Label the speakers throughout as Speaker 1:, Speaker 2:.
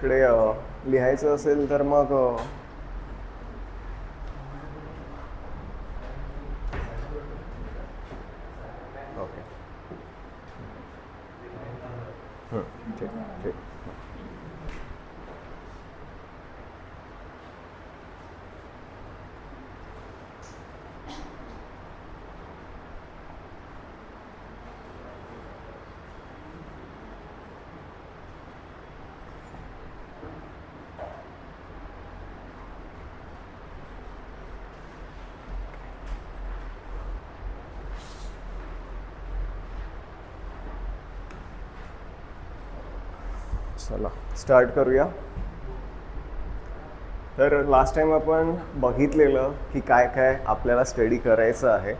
Speaker 1: इकडे लिहायचं असेल तर मग ओके ठीक ठीक. चला स्टार्ट करूया. तर लास्ट टाइम आपण बघितलेलं की काय काय आपल्याला स्टडी करायचं आहे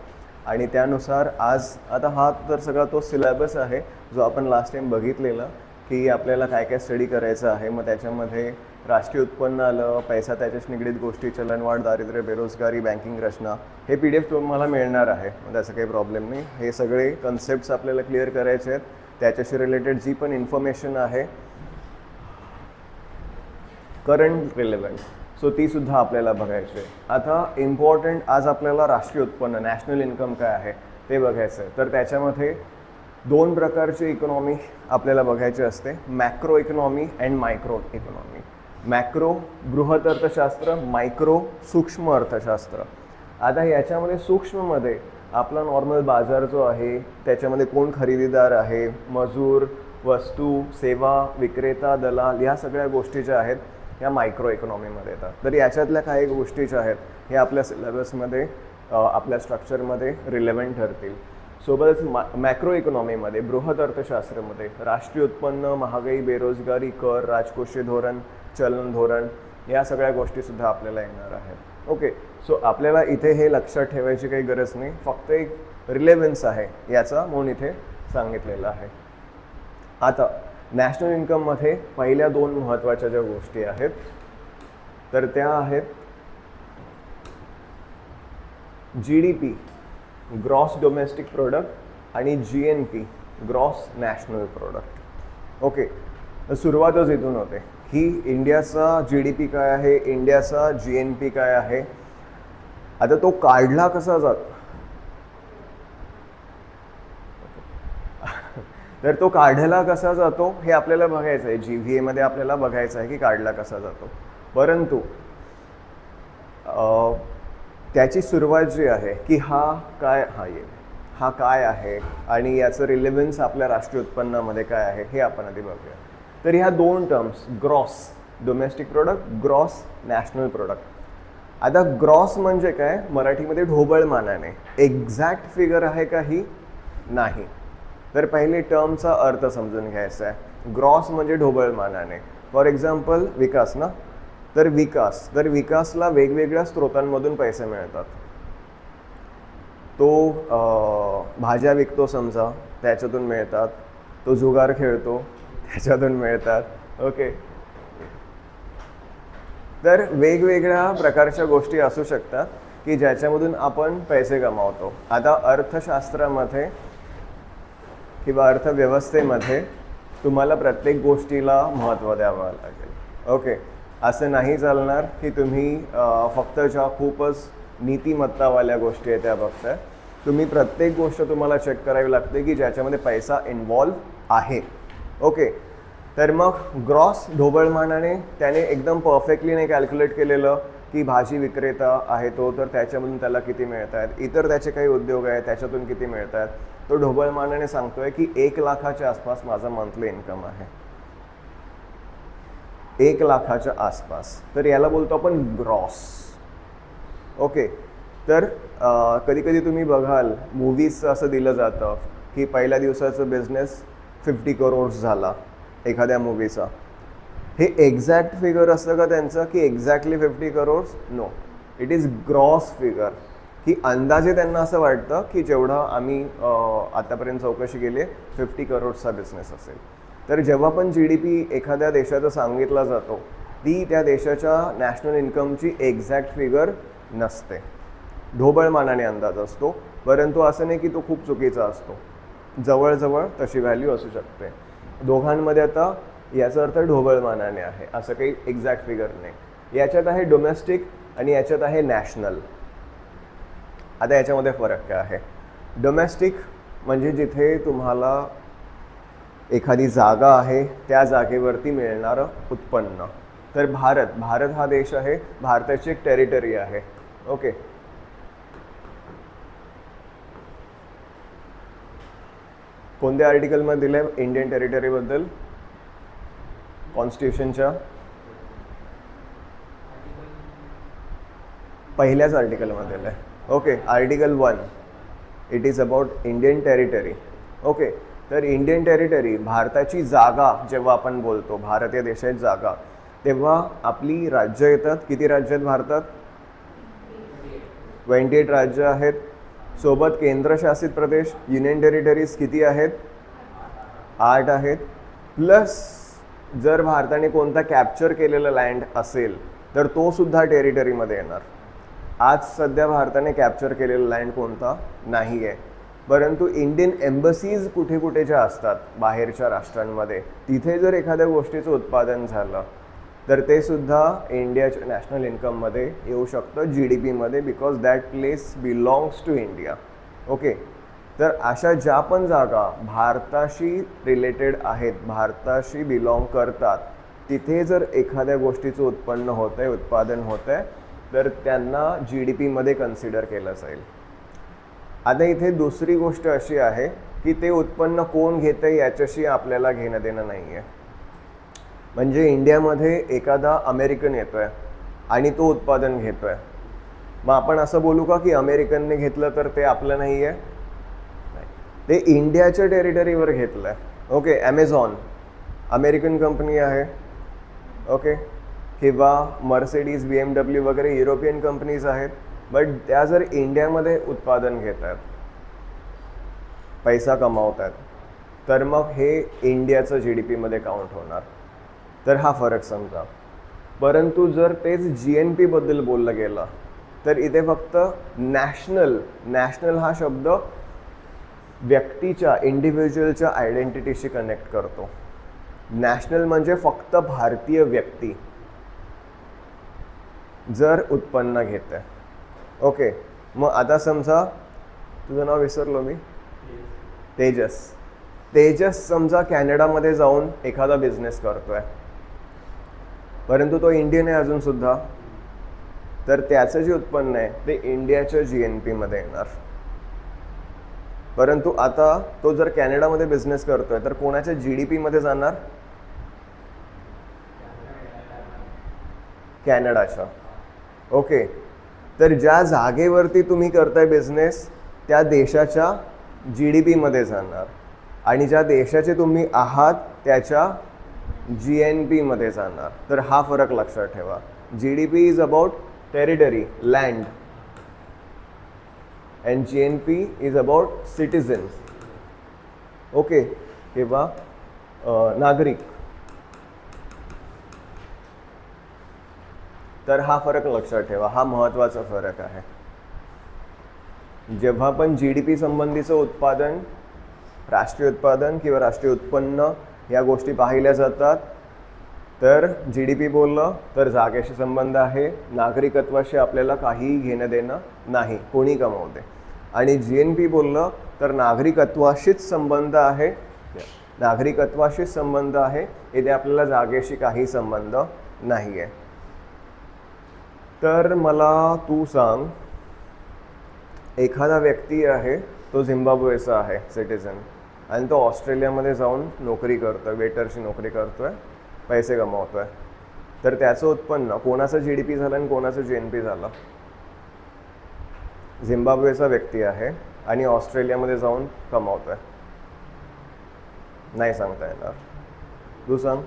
Speaker 1: आणि त्यानुसार आज आता हा तर सगळा तो सिलेबस आहे जो आपण लास्ट टाइम बघितलेला की आपल्याला काय काय स्टडी करायचं आहे. मग त्याच्यामध्ये राष्ट्रीय उत्पन्न आलं, पैसा त्याच्याशी निगडीत गोष्टी, चलनवाढ, दारिद्र्य, बेरोजगारी, बँकिंग रचना, हे PDF तुम्हाला मिळणार आहे. मग त्याचा काही प्रॉब्लेम नाही. हे सगळे कन्सेप्ट्स आपल्याला क्लिअर करायचे आहेत. त्याच्याशी रिलेटेड जी पण इन्फॉर्मेशन आहे करंट रिलेव्हंट, सो तीसुद्धा आपल्याला बघायची आहे. आता इम्पॉर्टंट आज आपल्याला राष्ट्रीय उत्पन्न, नॅशनल इन्कम काय आहे ते बघायचं आहे. तर त्याच्यामध्ये दोन प्रकारची इकॉनॉमी आपल्याला बघायची असते, macro economy and micro economy. Macro बृहत अर्थशास्त्र, मायक्रो सूक्ष्म अर्थशास्त्र. आता याच्यामध्ये सूक्ष्ममध्ये आपला नॉर्मल बाजार जो आहे त्याच्यामध्ये कोण खरेदीदार आहे, मजूर, वस्तू, सेवा, विक्रेता, दलाल, ह्या सगळ्या गोष्टी ज्या आहेत ह्या मायक्रो इकॉनॉमीमध्ये येतात. तर याच्यातल्या काही गोष्टी ज्या आहेत हे आपल्या सिलेबसमध्ये आपल्या स्ट्रक्चरमध्ये रिलेव्हंट ठरतील. सोबतच मॅक्रो इकॉनॉमीमध्ये, बृहत अर्थशास्त्रामध्ये राष्ट्रीय उत्पन्न, महागाई, बेरोजगारी, कर, राजकोषीय धोरण, चलन धोरण, या सगळ्या गोष्टीसुद्धा आपल्याला येणार आहेत. ओके, सो आपल्याला इथे हे लक्षात ठेवायची काही गरज नाही, फक्त एक रिलेव्हन्स आहे याचा म्हणून इथे सांगितलेलं आहे. आता नॅशनल इन्कममध्ये पहिल्या दोन महत्त्वाच्या ज्या गोष्टी आहेत तर त्या आहेत GDP, ग्रॉस डोमेस्टिक प्रोडक्ट, आणि GNP, gross national product. Okay, तर सुरुवातच इथून होते की इंडियाचा GDP काय आहे, इंडियाचा GNP काय आहे. आता तो काढला कसा जातो, तर तो काढला कसा जातो हे आपल्याला बघायचं आहे. GVA आपल्याला बघायचं आहे की काढला कसा जातो. परंतु त्याची सुरुवात जी आहे की हा काय आहे आणि याचं रिलेव्हन्स आपल्या राष्ट्रीय उत्पन्नामध्ये काय आहे हे आपण आधी बघूया. तर ह्या दोन terms, gross domestic product, gross national product. आता ग्रॉस म्हणजे काय, मराठीमध्ये ढोबळ मानाने. एक्झॅक्ट फिगर आहे का ही नाही. तर पहिले टर्मचा अर्थ समजून घ्यायचा आहे. ग्रॉस म्हणजे ढोबळ मानाने. फॉर एक्झाम्पल विकास ना, तर विकासला वेगवेगळ्या स्रोतांमधून पैसे मिळतात. तो भाज्या विकतो समजा, त्याच्यातून मिळतात. तो जुगार खेळतो, त्याच्यातून मिळतात. ओके, तर वेगवेगळ्या प्रकारच्या गोष्टी असू शकतात की ज्याच्यामधून आपण पैसे कमावतो. आता अर्थशास्त्रामध्ये किंवा अर्थव्यवस्थेमध्ये तुम्हाला प्रत्येक गोष्टीला महत्त्व द्यावं लागेल. ओके, असं नाही चालणार की तुम्ही फक्त ज्या खूपच नीतिमत्तावाल्या गोष्टी आहेत त्या बघताय. तुम्ही प्रत्येक गोष्ट तुम्हाला चेक करावी लागते की ज्याच्यामध्ये पैसा इन्व्हॉल्व आहे. ओके, तर मग ग्रॉस ढोबळमानाने त्याने एकदम परफेक्टली नाही कॅल्क्युलेट केलेलं की भाजी विक्रेता आहे तो, तर त्याच्यामधून त्याला किती मिळत आहेत, इतर त्याचे काही उद्योग आहेत त्याच्यातून किती मिळत आहेत. तो ढोबळमानाने सांगतोय की 1 लाखाच्या आसपास माझा मंथली इन्कम आहे, 1 लाखाच्या आसपास. तर याला बोलतो आपण ग्रॉस. ओके, तर कधी कधी तुम्ही बघाल मूवीजचं असं दिलं जातं की पहिल्या दिवसाचं बिझनेस 50 करोड्स झाला एखाद्या मूवीचा. हे एक्झॅक्ट फिगर असतं का त्यांचं की exactly 50 crores? No, it is gross figure. की अंदाजे त्यांना असं वाटतं की जेवढं आम्ही आतापर्यंत चौकशी केली 50 करोड्सचा बिझनेस असेल. तर जेव्हा पण GDP एखाद्या देशाचा सांगितला जातो ती त्या देशाच्या नॅशनल इन्कमची एक्झॅक्ट फिगर नसते, ढोबळमानाने अंदाज असतो. परंतु असं नाही की तो खूप चुकीचा असतो, जवळजवळ तशी व्हॅल्यू असू शकते. दोघांमध्ये आता याचा अर्थ ढोबळमानाने आहे, असं काही एक्झॅक्ट फिगर नाही. याच्यात आहे डोमेस्टिक आणि याच्यात आहे नॅशनल. आता याच्यामध्ये फरक काय आहे? डोमेस्टिक म्हणजे जिथे तुम्हाला एखादी जागा आहे त्या जागेवरती मिळणारं उत्पन्न. तर भारत हा देश आहे, भारताची एक टेरिटरी आहे. ओके, कोणत्या आर्टिकलमध्ये दिलं आहे इंडियन टेरिटरीबद्दल? कॉन्स्टिट्यूशनच्या पहिल्याच आर्टिकलमध्ये दिलं आहे. Okay, article 1, it is about Indian territory. Okay, तर इंडियन टेरिटरी भारताची जागा. जेव्हा आपण बोलतो भारत या देशाची जागा, तेव्हा आपली राज्य येतात. किती राज्य आहेत भारतात? 28 राज्य आहेत. सोबत केंद्रशासित प्रदेश युनियन टेरिटरीज किती आहेत? 8 आहेत. प्लस जर भारताने कोणता कॅप्चर केलेला लँड असेल तर तो सुद्धा टेरिटरीमध्ये येणार. आज सध्या भारताने कॅप्चर केलेला लँड कोणता नाही आहे, परंतु इंडियन एम्बसीज कुठे कुठे ज्या असतात बाहेरच्या राष्ट्रांमध्ये, तिथे जर एखाद्या गोष्टीचं उत्पादन झालं तर ते सुद्धा इंडियाच्या नॅशनल इन्कममध्ये येऊ शकतं, GDPमध्ये, because that place belongs to India. Okay, तर अशा ज्या पण जागा भारताशी रिलेटेड आहेत, भारताशी बिलॉंग करतात, तिथे जर एखाद्या गोष्टीचं उत्पन्न होतं आहे, उत्पादन होतं आहे, तर त्यांना GDPमध्ये कन्सिडर केलं जाईल. आता इथे दुसरी गोष्ट अशी आहे की ते उत्पन्न कोण घेतं आहे याच्याशी आपल्याला घेणं देणं नाही आहे. म्हणजे इंडियामध्ये एखादा अमेरिकन येतो आहे आणि तो उत्पादन घेतो आहे, मग आपण असं बोलू का की अमेरिकनने घेतलं तर ते आपलं नाही आहे? नाही, ते इंडियाच्या टेरिटरीवर घेतलं आहे. ओके, ॲमेझॉन अमेरिकन कंपनी आहे. ओके, किंवा मर्सिडीज, BMW वगैरे युरोपियन कंपनीज आहेत, बट त्या जर इंडियामध्ये उत्पादन घेत आहेत, पैसा कमावत आहेत, तर मग हे इंडियाचं GDPमध्ये काउंट होणार. तर हा फरक समजा. परंतु जर तेच GNP बद्दल बोललं गेलं तर इथे फक्त नॅशनल हा शब्द व्यक्तीच्या, इंडिव्हिज्युअलच्या आयडेंटिटीशी कनेक्ट करतो. नॅशनल म्हणजे फक्त भारतीय व्यक्ती जर उत्पन्न घेत आहे. ओके, मग आता समजा तुझं नाव विसरलो मी, तेजस समजा कॅनडामध्ये जाऊन एखादा बिझनेस करतोय, परंतु तो इंडियन आहे अजूनसुद्धा, तर त्याचं जे उत्पन्न आहे ते इंडियाच्या GNPमध्ये येणार. परंतु आता तो जर कॅनडामध्ये बिझनेस करतोय तर कोणाच्या GDPमध्ये जाणार? कॅनडाच्या. ओके, तर ज्या जागेवरती तुम्ही करताय बिझनेस त्या देशाच्या GDPमध्ये जाणार आणि ज्या देशाचे तुम्ही आहात त्याच्या GNPमध्ये जाणार. तर हा फरक लक्षात ठेवा. GDP is about territory, land, and GNP is about citizens. Okay, किंवा नागरिक. तर हा फरक लक्षात ठेवा, हा महत्त्वाचा फरक आहे. जेव्हा पण GDP संबंधीचं उत्पादन, राष्ट्रीय उत्पादन किंवा राष्ट्रीय उत्पन्न या गोष्टी पाहिल्या जातात, तर GDP बोललं तर जागेशी संबंध आहे, नागरिकत्वाशी आपल्याला काहीही घेणं देणं नाही, कोणी कमवते. आणि GNP बोललं तर नागरिकत्वाशीच संबंध आहे, इथे आपल्याला जागेशी काही संबंध नाही आहे. तर मला तू सांग, एखादा व्यक्ती आहे, तो झिम्बाब्वेचा आहे सिटिझन, आणि तो ऑस्ट्रेलियामध्ये जाऊन नोकरी करतोय, वेटरची नोकरी करतोय, पैसे कमावतोय, तर त्याचं उत्पन्न कोणाचं GDP झालं आणि कोणाचं GNP झालं? झिम्बाब्वेचा व्यक्ती आहे आणि ऑस्ट्रेलियामध्ये जाऊन कमावतोय. नाही सांगता येणार. तू सांग.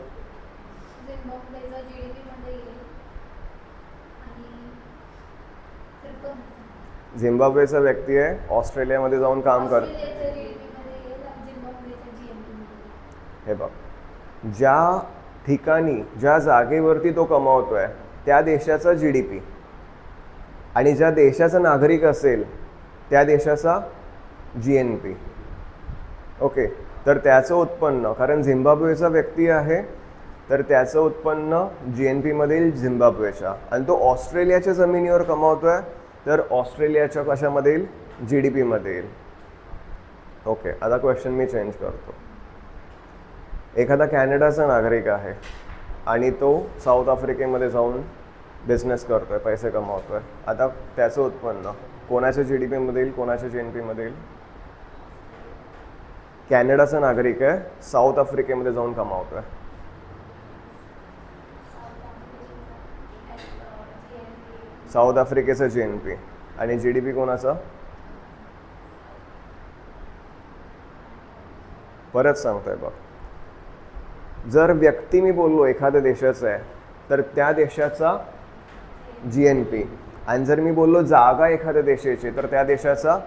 Speaker 1: झिम्बाब्वेचा व्यक्ती आहे, ऑस्ट्रेलियामध्ये जाऊन काम करतो. हे बघ, ज्या ठिकाणी, ज्या जागेवरती तो कमावतोय त्या देशाचा GDP आणि ज्या देशाचा नागरिक असेल त्या देशाचा GNP. ओके, तर त्याचं उत्पन्न, कारण झिम्बाब्वेचा व्यक्ती आहे तर त्याचं उत्पन्न GNP मध्ये येईल झिम्बाब्वेच्या. आणि तो ऑस्ट्रेलियाच्या जमिनीवर कमावतोय तर ऑस्ट्रेलियाच्या कशामध्ये येईल? GDP मध्ये येईल. ओके, आता क्वेश्चन मी चेंज करतो. एखादा कॅनडाचा नागरिक आहे आणि तो साऊथ आफ्रिकेमध्ये जाऊन बिझनेस करतोय, पैसे कमावतोय. आता त्याचं उत्पन्न कोणाच्या GDP मध्ये येईल, कोणाच्या GNP मध्ये येईल? कॅनडाचा नागरिक आहे, साऊथ आफ्रिकेमध्ये जाऊन कमावतोय. साऊथ आफ्रिकेचं GNP आणि GDP कोणाचा? परत सांगतोय बघ, जर व्यक्ती मी बोललो एखाद्या देशाचा आहे तर त्या देशाचा GNP, आणि जर मी बोललो जागा एखाद्या देशाची तर त्या देशाचा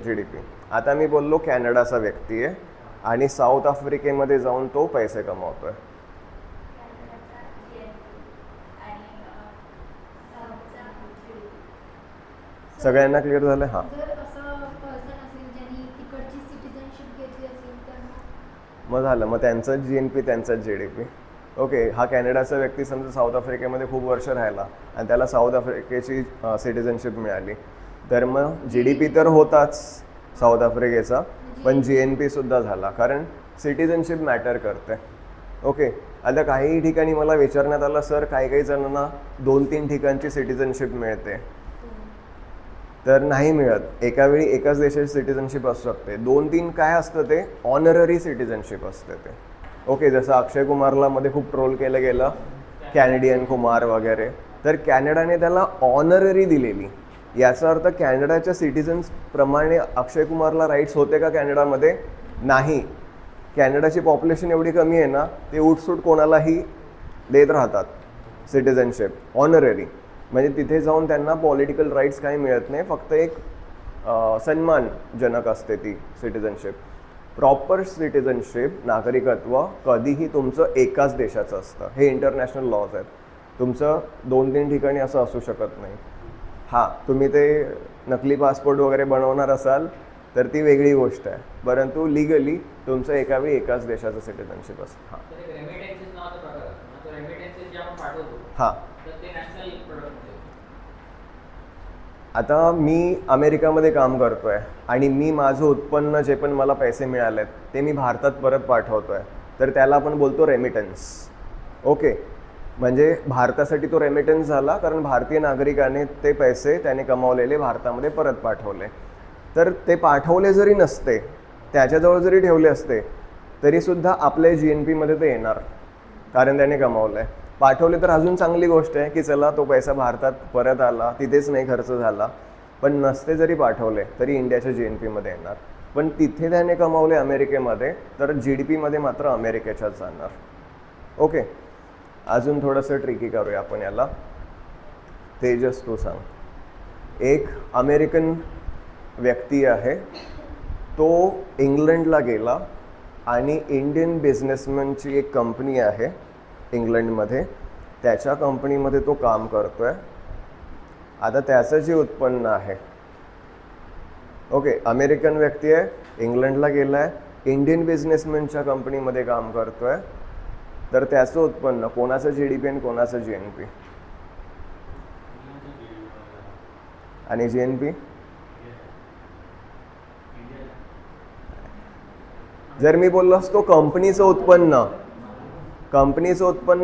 Speaker 1: GDP. आता मी बोललो कॅनडाचा व्यक्ती आहे आणि साऊथ आफ्रिकेमध्ये जाऊन तो पैसे कमावतोय. सगळ्यांना क्लिअर झालं? हां, मग झालं. मग त्यांचं GNP त्यांचाच GDP. ओके, हा कॅनडाचा व्यक्ती समजा साऊथ आफ्रिकेमध्ये खूप वर्ष राहिला आणि त्याला साऊथ आफ्रिकेची सिटिझनशिप मिळाली, तर मग GDP तर होताच साऊथ आफ्रिकेचा, पण GNP सुद्धा झाला, कारण सिटिझनशिप मॅटर करते. ओके, आता काही ठिकाणी मला विचारण्यात आलं, सर काही काही जणांना 2-3 ठिकाणची सिटिझनशिप मिळते. तर नाही मिळत. एका वेळी एकाच देशाची सिटिझनशिप असू शकते. 2-3 काय असतं ते ऑनररी सिटिझनशिप असते ते. ओके, जसं अक्षय कुमारला मध्ये खूप ट्रोल केलं गेलं, कॅनेडियन कुमार वगैरे, तर कॅनडाने त्याला ऑनररी दिलेली. याचा अर्थ कॅनडाच्या सिटिझन्स प्रमाणे अक्षय कुमारला राईट्स होते का कॅनडामध्ये? नाही. कॅनडाची पॉप्युलेशन एवढी कमी आहे ना, ते उठसूट कोणालाही देत राहतात सिटिझनशिप ऑनररी. म्हणजे तिथे जाऊन त्यांना पॉलिटिकल राईट्स काही मिळत नाही, फक्त एक सन्मानजनक असते ती सिटिझनशिप. प्रॉपर सिटिझनशिप, नागरिकत्व कधीही तुमचं एकाच देशाचं असतं. हे इंटरनॅशनल लॉज आहेत. तुमचं 2-3 ठिकाणी असं असू शकत नाही. हां, तुम्ही ते नकली पासपोर्ट वगैरे बनवणार असाल तर ती वेगळी गोष्ट आहे, परंतु लिगली तुमचं एकावेळी एकाच देशाचं सिटिझनशिप असतं. हां, आता मी अमेरिकामध्ये काम करतोय आणि मी माझं उत्पन्न जे पण मला पैसे मिळालेत ते मी भारतात परत पाठवतोय, तर त्याला आपण बोलतो रेमिटन्स. ओके, म्हणजे भारतासाठी तो रेमिटन्स झाला, कारण भारतीय नागरिकाने ते पैसे त्याने कमावलेले भारतामध्ये परत पाठवले. तर ते पाठवले जरी नसते, त्याच्याजवळ जरी ठेवले असते, तरीसुद्धा आपल्या GNP मध्ये ते येणार, कारण त्याने कमावलं आहे. पाठवले तर अजून चांगली गोष्ट आहे की चला तो पैसा भारतात परत आला, तिथेच नाही खर्च झाला. पण नसते जरी पाठवले तरी इंडियाच्या GNP मध्ये येणार. पण तिथे त्याने कमावले अमेरिकेमध्ये, तर GDP मध्ये मात्र अमेरिकेच्याच जाणार. ओके, अजून थोडंसं ट्रिकी करूया आपण याला. तेजस तू सांग, एक अमेरिकन व्यक्ती आहे, तो इंग्लंडला गेला आणि इंडियन बिझनेसमॅनची एक कंपनी आहे इंग्लंडमध्ये, त्याच्या कंपनीमध्ये तो काम करतोय. आता त्याचं जे उत्पन्न आहे, ओके, अमेरिकन व्यक्ती आहे, इंग्लंडला गेला आहे, इंडियन बिझनेसमॅनच्या कंपनीमध्ये काम करतोय, तर त्याचं उत्पन्न कोणाचं GDP आणि कोणाचं GNP? आणि GNP जर मी बोललो असतो कंपनीचं उत्पन्न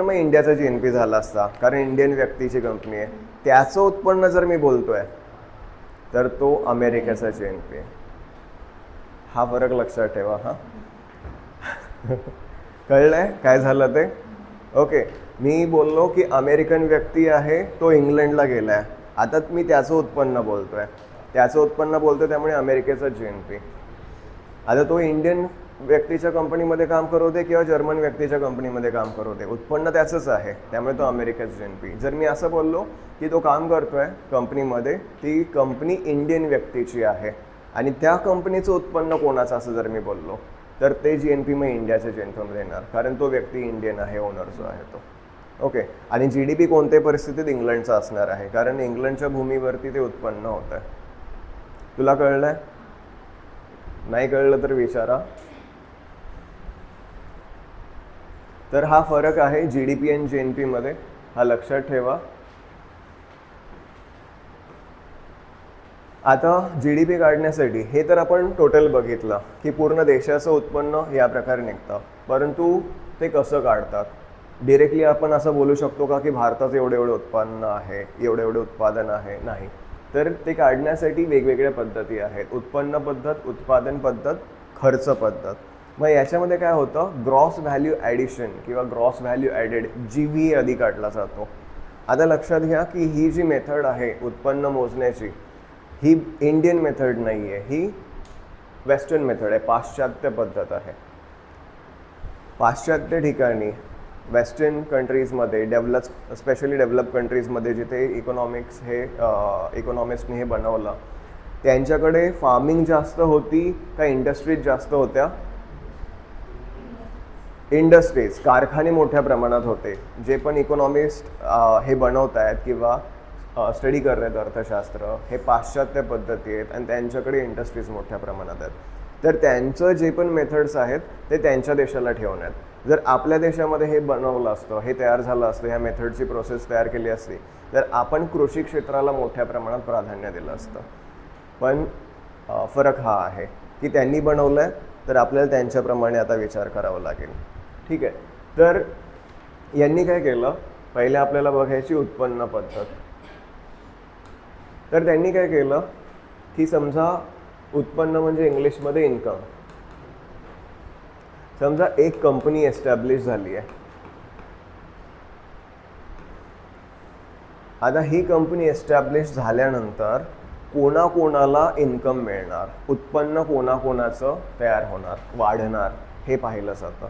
Speaker 1: मग इंडियाचा GNP झाला असता, कारण इंडियन व्यक्तीची कंपनी आहे. त्याचं उत्पन्न जर मी बोलतोय तर तो अमेरिकेचा GNP. हा फरक लक्षात ठेवा. हा कळलंय काय झालं ते? ओके, मी बोललो की अमेरिकन व्यक्ती आहे, तो इंग्लंडला गेलाय. आता मी त्याचं उत्पन्न बोलतोय, त्यामुळे अमेरिकेचा GNP. आता तो इंडियन व्यक्तीच्या कंपनीमध्ये काम करू दे किंवा जर्मन व्यक्तीच्या कंपनीमध्ये काम करू दे, उत्पन्न त्याचंच आहे, त्यामुळे तो अमेरिकेचा GNP. जर मी असं बोललो की तो काम करतोय कंपनीमध्ये, ती कंपनी इंडियन व्यक्तीची आहे आणि त्या कंपनीचं उत्पन्न कोणाचं असं जर मी बोललो, तर ते GNP मग इंडियाच्या GNPमध्ये येणार, कारण तो व्यक्ती इंडियन आहे, ओनर जो आहे तो. ओके, आणि GDP कोणत्याही परिस्थितीत इंग्लंडचा असणार आहे, कारण इंग्लंडच्या भूमीवरती ते उत्पन्न होत आहे. तुला कळलंय? नाही कळलं तर विचारा. तर हा फरक आहे GDP आणि GNP मध्ये, हा लक्षात ठेवा. आता GDP काढण्यासाठी हे तर आपण टोटल बघितलं की पूर्ण देशाचं उत्पन्न या प्रकारे निघतं, परंतु ते कसं काढतात? डिरेक्टली आपण असं बोलू शकतो का की भारताचं एवढे एवढे उत्पन्न आहे, एवढे एवढे उत्पादन आहे? नाही. तर ते काढण्यासाठी वेगवेगळ्या पद्धती आहेत. उत्पन्न पद्धत, उत्पादन पद्धत, खर्च पद्धत. मग याच्यामध्ये काय होतं, ग्रॉस व्हॅल्यू ॲडिशन किंवा ग्रॉस व्हॅल्यू ॲडेड GVA आधी काढला जातो. आता लक्षात घ्या की ही जी मेथड आहे उत्पन्न मोजण्याची, ही इंडियन मेथड नाही आहे, ही वेस्टर्न मेथड आहे, पाश्चात्य पद्धत आहे. पाश्चात्य ठिकाणी वेस्टर्न कंट्रीजमध्ये स्पेशली डेव्हलप कंट्रीजमध्ये जिथे इकॉनॉमिक्स हे इकॉनॉमिस्टने हे बनवलं, त्यांच्याकडे फार्मिंग जास्त होती का इंडस्ट्रीज जास्त होत्या? इंडस्ट्रीज, कारखाने मोठ्या प्रमाणात होते. जे पण इकॉनॉमिस्ट हे बनवत आहेत किंवा स्टडी करत आहेत अर्थशास्त्र, हे पाश्चात्य पद्धती आहेत आणि त्यांच्याकडे इंडस्ट्रीज मोठ्या प्रमाणात आहेत. तर त्यांचं जे पण मेथड्स आहेत ते त्यांच्या देशाला ठेवण्यात. जर आपल्या देशामध्ये हे बनवलं असतं, हे तयार झालं असतं, ह्या मेथडची प्रोसेस तयार केली असती, तर आपण कृषी क्षेत्राला मोठ्या प्रमाणात प्राधान्य दिलं असतं. पण फरक हा आहे की त्यांनी बनवलं आहे, तर आपल्याला त्यांच्याप्रमाणे आता विचार करावा लागेल. ठीक आहे. तर यांनी काय केलं, पहिले आपल्याला बघायची उत्पन्न पद्धत. तर त्यांनी काय केलं की समजा उत्पन्न म्हणजे इंग्लिशमध्ये इन्कम. समजा एक कंपनी एस्टॅब्लिश झाली आहे. आता ही कंपनी एस्टॅब्लिश झाल्यानंतर कोणाकोणाला इन्कम मिळणार, उत्पन्न कोणाकोणाचं तयार होणार, वाढणार, हे पाहिलं जातं.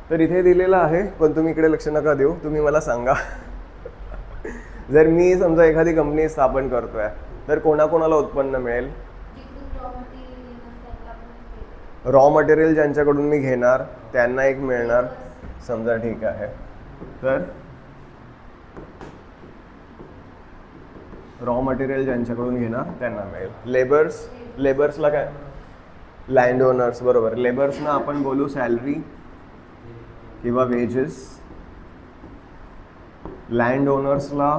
Speaker 1: तर इथे दिलेलं आहे, पण तुम्ही इकडे लक्ष नका देऊ, तुम्ही मला सांगा. जर मी समजा एखादी कंपनी स्थापन करतोय तर कोणाकोणाला उत्पन्न मिळेल? रॉ मटेरियल ज्यांच्याकडून मी घेणार त्यांना एक मिळणार, समजा. ठीक आहे. तर रॉ मटेरियल ज्यांच्याकडून घेणार त्यांना मिळेल. लेबर्सला काय? लँड ओनर्स, बरोबर. लेबर्सना आपण बोलू सॅलरी किंवा वेजेस. लँड ओनर्सला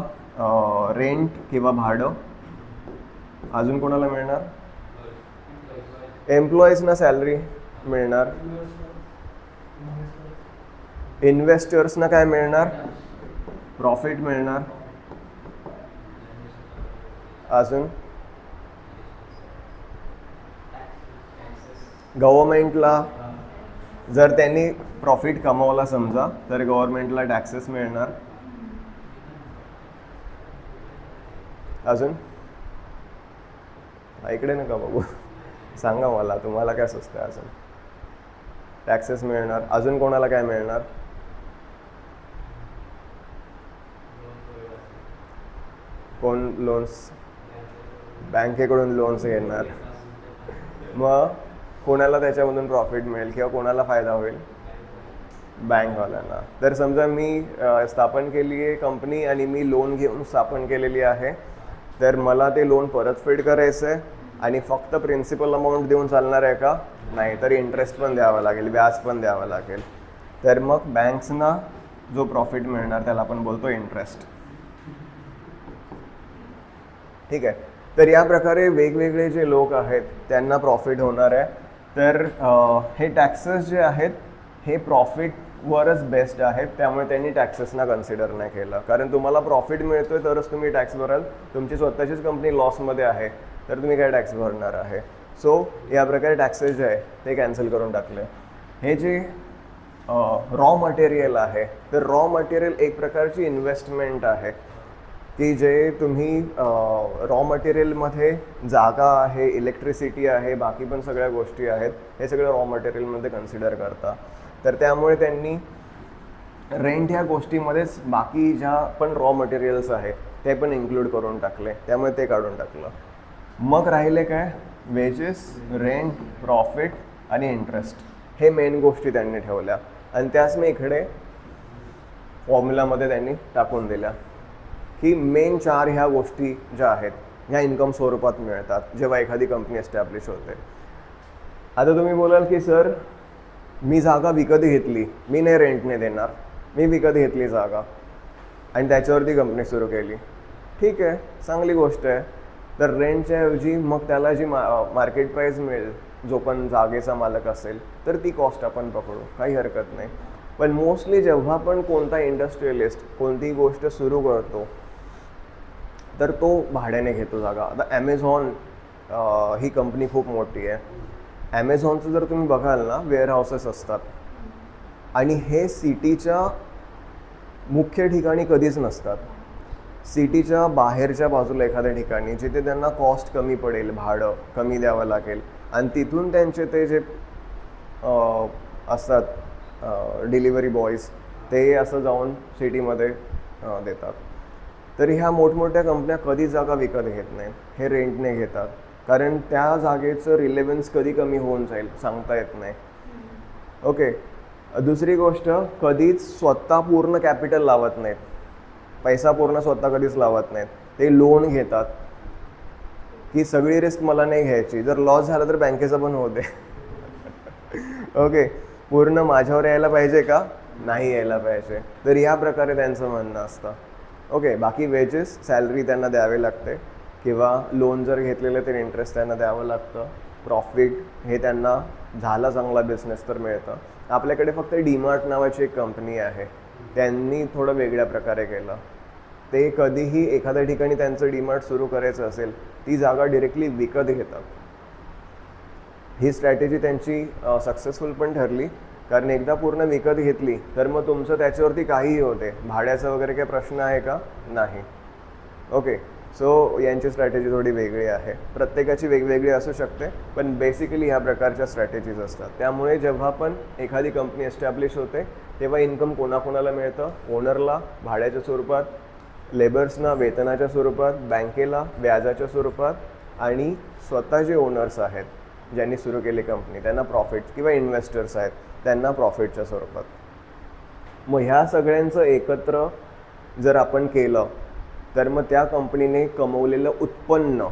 Speaker 1: रेंट किंवा भाडं. अजून कोणाला मिळणार? एम्प्लॉईजना सॅलरी मिळणार. इन्व्हेस्टर्सना काय मिळणार? प्रॉफिट मिळणार. अजून गव्हर्नमेंटला जर त्यांनी प्रॉफिट कमावला समजा, तर गव्हर्नमेंटला टॅक्सेस मिळणार. अजून इकडे नका बघू, सांगा मला तुम्हाला काय सुचतं. अजून टॅक्सेस मिळणार. अजून कोणाला काय मिळणार? कोण? लोन्स, बँकेकडून लोन्स घेणार. मग कोणाला त्याच्यामधून प्रॉफिट मिळेल किंवा कोणाला फायदा होईल? बँकवाल्यांना. तर समजा मी स्थापन केली आहे कंपनी आणि मी लोन घेऊन स्थापन केलेली आहे, तर मला ते लोन परतफेड करायचं आहे आणि फक्त प्रिन्सिपल अमाऊंट देऊन चालणार आहे का? नाही, तर इंटरेस्ट पण द्यावा लागेल, व्याज पण द्यावं लागेल. तर मग बँक्सना जो प्रॉफिट मिळणार त्याला आपण बोलतो इंटरेस्ट. ठीक आहे. तर या प्रकारे वेगवेगळे जे लोक आहेत त्यांना प्रॉफिट होणार आहे. तर हे टॅक्सेस जे आहेत हे प्रॉफिटवरच बेस्ड आहेत, त्यामुळे त्यांनी टॅक्सेसना कन्सिडर नाही केलं. कारण तुम्हाला प्रॉफिट मिळतोय तरच तुम्ही टॅक्स भराल. तुमची स्वतःचीच कंपनी लॉसमध्ये आहे तर तुम्ही काय टॅक्स भरणार आहे? सो या प्रकारे टॅक्सेस जे आहे ते कॅन्सल करून टाकले. हे जे रॉ मटेरियल आहे, तर रॉ मटेरियल एक प्रकारची इन्व्हेस्टमेंट आहे की जे तुम्ही रॉ मटेरियलमध्ये जागा आहे, इलेक्ट्रिसिटी आहे, बाकी पण सगळ्या गोष्टी आहेत, हे सगळं रॉ मटेरियलमध्ये कन्सिडर करता. तर त्यामुळे त्यांनी रेंट ह्या गोष्टीमध्येच बाकी ज्या पण रॉ मटेरियल्स आहेत ते पण इन्क्लूड करून टाकले, त्यामुळे ते काढून टाकलं. मग राहिले काय? वेजेस, रेंट, प्रॉफिट आणि इंटरेस्ट. हे मेन गोष्टी त्यांनी ठेवल्या आणि त्याच मी इकडे फॉर्म्युलामध्ये त्यांनी टाकून दिल्या की मेन 4 ह्या गोष्टी ज्या आहेत ह्या इन्कम स्वरूपात मिळतात जेव्हा एखादी कंपनी एस्टॅब्लिश होते. आता तुम्ही बोलाल की सर मी जागा विकत घेतली, मी नाही रेंटने देणार, मी विकत घेतली जागा आणि त्याच्यावरती कंपनी सुरू केली, ठीक आहे, चांगली गोष्ट आहे. तर रेंटच्या ऐवजी मग त्याला जी मार्केट प्राईस मिळेल, जो पण जागेचा मालक असेल, तर ती कॉस्ट आपण पकडू, काही हरकत नाही. पण मोस्टली जेव्हा पण कोणता इंडस्ट्रियलिस्ट कोणतीही गोष्ट सुरू करतो तर तो भाड्याने घेतो जागा. आता ॲमेझॉन ही कंपनी खूप मोठी आहे. ॲमेझॉनचं जर तुम्ही बघाल ना, वेअरहाऊसेस असतात आणि हे सिटीच्या मुख्य ठिकाणी कधीच नसतात. सिटीच्या बाहेरच्या बाजूला एखाद्या ठिकाणी जिथे त्यांना कॉस्ट कमी पडेल, भाडं कमी द्यावं लागेल आणि तिथून त्यांचे ते जे असतात डिलिव्हरी बॉईज, ते असं जाऊन सिटीमध्ये देतात. तर ह्या मोठमोठ्या कंपन्या कधी जागा विकत घेत नाहीत, हे रेंटने घेतात. कारण त्या जागेचं रिलेव्हन्स कधी कमी होऊन जाईल सांगता येत नाही. ओके. दुसरी गोष्ट, कधीच स्वतः पूर्ण कॅपिटल लावत नाहीत, पैसा पूर्ण स्वतः कधीच लावत नाहीत. ते लोन घेतात की सगळी रिस्क मला नाही घ्यायची, जर लॉस झाला तर बँकेचं पण होऊ दे. ओके, पूर्ण माझ्यावर यायला पाहिजे का, नाही यायला पाहिजे. तर या प्रकारे त्यांचं म्हणणं असतं. ओके, बाकी वेजेस, सॅलरी त्यांना द्यावे लागते किंवा लोन जर घेतलेलं तर इंटरेस्ट त्यांना द्यावं लागतं. प्रॉफिट हे त्यांना झाला चांगला बिझनेस तर मिळतं. आपल्याकडे फक्त डीमार्ट नावाची एक कंपनी आहे, त्यांनी थोडं वेगळ्या प्रकारे केलं. ते कधीही एखाद्या ठिकाणी त्यांचं डीमार्ट सुरू करायचं असेल, ती जागा डिरेक्टली विकत घेतात. ही स्ट्रॅटेजी त्यांची सक्सेसफुल पण ठरली, कारण एकदा पूर्ण विकत घेतली तर मग तुमचं त्याच्यावरती काहीही होते, भाड्याचा वगैरे काही प्रश्न आहे का, नाही. ओके, सो यांची स्ट्रॅटेजी थोडी वेगळी आहे. प्रत्येकाची वेगवेगळी असू शकते, पण बेसिकली ह्या प्रकारच्या स्ट्रॅटेजीज असतात. त्यामुळे जेव्हा पण एखादी कंपनी एस्टॅब्लिश होते तेव्हा इन्कम कोणाकोणाला मिळतं, ओनरला भाड्याच्या स्वरूपात, लेबर्सना वेतनाच्या स्वरूपात, बँकेला व्याजाच्या स्वरूपात आणि स्वतः जे ओनर्स आहेत ज्यांनी सुरू केली कंपनी त्यांना प्रॉफिट, किंवा इन्व्हेस्टर्स आहेत त्यांना प्रॉफिटच्या स्वरूपात. मग ह्या सगळ्यांचं एकत्र जर आपण केलं तर मग त्या कंपनीने कमवलेलं उत्पन्न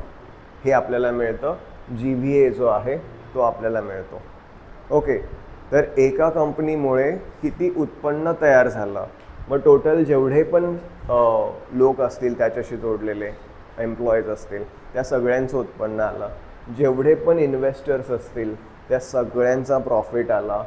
Speaker 1: हे आपल्याला मिळतं, GVA जो आहे तो आपल्याला मिळतो. ओके, तर एका कंपनीमुळे किती उत्पन्न तयार झालं, मग टोटल जेवढे पण लोक असतील त्याच्याशी जोडलेले एम्प्लॉईज असतील त्या सगळ्यांचं उत्पन्न आलं, जेवढे पण इन्व्हेस्टर्स असतील त्या सगळ्यांचा प्रॉफिट आला.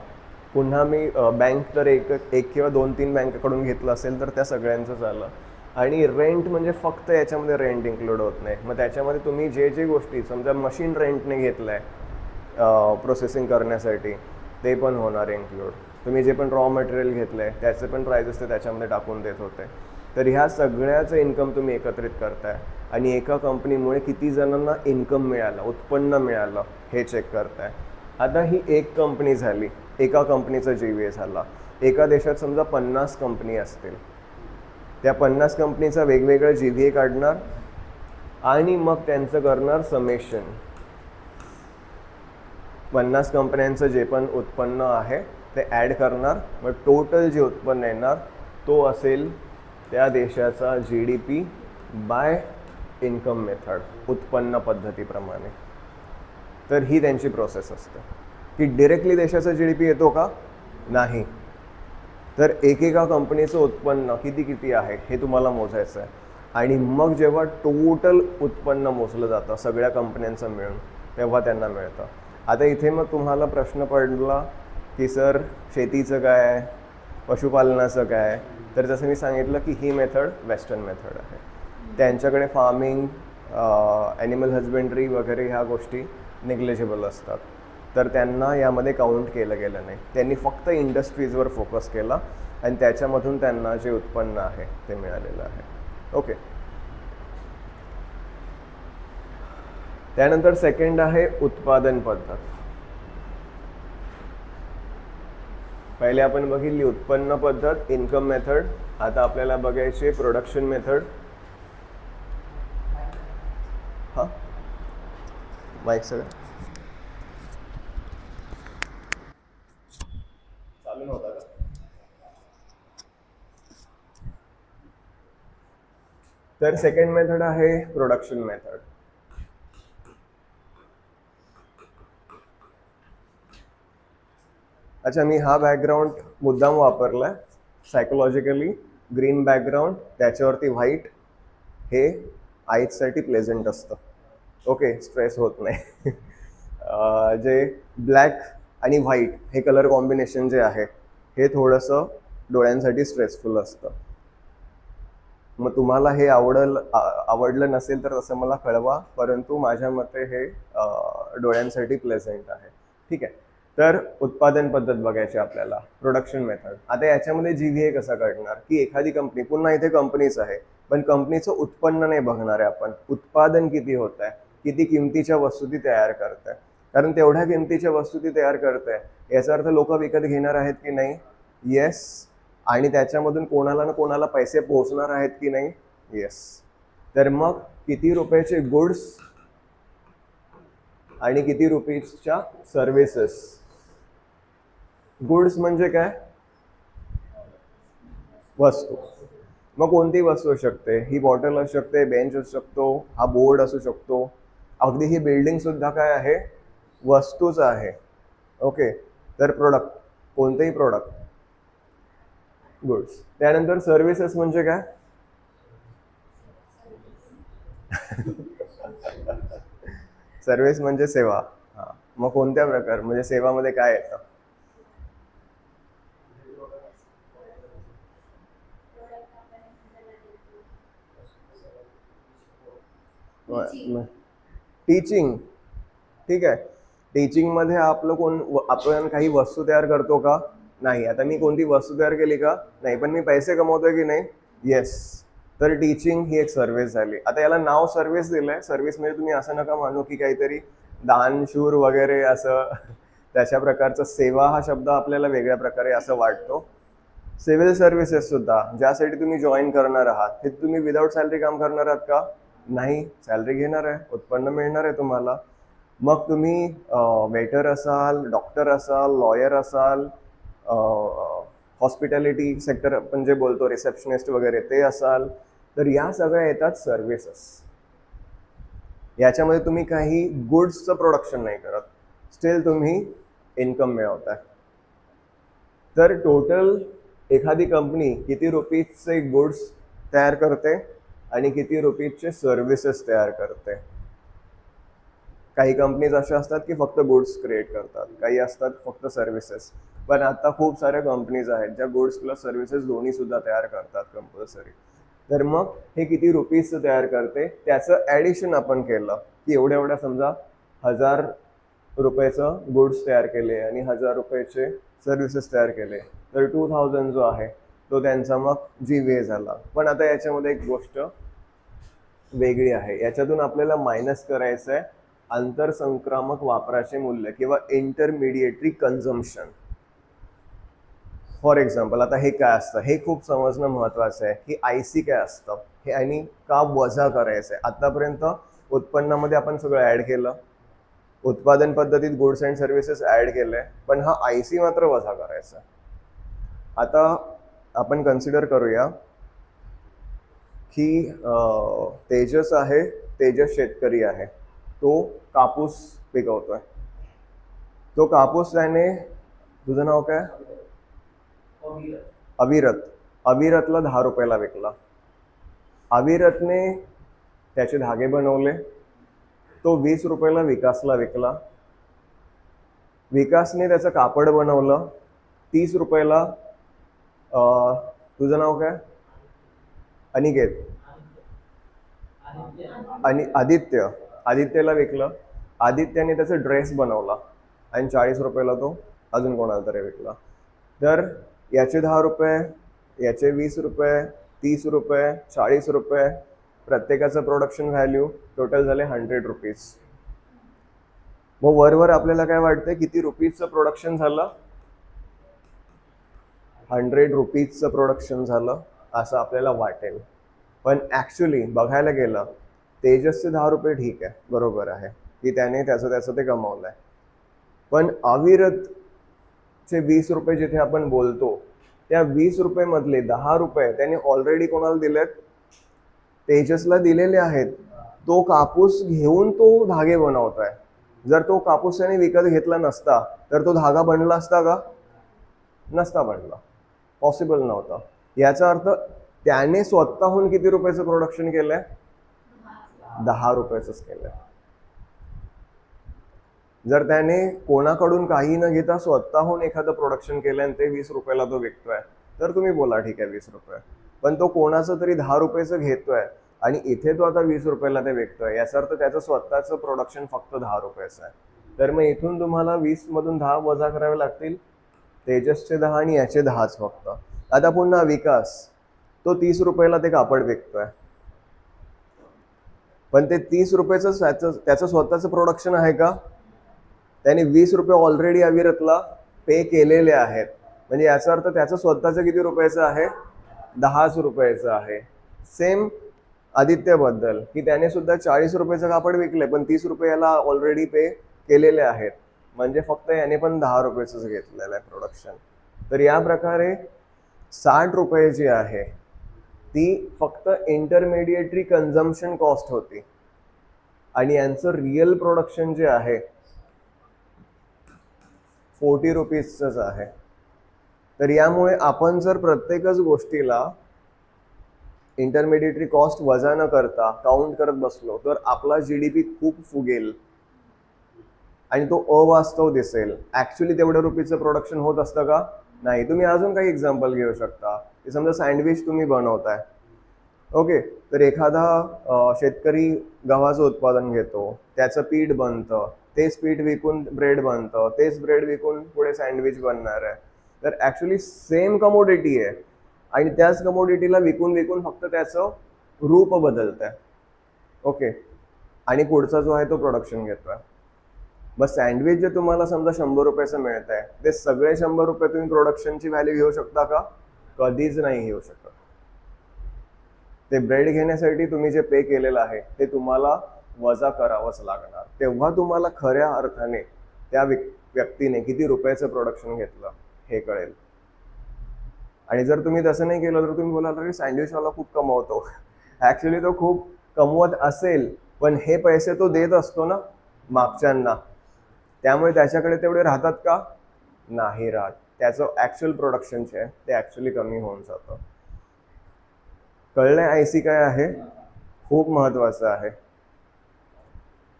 Speaker 1: पुन्हा मी बँक तर एक किंवा 2-3 बँकेकडून घेतलं असेल तर त्या सगळ्यांचंच आलं. आणि रेंट म्हणजे फक्त याच्यामध्ये रेंट इन्क्लूड होत नाही. मग त्याच्यामध्ये तुम्ही जे गोष्टी, समजा मशीन रेंटने घेतलं आहे प्रोसेसिंग करण्यासाठी, ते पण होणार इन्क्लूड. तुम्ही जे पण रॉ मटेरियल घेतलं आहे त्याचे पण प्राइजेस ते त्याच्यामध्ये टाकून देत होते. तर ह्या सगळ्याचं इन्कम तुम्ही एकत्रित करताय आणि एका कंपनीमुळे किती जणांना इन्कम मिळालं, उत्पन्न मिळालं हे चेक करताय. आता ही एक कंपनी झाली, एका कंपनीचा GVA झाला. एका देशात समजा 50 कंपनी असतील, त्या 50 कंपनीचा वेगवेगळा GVA काढणार आणि मग त्यांचं करणार समेशन. 50 कंपन्यांचं जे पण उत्पन्न आहे ते ॲड करणार, मग टोटल जे उत्पन्न येणार तो असेल त्या देशाचा GDP बाय इन्कम मेथड, उत्पन्न पद्धतीप्रमाणे. तर ही त्यांची प्रोसेस असते की डिरेक्टली देशाचा GDP येतो का, नाही. तर एकेका कंपनीचं उत्पन्न किती आहे हे तुम्हाला मोजायचं आहे आणि मग जेव्हा टोटल उत्पन्न मोजलं जातं सगळ्या कंपन्यांचं मिळून, तेव्हा त्यांना मिळतं. आता इथे मग तुम्हाला प्रश्न पडला की सर शेतीचं काय, पशुपालनाचं काय, तर जसं मी सांगितलं की ही मेथड वेस्टर्न मेथड आहे. त्यांच्याकडे फार्मिंग, ॲनिमल हजबेंड्री वगैरे ह्या गोष्टी निग्लेजेबल असतात, तर त्यांना यामध्ये काउंट केलं गेलं नाही. त्यांनी फक्त इंडस्ट्रीजवर फोकस केला आणि त्याच्यामधून त्यांना जे उत्पन्न आहे ते मिळालेलं आहे. ओके, त्यानंतर सेकंड आहे उत्पादन पद्धत. पहिले आपण बघितली उत्पन्न पद्धत, इन्कम मेथड. आता आपल्याला बघायचे प्रोडक्शन मेथड. हां, माईक सगळं चालू नव्हता का? तर सेकंड मेथड आहे प्रोडक्शन मेथड. अच्छा, मी हा बॅकग्राऊंड मुद्दाम वापरलाय सायकोलॉजिकली. ग्रीन बॅकग्राऊंड त्याच्यावरती व्हाईट, हे आईजसाठी प्लेझंट असतं. ओके, स्ट्रेस होत नाही. जे ब्लॅक आणि व्हाईट हे कलर कॉम्बिनेशन जे आहे हे थोडंसं डोळ्यांसाठी स्ट्रेसफुल असतं. मग तुम्हाला हे आवडलं नसेल तर तसं मला कळवा, परंतु माझ्या मते हे डोळ्यांसाठी प्लेझंट आहे. ठीक आहे. तर उत्पादन पद्धत बघायची आपल्याला, प्रोडक्शन मेथड. आता याच्यामध्ये GVA कसा काढणार, की एखादी कंपनी, पुन्हा इथे कंपनीच आहे, पण कंपनीचं उत्पन्न नाही बघणार आहे आपण, उत्पादन किती होत आहे, किती किमतीच्या वस्तू ती तयार करत आहे. कारण तेवढ्या किमतीच्या वस्तू ती तयार करत आहे याचा अर्थ लोक विकत घेणार आहेत की नाही, येस. आणि त्याच्यामधून कोणाला ना कोणाला पैसे पोहोचणार आहेत की नाही, येस. तर मग किती रुपयाचे गुड्स आणि किती रुपीजच्या सर्व्हिसेस. गुड्स म्हणजे काय, वस्तू. मग कोणती वस्तू असू शकते, ही बॉटल असू शकते, बेंच असू शकतो, हा बोर्ड असू शकतो, अगदी ही बिल्डिंग सुद्धा काय आहे, वस्तूच आहे. ओके. तर प्रोडक्ट, कोणतेही प्रोडक्ट, गुड्स. त्यानंतर सर्व्हिसेस म्हणजे काय, सर्व्हिस म्हणजे सेवा. हा, मग कोणत्या प्रकार, म्हणजे सेवामध्ये काय येतं, टीचिंग. ठीक आहे. टीचिंगमध्ये आपलं आपण काही वस्तू तयार करतो का, नाही. आता मी कोणती वस्तू तयार केली का, नाही, पण मी पैसे कमवतोय की नाही, येस. तर टीचिंग ही एक सर्व्हिस झाली. आता याला नाव सर्व्हिस दिलंय. सर्व्हिस म्हणजे तुम्ही असं नका मानू की काहीतरी दानशूर वगैरे असं त्याच्या प्रकारचं. सेवा हा शब्द आपल्याला वेगळ्या प्रकारे असं वाटतो. सिव्हिल सर्व्हिसेस सुद्धा ज्यासाठी तुम्ही जॉईन करणार आहात, हे तुम्ही विदाऊट सॅलरी काम करणार आहात का, नाही. सॅलरी घेणार आहे, उत्पन्न मिळणार आहे तुम्हाला. मग तुम्ही वेटर असाल, डॉक्टर असाल, लॉयर असाल, हॉस्पिटॅलिटी सेक्टर आपण जे बोलतो, रिसेप्शनिस्ट वगैरे ते असाल, तर या सगळ्या येतात सर्व्हिसेस. याच्यामध्ये तुम्ही काही गुड्सचं प्रोडक्शन नाही करत, स्टील तुम्ही इन्कम मिळवताय. तर टोटल एखादी कंपनी किती रुपीजचे गुड्स तयार करते आणि किती रुपीजचे सर्व्हिसेस तयार करते. काही कंपनीज अशा असतात की फक्त गुड्स क्रिएट करतात, काही असतात फक्त सर्व्हिसेस. पण आता खूप साऱ्या कंपनीज आहेत ज्या गुड्स प्लस सर्व्हिसेस दोन्ही सुद्धा तयार करतात कंपल्सरी. तर मग हे किती रुपीजचं तयार करते त्याचं ॲडिशन आपण केलं की एवढ्या समजा 1000 रुपयाचं गुड्स तयार केले आणि 1000 रुपयाचे सर्व्हिसेस तयार केले, तर 2000 जो आहे तो त्यांचा मग GVA झाला. पण आता याच्यामध्ये एक गोष्ट वेगळी आहे, याच्यातून आपल्याला मायनस करायचं आहे आंतरसंक्रामक वापराचे मूल्य किंवा इंटरमिडिएटरी कन्झम्पशन. फॉर एक्झाम्पल, आता हे काय असतं हे खूप समजणं महत्त्वाचं आहे की IC काय असतं हे आणि का वजा करायचं आहे. आतापर्यंत उत्पन्नामध्ये आपण सगळं ॲड केलं, उत्पादन पद्धतीत गुड्स अँड सर्व्हिसेस ॲड केले, पण हा IC मात्र वजा करायचा. आता आपण कन्सिडर करूया की तेजस आहे, तेजस शेतकरी आहे, तो कापूस पिकवतोय. तो कापूस त्याने, तुझं नाव काय, अविरत. अविरतला 10 रुपयाला विकला. अविरतने त्याचे धागे बनवले, तो 20 रुपयाला विकासला विकला. विकासने त्याचं कापड बनवलं 30 रुपयाला. तुझं नाव काय, अनिकेत, आणि आदित्य, आदित्यला विकलं. आदित्याने त्याचा ड्रेस बनवला आणि 40 रुपयाला तो अजून कोणाला तरी विकला. तर याचे 10 रुपये, याचे 20 रुपये, 30 रुपये, 40 रुपये, प्रत्येकाचं प्रोडक्शन व्हॅल्यू टोटल झाले 100 रुपीज. मग वरवर आपल्याला काय वाटतं किती रुपीजचं प्रोडक्शन झालं, 100 रुपीजचं प्रोडक्शन झालं असं आपल्याला वाटेल. पण ॲक्च्युली बघायला गेलं तेजसचे 10 रुपये ठीक आहे, बरोबर आहे की त्याने त्याचं ते कमावलं आहे. पण अविरतचे 20 रुपये जिथे आपण बोलतो त्या 20 रुपयेमधले 10 रुपये त्याने ऑलरेडी कोणाला दिलेत, तेजसला दिलेले आहेत. तो कापूस घेऊन तो धागे बनवतोय. जर तो कापूस त्याने विकत घेतला नसता तर तो धागा बनला असता का, नसता बनला, पॉसिबल नव्हता. याचा अर्थ त्याने स्वतःहून किती रुपयाचं प्रोडक्शन केलंय? 10 रुपयाचंच केलंय. जर त्याने कोणाकडून काही न घेता स्वतःहून एखादं प्रोडक्शन केलंय आणि ते 20 रुपयाला तो विकतोय, तर तुम्ही बोला ठीक आहे 20 रुपये. पण तो कोणाचं तरी 10 रुपयाचं घेतोय आणि इथे तो आता 20 रुपयाला ते विकतोय, याचा अर्थ त्याचं स्वतःचं प्रोडक्शन फक्त 10 रुपयाचं आहे. तर मग इथून तुम्हाला 20 मधून 10 वजा करावे लागतील, तेजसचे 10 आणि याचे 10च फक्त. आता पुन्हा विकास, तो 30 रुपयाला ते कापड विकतोय, पण ते 30 रुपयाचं त्याचं स्वतःचं प्रोडक्शन आहे का? त्याने 20 रुपये ऑलरेडी अविरतला पे केलेले आहेत, म्हणजे याचा अर्थ त्याचं स्वतःचं किती रुपयाचं आहे? 10च रुपयाचं आहे. सेम आदित्यबद्दल, की त्याने सुद्धा 40 रुपयाचं कापड विकले पण 30 रुपये याला ऑलरेडी पे केलेले आहेत, म्हणजे फक्त याने पण 10 रुपयाचंच घेतलेलं आहे प्रोडक्शन. तर या प्रकारे 60 रुपये जी आहे ती फक्त इंटरमिडिएटरी कन्झम्पशन कॉस्ट होती आणि यांचं रिअल प्रोडक्शन जे आहे 40 रुपीजच आहे. तर यामुळे आपण जर प्रत्येकच गोष्टीला इंटरमिडिएटरी कॉस्ट वजा न करता काउंट करत बसलो तर आपला GDP खूप फुगेल आणि तो अवास्तव दिसेल. ऍक्च्युली तेवढ्या रुपीचं प्रोडक्शन होत असतं का? नाही. तुम्ही अजून काही एक्झाम्पल घेऊ शकता, की समजा सँडविच तुम्ही बनवताय, ओके, तर एखादा शेतकरी गव्हाचं उत्पादन घेतो, त्याचं पीठ बनतं, तेच पीठ विकून ब्रेड बनतं, तेच ब्रेड विकून पुढे सँडविच बनणार आहे. तर ऍक्च्युली सेम कमोडिटी आहे आणि त्याच कमोडिटीला विकून विकून फक्त त्याचं रूप बदलत आहे, ओके, आणि पुढचा जो आहे तो प्रोडक्शन घेतोय. मग सँडविच जे तुम्हाला समजा 100 रुपयाचं मिळत आहे, ते सगळे 100 रुपये तुम्ही प्रोडक्शनची व्हॅल्यू घेऊ शकता का? कधीच नाही घेऊ शकत. ते ब्रेड घेण्यासाठी तुम्ही जे पे केलेलं आहे ते तुम्हाला वजा करावंच लागणार, तेव्हा तुम्हाला खऱ्या अर्थाने त्या व्यक्तीने किती रुपयाचं प्रोडक्शन घेतलं हे कळेल. आणि जर तुम्ही तसं नाही केलं तर तुम्ही बोलाल की सँडविचवाला खूप कमवतो. ऍक्च्युली तो खूप कमवत असेल, पण हे पैसे तो देत असतो ना मागच्यांना, त्यामुळे त्याच्याकडे तेवढे राहतात का? नाही राहत. त्याचं ऍक्च्युअल प्रोडक्शन जे आहे ते ऍक्च्युअली कमी होऊन जातं. कळलंय IC काय आहे? खूप महत्वाचं आहे.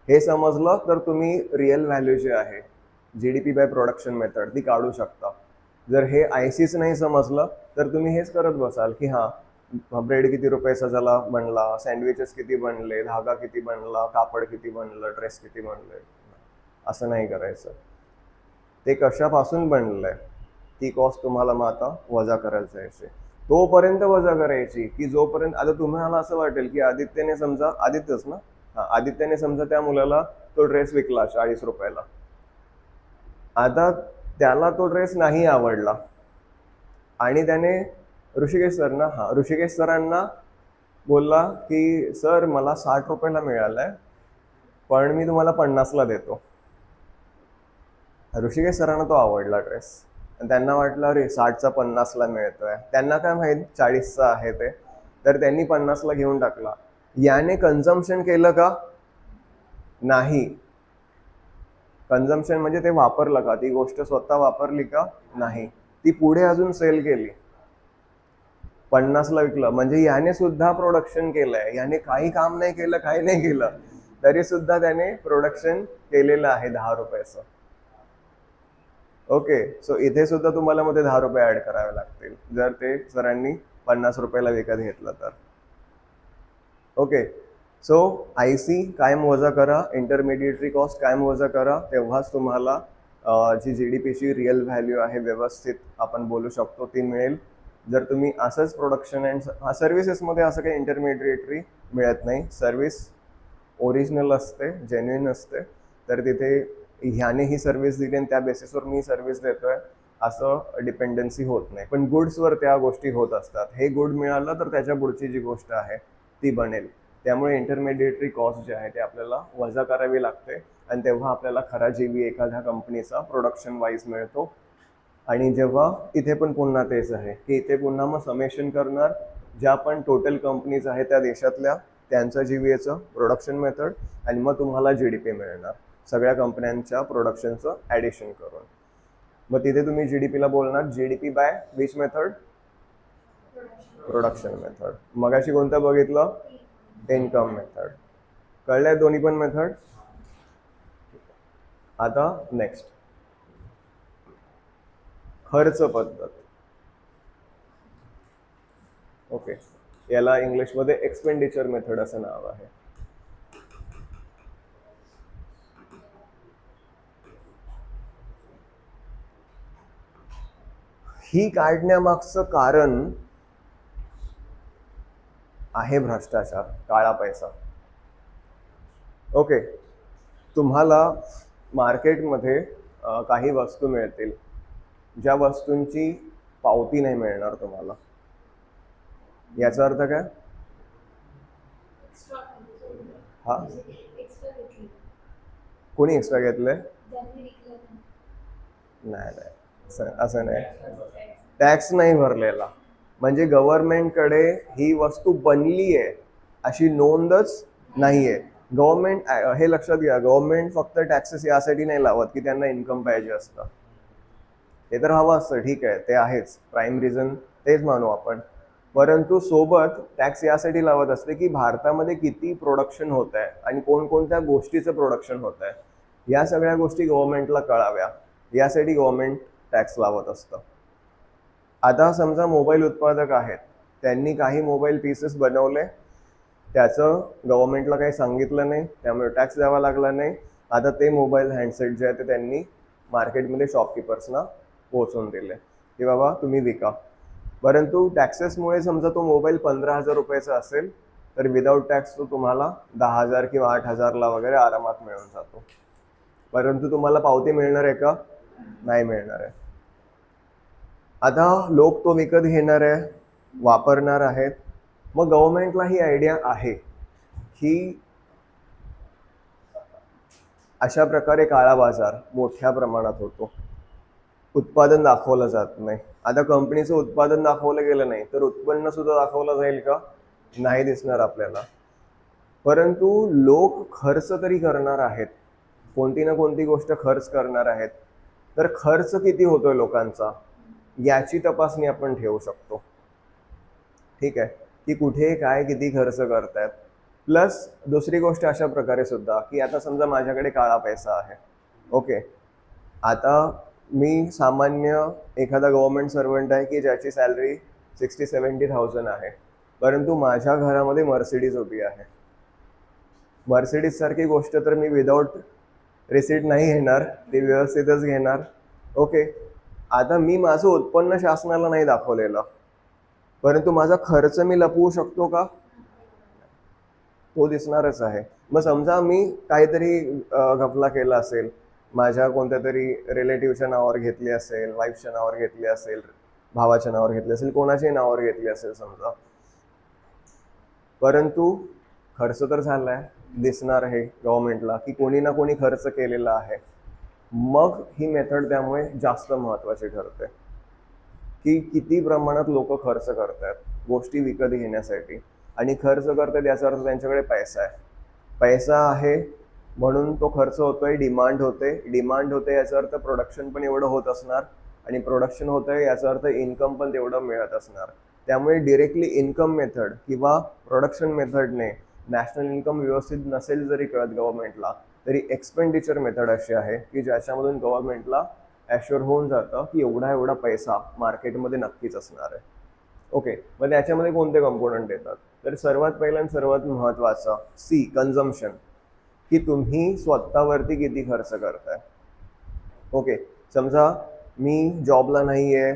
Speaker 1: हे समजलं तर तुम्ही रिअल व्हॅल्यू जी आहे GDP बाय प्रोडक्शन मेथड ती काढू शकता. जर हे ICच नाही समजलं तर तुम्ही हेच करत बसाल की ब्रेड किती रुपयाचा झाला बनला, सँडविचेस किती बनले, धागा किती बनला, कापड किती बनलं, ड्रेस किती बनले. असं नाही करायचं. ते कशापासून बनलंय ती कॉस्ट तुम्हाला मग आता वजा करायला जायची. तोपर्यंत वजा करायची की जोपर्यंत, आता तुम्हाला असं वाटेल की आदित्यने समजा, आदित्यच ना, आदित्यने समजा त्या मुलाला तो ड्रेस विकला 40 रुपयाला. आता त्याला तो ड्रेस नाही आवडला आणि त्याने ऋषिकेश सरांना बोलला की सर मला 60 रुपयाला मिळालाय पण मी तुम्हाला 50ला देतो. ऋषिकेश सरांना तो आवडला ड्रेस आणि त्यांना वाटलं अरे 60चा 50ला मिळतोय, त्यांना काय माहित 40चा आहे ते, तर त्यांनी 50ला घेऊन टाकला. याने कन्झम्पशन केलं का? नाही. कन्झम्पशन म्हणजे ते वापरलं का? ती गोष्ट स्वतः वापरली का? नाही. ती पुढे अजून सेल केली, 50ला विकलं, म्हणजे याने सुद्धा प्रोडक्शन केलंय. याने काही काम नाही केलं, काही नाही केलं, तरी सुद्धा त्याने प्रोडक्शन केलेलं आहे 10 रुपयाचं. ओके, सो इथे सुद्धा तुम्हाला मध्ये 10 रुपये ऍड करावे लागतील जर ते सरांनी 50 रुपयाला विकत घेतलं तर. ओके, सो IC कायम वजा करा, इंटरमिडिएटरी कॉस्ट कायम वजा करा, तेव्हाच तुम्हाला जी GDPची रिअल व्हॅल्यू आहे व्यवस्थित आपण बोलू शकतो ती मिळेल. जर तुम्ही असंच प्रोडक्शन अँड सर्व्हिसेसमध्ये असं काही इंटरमिडिएटरी मिळत नाही, सर्व्हिस ओरिजिनल असते, जेन्युइन असते, तर तिथे ह्याने ही सर्व्हिस दिली आणि त्या बेसिसवर मी सर्व्हिस देतोय असं डिपेंडन्सी होत नाही. पण गुड्सवर त्या गोष्टी होत असतात. हे गुड मिळालं तर त्याच्या पुढची जी गोष्ट आहे ती बनेल. त्यामुळे इंटरमिडिएटरी कॉस्ट जे आहे ते आपल्याला वजा करावी लागते आणि तेव्हा आपल्याला खरा GV एखाद्या कंपनीचा प्रोडक्शन वाईज मिळतो. आणि जेव्हा इथे पण पुन्हा तेच आहे की इथे पुन्हा मग समेशन करणार ज्या पण टोटल कंपनीज आहेत त्या देशातल्या, त्यांचं GVAचं प्रोडक्शन मेथड, आणि मग तुम्हाला GDP मिळणार सगळ्या कंपन्यांच्या प्रोडक्शनचं ॲडिशन करून. मग तिथे तुम्ही जीडीपीला बोलणार GDP bye which method? Production method. मगाशी कोणतं बघितलं? Income method. कळलंय दोन्ही पण मेथड? आता नेक्स्ट खर्च पद्धत. ओके, याला इंग्लिशमध्ये एक्सपेंडिचर मेथड असं नाव आहे. ही काढण्यामागचं कारण आहे भ्रष्टाचार, काळा पैसा. ओके, तुम्हाला मार्केटमध्ये काही वस्तू मिळतील ज्या वस्तूंची पावती नाही मिळणार तुम्हाला. याचा अर्थ काय? हा, कोणी एक्स्ट्रा घेतलंय? नाही, असं नाही. टॅक्स नाही भरलेला म्हणजे गव्हर्नमेंटकडे ही वस्तू बनली आहे अशी नोंदच नाहीये. गव्हर्नमेंट, हे लक्षात घ्या, गव्हर्नमेंट फक्त टॅक्सेस यासाठी नाही लावत की त्यांना इन्कम पाहिजे असतं. ते तर हवं असतं, ठीक आहे, ते आहेच प्राईम रिझन, तेच मानू आपण. परंतु सोबत टॅक्स यासाठी लावत असते की भारतामध्ये किती प्रोडक्शन होत आहे आणि कोणकोणत्या गोष्टीचं प्रोडक्शन होत आहे, या सगळ्या गोष्टी गव्हर्नमेंटला कळाव्या, यासाठी गव्हर्नमेंट टॅक्स लावत असतं. आता समजा मोबाईल उत्पादक आहेत, त्यांनी काही मोबाईल पीसेस बनवले, त्याचं गव्हर्नमेंटला काही सांगितलं नाही, त्यामुळे टॅक्स द्यावा लागला नाही. आता ते मोबाईल हँडसेट जे आहे ते त्यांनी मार्केटमध्ये शॉपकीपर्सना पोहोचवून दिले की बाबा तुम्ही विका. परंतु टॅक्सेसमुळे समजा तो मोबाईल 15,000 रुपयाचा असेल तर विदाऊट टॅक्स तो तुम्हाला 10,000 किंवा 8,000ला वगैरे आरामात मिळून जातो. परंतु तुम्हाला पावती मिळणार आहे का? नाही मिळणार आहे. आता लोक तो विकत घेणार आहे, वापरणार आहेत. मग गव्हर्नमेंटला ही आयडिया आहे की अशा प्रकारे काळा बाजार मोठ्या प्रमाणात होतो, उत्पादन दाखवलं जात नाही. आता कंपनीचं उत्पादन दाखवलं गेलं नाही तर उत्पन्न सुद्धा दाखवलं जाईल का? नाही दिसणार आपल्याला. परंतु लोक खर्च तरी करणार आहेत, कोणती ना कोणती गोष्ट खर्च करणार आहेत. तर खर्च किती होतोय लोकांचा याची तपासणी आपण ठेवू शकतो. ठीक आहे, की कुठे काय किती खर्च करतायत. प्लस दुसरी गोष्ट अशा प्रकारे सुद्धा की आता समजा माझ्याकडे काळा पैसा आहे. ओके, आता मी सामान्य एखादा गव्हर्नमेंट सर्वंट आहे की ज्याची सॅलरी 60-70,000 आहे, परंतु माझ्या घरामध्ये मर्सिडीज उभी आहे. मर्सिडीज सारखी गोष्ट तर मी विदाऊट रिसिट नाही घेणार, ती व्यवस्थितच घेणार. ओके, आता मी माझं उत्पन्न शासनाला नाही दाखवलेलं, परंतु माझा खर्च मी लपवू शकतो का? तो दिसणारच आहे. मग समजा मी काहीतरी घपला केला असेल, माझ्या कोणत्या तरी रिलेटिव्हच्या नावावर घेतली असेल, वाईफच्या नावावर घेतली असेल, भावाच्या नावावर घेतली असेल, कोणाच्याही नावावर घेतली असेल समजा, परंतु खर्च तर झालाय, दिसणार आहे गव्हर्नमेंटला की कोणी ना कोणी खर्च केलेला आहे. मग ही मेथड त्यामुळे जास्त महत्त्वाची ठरते की किती प्रमाणात लोक खर्च करतात गोष्टी विकत घेण्यासाठी. आणि खर्च करतात याचा अर्थ त्यांच्याकडे पैसा आहे. पैसा आहे म्हणून तो खर्च होतोय, डिमांड होते याचा अर्थ प्रोडक्शन पण एवढं होत असणार, आणि प्रोडक्शन होतंय याचा अर्थ इन्कम पण तेवढं मिळत असणार. त्यामुळे डिरेक्टली इन्कम मेथड किंवा प्रोडक्शन मेथडने नॅशनल इन्कम व्यवस्थित नसेल जरी कळत गव्हर्नमेंटला, तरी एक्सपेंडिचर मेथड अशी आहे की ज्याच्यामधून गव्हर्नमेंटला ॲश्युअर होऊन जातं की एवढा पैसा मार्केटमध्ये नक्कीच असणार आहे. ओके, मग त्याच्यामध्ये कोणते कंपोनंट येतात? तर सर्वात पहिला आणि सर्वात महत्त्वाचा सी, कन्झम्पशन, की तुम्ही स्वतःवरती किती खर्च करताय. ओके, समजा मी जॉबला नाही आहे,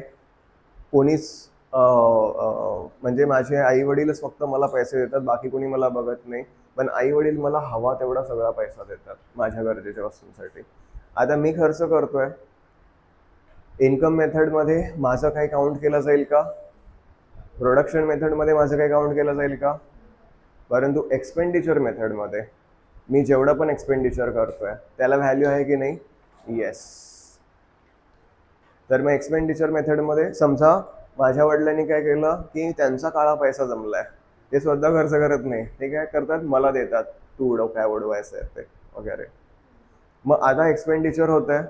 Speaker 1: कोणीच म्हणजे माझे आई वडीलच फक्त मला पैसे देतात, बाकी कोणी मला बघत नाही, पण आई वडील मला हवा तेवढा सगळा पैसा देतात माझ्या गरजेच्या वस्तूंसाठी. आता मी खर्च करतोय, इन्कम मेथडमध्ये माझं काही काउंट केलं जाईल का? प्रोडक्शन मेथडमध्ये माझं काही काउंट केलं जाईल का? परंतु एक्सपेंडिचर मेथडमध्ये मी जेवढं पण एक्सपेंडिचर करतोय त्याला व्हॅल्यू आहे की नाही? येस. तर मग एक्सपेंडिचर मेथडमध्ये समजा माझ्या वडिलांनी काय केलं की त्यांचा काळा पैसा जमलाय, ते स्वतः खर्च करत नाही, ते काय करतात, मला देतात, तू उडव काय उडवायचं आहे ते वगैरे. मग आता एक्सपेंडिचर होत आहे,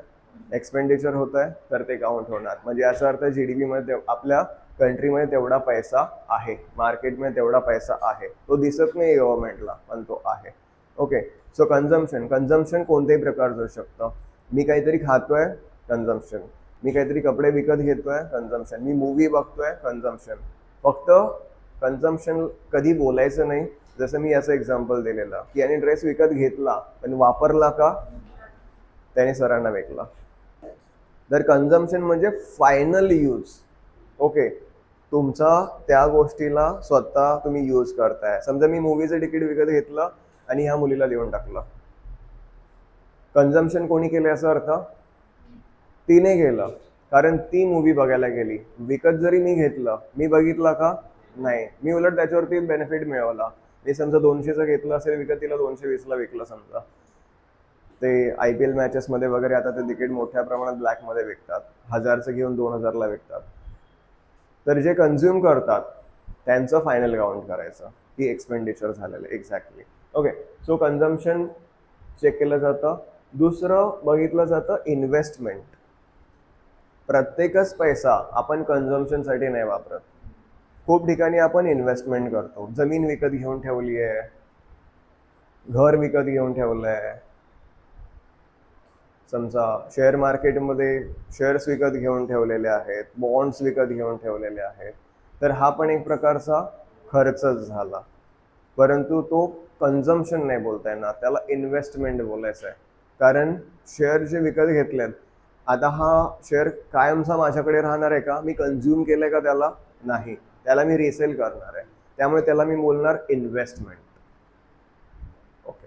Speaker 1: एक्सपेंडिचर होत आहे तर ते काउंट होणार. म्हणजे याचा अर्थ GDP मध्ये आपल्या कंट्रीमध्ये तेवढा पैसा आहे, मार्केटमध्ये तेवढा पैसा आहे, तो दिसत नाही गव्हर्नमेंटला पण तो आहे. ओके. सो कन्झम्पशन कोणत्याही प्रकारचं असू शकतं. मी काहीतरी खातोय, कन्झम्पशन. मी काहीतरी कपडे विकत घेतोय, कन्झम्पशन. मी मूवी बघतोय, कन्झम्पशन. फक्त कन्झम्पशन कधी बोलायचं नाही. जसं मी याचं एक्झाम्पल दिलेलं की याने ड्रेस विकत घेतला पण वापरला का, त्याने सरांना विकला. तर कन्झम्पशन म्हणजे फायनल यूज. ओके. तुमचा त्या गोष्टीला स्वतः तुम्ही यूज करताय. समजा मी मूवीचं तिकीट विकत घेतलं आणि ह्या मुलीला देऊन टाकलं. कन्झम्पशन कोणी केलं याचा अर्थ? तिने केलं, कारण ती मूवी बघायला गेली. विकत जरी मी घेतलं, मी बघितला का? नाही. मी उलट त्याच्यावरती बेनिफिट मिळवला. मी समजा 200चं घेतलं असेल विकत, तिला 220ला विकलं समजा. ते IPL मॅचेसमध्ये वगैरे आता ते तिकीट मोठ्या प्रमाणात ब्लॅकमध्ये विकतात. 1000चं घेऊन 2000ला विकतात. तर जे कन्झ्युम करतात त्यांचं फायनल काउंट करायचं की एक्सपेंडिचर झालेलं. Exactly. Okay. So consumption check केलं जातं. दुसरं बघितलं जातं इन्व्हेस्टमेंट. प्रत्येकच पैसा आपण कन्झम्पशनसाठी नाही वापरत. खूप ठिकाणी आपण इन्व्हेस्टमेंट करतो. जमीन विकत घेऊन ठेवली आहे, घर विकत घेऊन ठेवलंय, समजा शेअर मार्केटमध्ये शेअर्स विकत घेऊन ठेवलेले आहेत, बॉन्ड्स विकत घेऊन ठेवलेले आहेत. तर हा पण एक प्रकारचा खर्चच झाला, परंतु तो कन्झम्पशन नाही बोलता येणार, त्याला इन्व्हेस्टमेंट बोलायचं आहे. कारण शेअर जे विकत घेतलेत, आता हा शेअर कायमचा माझ्याकडे राहणार आहे का? मी कन्झ्युम केलंय का त्याला? नाही. त्याला मी रिसेल करणार आहे, त्यामुळे त्याला मी बोलणार इन्व्हेस्टमेंट. ओके.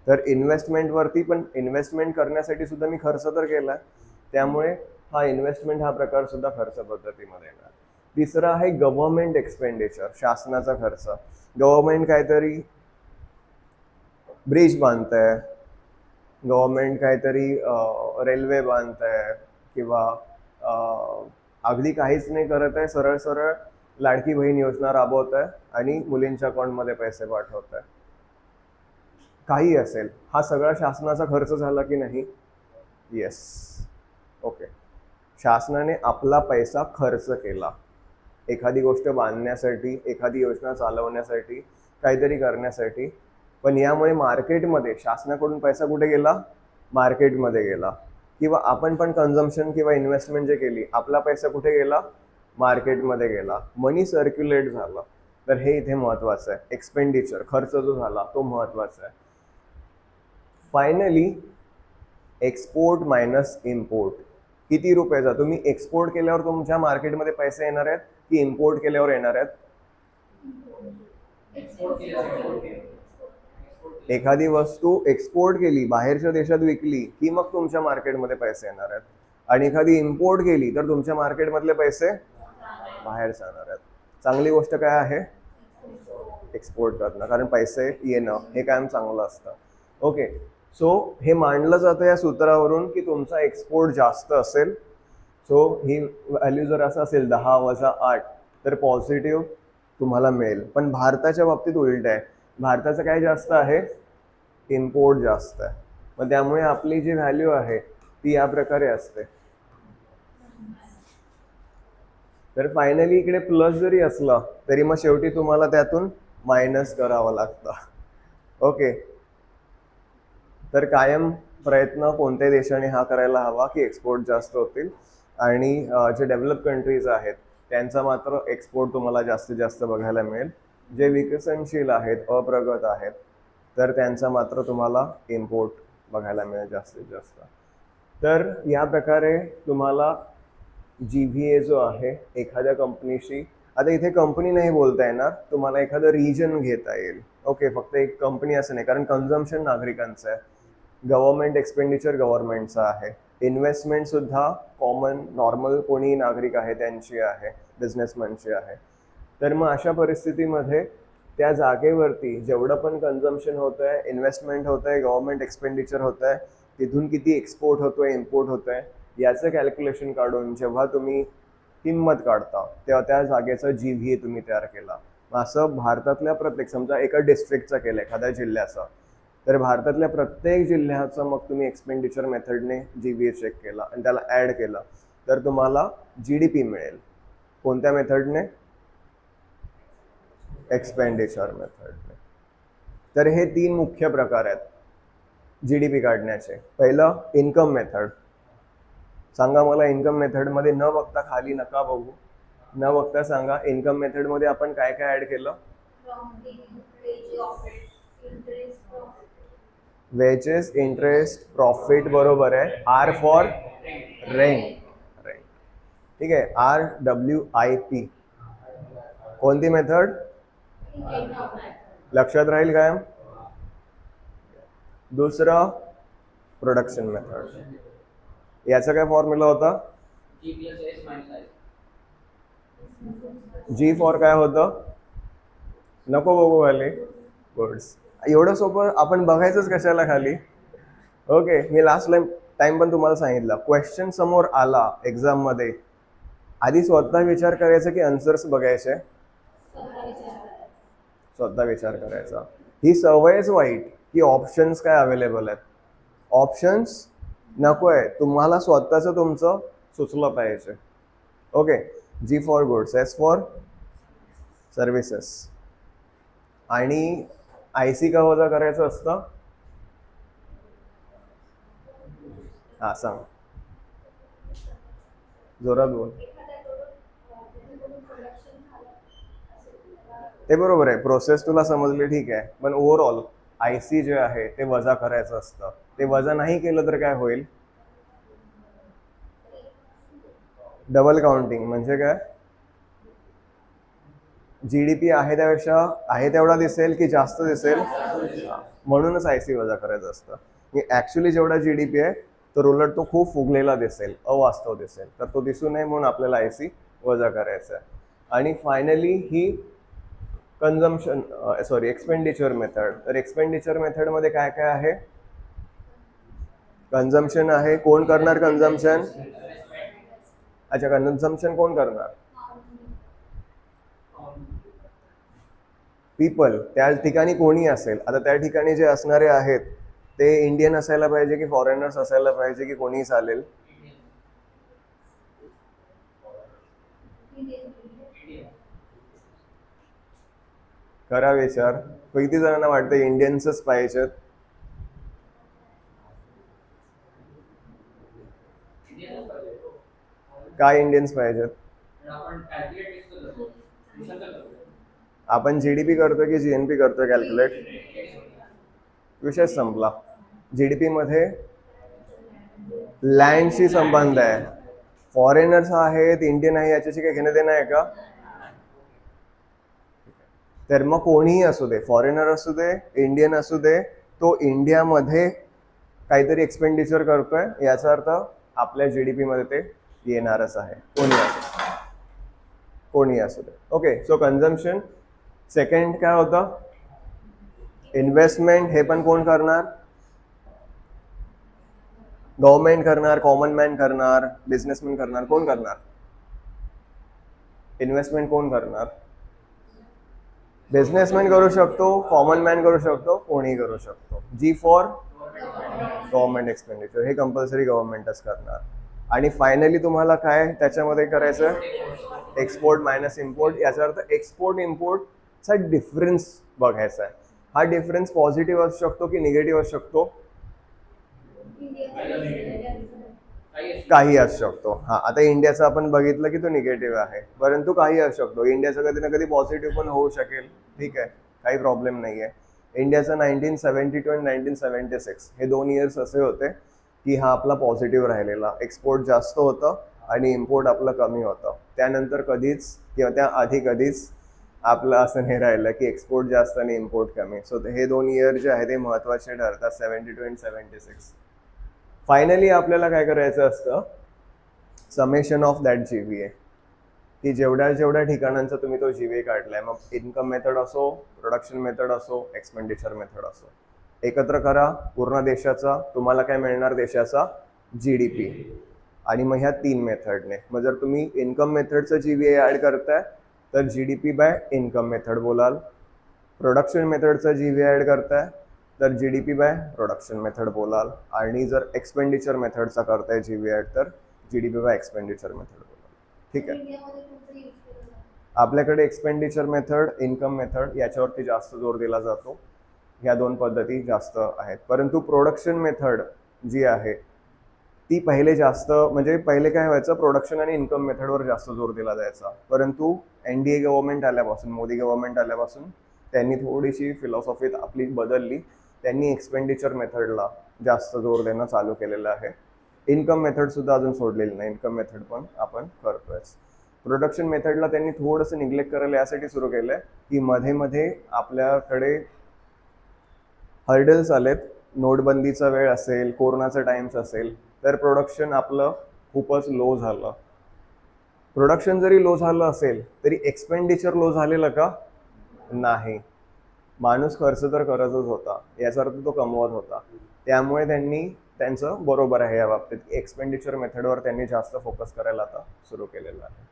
Speaker 1: तर इन्व्हेस्टमेंटवरती पण इन्व्हेस्टमेंट करण्यासाठी सुद्धा मी खर्च तर केला, त्यामुळे हा इन्व्हेस्टमेंट हा प्रकार सुद्धा खर्च पद्धतीमध्ये येणार. तिसरा आहे गव्हर्नमेंट एक्सपेंडिचर, शासनाचा खर्च. गव्हर्नमेंट काहीतरी ब्रिज बांधतंय, गव्हर्नमेंट काहीतरी रेल्वे बांधतंय, किंवा अगदी काहीच नाही करत आहे, सरळ सरळ लाडकी बहीण योजना राबवत आहे आणि मुलींच्या अकाउंटमध्ये पैसे पाठवत आहे. काही असेल, हा सगळा शासनाचा खर्च झाला की नाही? येस. ओके. शासनाने आपला पैसा खर्च केला एखादी गोष्ट बांधण्यासाठी, एखादी योजना चालवण्यासाठी, काहीतरी करण्यासाठी. पण यामुळे मार्केटमध्ये शासनाकडून पैसा कुठे गेला? मार्केटमध्ये गेला. किंवा आपण पण कन्झम्पशन किंवा इन्व्हेस्टमेंट जे केली, आपला पैसा कुठे गेला? मार्केटमध्ये गेला. मनी सर्क्युलेट झाला. तर हे इथे महत्वाचं आहे. एक्सपेंडिचर, खर्च जो झाला तो महत्वाचा आहे. Finally export minus import. किती रुपयाचा तुम्ही एक्सपोर्ट केल्यावर तुमच्या मार्केटमध्ये पैसे येणार आहेत की इम्पोर्ट केल्यावर येणार आहेत? एखादी वस्तू एक्सपोर्ट केली, बाहेरच्या देशात विकली की मग तुमच्या मार्केटमध्ये पैसे येणार आहेत. आणि एखादी इम्पोर्ट केली तर तुमच्या मार्केटमधले पैसे बाहेर जाणार आहेत. चांगली गोष्ट काय आहे? एक्सपोर्ट करणं, कारण पैसे येणं हे कायम चांगलं असतं. ओके. सो हे मांडलं जातं या सूत्रावरून की तुमचा एक्सपोर्ट जास्त असेल, सो ही व्हॅल्यू जर असं असेल 10 - 8 तर पॉझिटिव्ह तुम्हाला मिळेल. पण भारताच्या बाबतीत उलट आहे. भारताचं काय जास्त आहे? इम्पोर्ट जास्त आहे. मग त्यामुळे आपली जी व्हॅल्यू आहे ती या प्रकारे असते. तर फायनली इकडे प्लस जरी असला तरी मग शेवटी तुम्हाला त्यातून मायनस करावं लागतं. ओके. तर कायम प्रयत्न कोणत्याही देशाने हा करायला हवा की एक्सपोर्ट जास्त होतील, आणि जे डेव्हलप कंट्रीज आहेत त्यांचा मात्र एक्सपोर्ट तुम्हाला जास्तीत जास्त बघायला मिळेल. जे विकसनशील आहेत, अप्रगत आहेत, तर त्यांचा मात्र तुम्हाला इम्पोर्ट बघायला मिळेल जास्तीत जास्त. तर या प्रकारे तुम्हाला GVA जो आहे एखाद्या कंपनीशी, आता इथे कंपनी नाही बोलता येणार, तुम्हाला एखादं रिजन घेता येईल. ओके. फक्त एक कंपनी असं नाही, कारण कन्झम्पशन नागरिकांचं आहे, गव्हर्नमेंट एक्सपेंडिचर गव्हर्नमेंटचा आहे, इन्व्हेस्टमेंट सुद्धा कॉमन नॉर्मल कोणी नागरिक आहे त्यांची आहे, बिझनेसमॅनची आहे. तर मग अशा परिस्थितीमध्ये त्या जागेवरती जेवढं पण कन्झम्पशन होत आहे, इन्व्हेस्टमेंट होत आहे, गव्हर्नमेंट एक्सपेंडिचर होत आहे, तिथून किती एक्सपोर्ट होतोय, इम्पोर्ट होतोय, याचं कॅल्क्युलेशन काढून जेव्हा तुम्ही किंमत काढता तेव्हा त्या जागेचा GVA तुम्ही तयार केला. असं भारतातल्या प्रत्येक, समजा एका डिस्ट्रिक्टचा केलं, एखाद्या जिल्ह्याचा, तर भारतातल्या प्रत्येक जिल्ह्याचं मग तुम्ही एक्सपेंडिचर मेथडने GVA चेक केला आणि त्याला ॲड केलं तर तुम्हाला GDP मिळेल. कोणत्या मेथडने? एक्सपेंडिचर मेथडने. तर हे 3 मुख्य प्रकार आहेत GDP काढण्याचे. पहिलं इन्कम मेथड. सांगा मला, इन्कम मेथडमध्ये न बघता, खाली नका बघू, न बघता सांगा, इन्कम मेथडमध्ये आपण काय काय ॲड केलं? वेजेस, इंटरेस्ट, प्रॉफिट, बरोबर आहे. R for rent. ठीक आहे, RWIP. कोणती मेथड? लक्षात राहील काय? दुसरं प्रोडक्शन मेथड. याचा काय फॉर्म्युला होता? G फॉर काय होतं? नको बघू खाली. गुड्स. एवढं सोपं आपण बघायचंच कशाला खाली? ओके, मी लास्ट टाइम पण तुम्हाला सांगितलं, क्वेश्चन समोर आला एक्झाम मध्ये, आधी स्वतः विचार करायचा की आन्सर्स बघायचे? स्वतः विचार करायचा. ही सवयच वाईट की ऑप्शन्स काय अवेलेबल आहेत. ऑप्शन्स नको आहे, तुम्हाला स्वतःचं तुमचं सुचलं पाहिजे. Okay, G for goods, S for services. आणि IC का वजा करायचं असतं? हा, सांग, जोरात बोल. ते बरोबर आहे, प्रोसेस तुला समजली, ठीक आहे, पण ओव्हरऑल IC जे आहे ते वजा करायचं असतं. ते वजा नाही केलं तर काय होईल? Double counting. म्हणजे काय? GDP आहे त्यापेक्षा आहे तेवढा दिसेल की जास्त दिसेल? म्हणूनच IC वजा करायचं असतं. ऍक्च्युली जेवढा GDP आहे तर उलट तो खूप फुगलेला दिसेल, अवास्तव दिसेल, तर तो दिसू नये म्हणून आपल्याला IC वजा करायचं आहे. आणि फायनली ही एक्सपेंडिचर मेथड. तर एक्सपेंडिचर मेथड मध्ये काय काय आहे? कन्झम्पशन आहे. कोण करणार कन्झम्पशन? अच्छा, कन्झम्पशन कोण करणार? पीपल. त्या ठिकाणी कोणी असेल, आता त्या ठिकाणी जे असणारे आहेत ते इंडियन असायला पाहिजे की फॉरेनर्स असायला पाहिजे की कोणी चालेल? करा विचार. किती जणांना वाटतं इंडियन्सच पाहिजेत? काय इंडियन्स पाहिजेत? आपण GDP करतोय की GNP करतोय कॅल्क्युलेट? विषय संपला. GDP मध्ये लँडशी संबंध आहे. फॉरेनर्स आहेत, इंडियन आहे, याच्याशी काही घेणं देणं आहे का? तर मग कोणीही असू दे, फॉरेनर असू दे, इंडियन असू दे, तो इंडियामध्ये काहीतरी एक्सपेंडिचर करतोय, याचा अर्थ आपल्या GDP मध्ये ते येणारच आहे, कोणी असू दे. Okay, so consumption. सेकंड काय होतं? इन्व्हेस्टमेंट. हे पण कोण करणार? गव्हर्नमेंट करणार, कॉमन मॅन करणार, बिझनेसमॅन करणार, कोण करणार? इन्व्हेस्टमेंट कोण करणार? बिझनेसमॅन करू शकतो, कॉमन मॅन करू शकतो, कोणी करू शकतो. G for government expenditure. हे कंपल्सरी गव्हर्नमेंटच करणार. आणि फायनली तुम्हाला काय त्याच्यामध्ये करायचं? Export minus import. याचा अर्थ एक्सपोर्ट इम्पोर्टचा डिफरन्स बघायचा आहे. हा डिफरन्स पॉझिटिव्ह असू शकतो की निगेटिव्ह असू शकतो? काही असू शकतो. हा, आता इंडियाचा आपण बघितलं की तो निगेटिव्ह आहे, परंतु काही असू शकतो. इंडियाचं कधी ना कधी पॉझिटिव्ह पण होऊ शकेल. ठीक आहे, काही प्रॉब्लेम नाही आहे. इंडियाचं 1972 आणि 1976 हे 2 इयर्स असे होते की हा आपला पॉझिटिव्ह राहिलेला. एक्सपोर्ट जास्त होतं आणि इम्पोर्ट आपलं कमी होतं. त्यानंतर कधीच किंवा त्या आधी कधीच आपलं असं नाही राहिलं की एक्सपोर्ट जास्त आणि इम्पोर्ट कमी. सो हे 2 इयर जे आहे ते महत्त्वाचे ठरतात, 72 आणि 76. फायनली आपल्याला काय करायचं असतं? समेशन ऑफ दॅट GVA, की जेवढ्या ठिकाणांचा तुम्ही तो GVA काढलाय, मग इन्कम मेथड असो, प्रोडक्शन मेथड असो, एक्सपेंडिचर मेथड असो, एकत्र करा पूर्ण देशाचा. तुम्हाला काय मिळणार? देशाचा GDP. आणि मग ह्या 3 मेथडने, मग जर तुम्ही इन्कम मेथडचं GVA ऍड करताय तर GDP बाय इन्कम मेथड बोलाल. प्रोडक्शन मेथडचा GVA ऍड करताय तर GDP बाय प्रोडक्शन मेथड बोलाल, आणि जर एक्सपेंडिचर मेथडचा करताय GVAT तर GDP बाय एक्सपेंडिचर मेथड बोलाल. ठीक आहे. आपल्याकडे एक्सपेंडिचर मेथड, इन्कम मेथड याच्यावरती जास्त जोर दिला जातो. ह्या दोन पद्धती जास्त आहेत, परंतु प्रोडक्शन मेथड जी आहे ती पहिले जास्त, म्हणजे पहिले काय व्हायचं, प्रोडक्शन आणि इन्कम मेथडवर जास्त जोर दिला जायचा. परंतु NDA गव्हर्नमेंट आल्यापासून, मोदी गव्हर्नमेंट आल्यापासून त्यांनी थोडीशी फिलॉसॉफी आपली बदलली. त्यांनी एक्सपेंडिचर मेथडला जास्त जोर देणं चालू केलेलं आहे. इन्कम मेथड सुद्धा अजून सोडलेली नाही, इन्कम मेथड पण आपण करतोय. प्रोडक्शन मेथडला त्यांनी थोडंसं निग्लेक्ट करायला यासाठी सुरू केलंय की मध्ये मध्ये आपल्याकडे हर्डल्स आलेत, नोटबंदीचा वेळ असेल, कोरोनाचा टाइम्स असेल, तर प्रोडक्शन आपलं खूपच लो झालं. प्रोडक्शन जरी लो झालं असेल तरी एक्सपेंडिचर लो झालेलं का नाही. माणूस खर्च तर करतच होता, याचा अर्थ तो कमवत होता. त्यामुळे त्यांनी त्यांचं बरोबर आहे या बाबतीत, एक्सपेंडिचर मेथडवर त्यांनी जास्त फोकस करायला आता सुरू केलेलं आहे.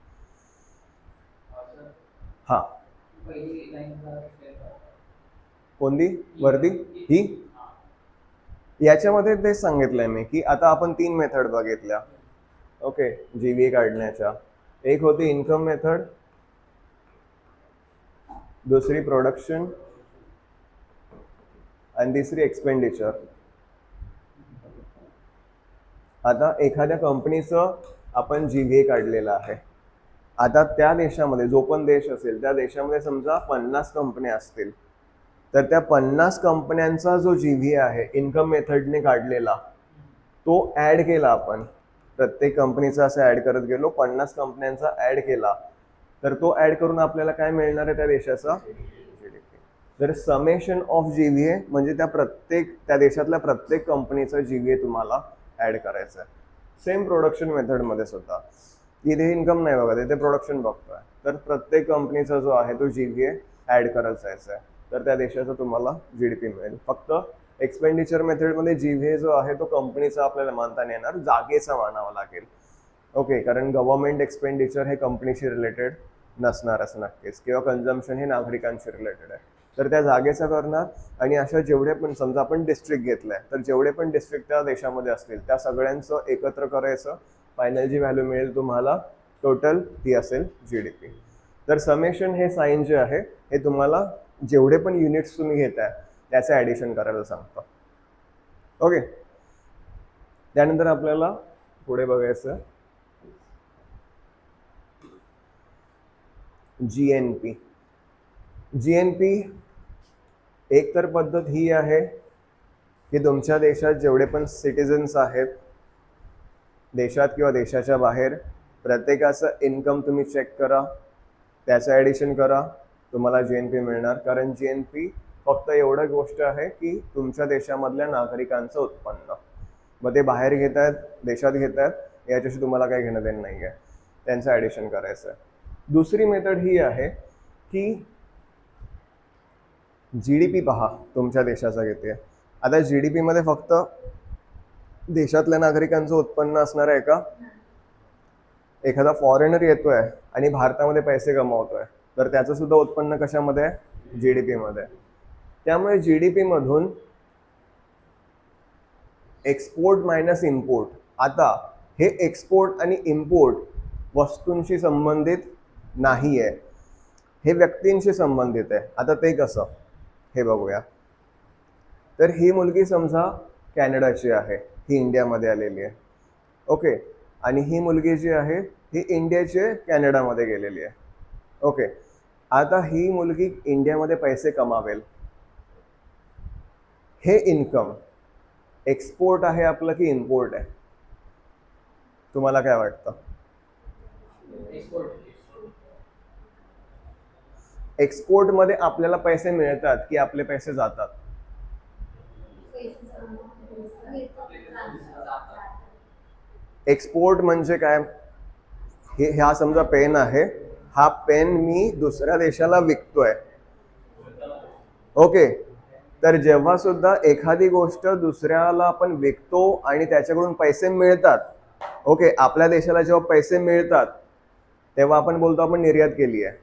Speaker 1: हा, कोणती वर्दी ही? याच्यामध्ये तेच सांगितलंय मी की आता आपण 3 मेथड बघितल्या. ओके, GVA काढण्याच्या. एक होती इन्कम मेथड, दुसरी प्रोडक्शन, आणि तिसरी एक्सपेंडिचर. आता एखाद्या कंपनीचं आपण GVA काढलेलं आहे. आता त्या देशामध्ये, जो पण देश असेल त्या देशामध्ये समजा 50 कंपन्या असतील, तर त्या 50 कंपन्यांचा जो GVA आहे इन्कम मेथडने काढलेला, तो ऍड केला आपण. प्रत्येक कंपनीचा असं ऍड करत गेलो, 50 कंपन्यांचा ऍड केला, तर तो ऍड करून आपल्याला काय मिळणार आहे त्या देशाचा GDP. तर समेशन ऑफ GVA म्हणजे त्या देशातल्या प्रत्येक कंपनीचा GVA तुम्हाला ऍड करायचा आहे. सेम प्रोडक्शन मेथडमध्ये सुद्धा इथे इन्कम नाही बघत, इथे प्रोडक्शन बघतोय, तर प्रत्येक कंपनीचा जो आहे तो GVA ऍड करत जायचा आहे, तर त्या देशाचा तुम्हाला GDP मिळेल. फक्त एक्सपेंडिचर मेथडमध्ये GVA जो आहे तो कंपनीचा आपल्याला मानता नाही येणार, जागेचा मानावा लागेल. ओके, कारण गव्हर्नमेंट एक्सपेंडिचर हे कंपनीशी रिलेटेड नसणारच नक्कीच, किंवा कन्झम्पशन हे नागरिकांशी रिलेटेड आहे, तर त्या जागेचा करणार. आणि अशा जेवढे पण, समजा आपण डिस्ट्रिक्ट घेतलंय, तर जेवढे पण डिस्ट्रिक्ट त्या देशामध्ये असतील त्या सगळ्यांचं एकत्र करायचं. फायनल जी व्हॅल्यू मिळेल तुम्हाला टोटल ती असेल GDP. तर समेशन हे साइन जे आहे हे तुम्हाला जेवढे पण युनिट्स तुम्ही घेताय त्याचं ॲडिशन करायला सांगतं. ओके, त्यानंतर आपल्याला पुढे बघायचं GNP. GNP एक तर पद्धत ही आहे की तुमच्या देशात जेवढे पण सिटिझन्स आहेत, देशात किंवा देशाच्या बाहेर, प्रत्येकाचं इन्कम तुम्ही चेक करा, त्याचं ॲडिशन करा, तुम्हाला GNP मिळणार. कारण GNP फक्त एवढं गोष्ट आहे की तुमच्या देशामधल्या नागरिकांचं उत्पन्न, मग ते बाहेर घेत आहेत, देशात घेत आहेत, याच्याशी तुम्हाला काही घेणं देणं नाही आहे, त्यांचं ॲडिशन करायचं आहे. दुसरी मेथड ही आहे की GDP पहा तुमच्या देशाचा घेते. आता GDP मध्ये फक्त देशातल्या नागरिकांचं उत्पन्न असणार आहे का? एखादा फॉरेनर येतोय आणि भारतामध्ये पैसे कमावतोय, तर त्याचं सुद्धा उत्पन्न कशामध्ये आहे? GDP मध्ये. त्यामुळे GDP मधून एक्सपोर्ट मायनस इम्पोर्ट, आता हे एक्सपोर्ट आणि इम्पोर्ट वस्तूंशी संबंधित नाही आहे, हे व्यक्तींशी संबंधित आहे. आता ते कसं हे बघूया. तर ही मुलगी समजा कॅनडाची आहे, ही इंडियामध्ये आलेली आहे. ओके, आणि ही मुलगी जी आहे ही इंडियाची कॅनडामध्ये गेलेली आहे. ओके, आता ही मुलगी इंडियामध्ये पैसे कमावेल, हे इन्कम एक्सपोर्ट आहे आपलं की इम्पोर्ट आहे? तुम्हाला काय वाटतं? एक्सपोर्ट मध्ये आपल्याला पैसे मिळतात की आपले पैसे जातात? एक्सपोर्ट म्हणजे काय? हा समजा पेन आहे, हा पेन मी दुसऱ्या देशाला विकतोय. ओके, तर जेव्हा सुद्धा एखादी गोष्ट दुसऱ्याला आपण विकतो आणि त्याच्याकडून पैसे मिळतात, ओके, आपल्या देशाला जेव्हा पैसे मिळतात तेव्हा आपण बोलतो आपण निर्यात केली आहे.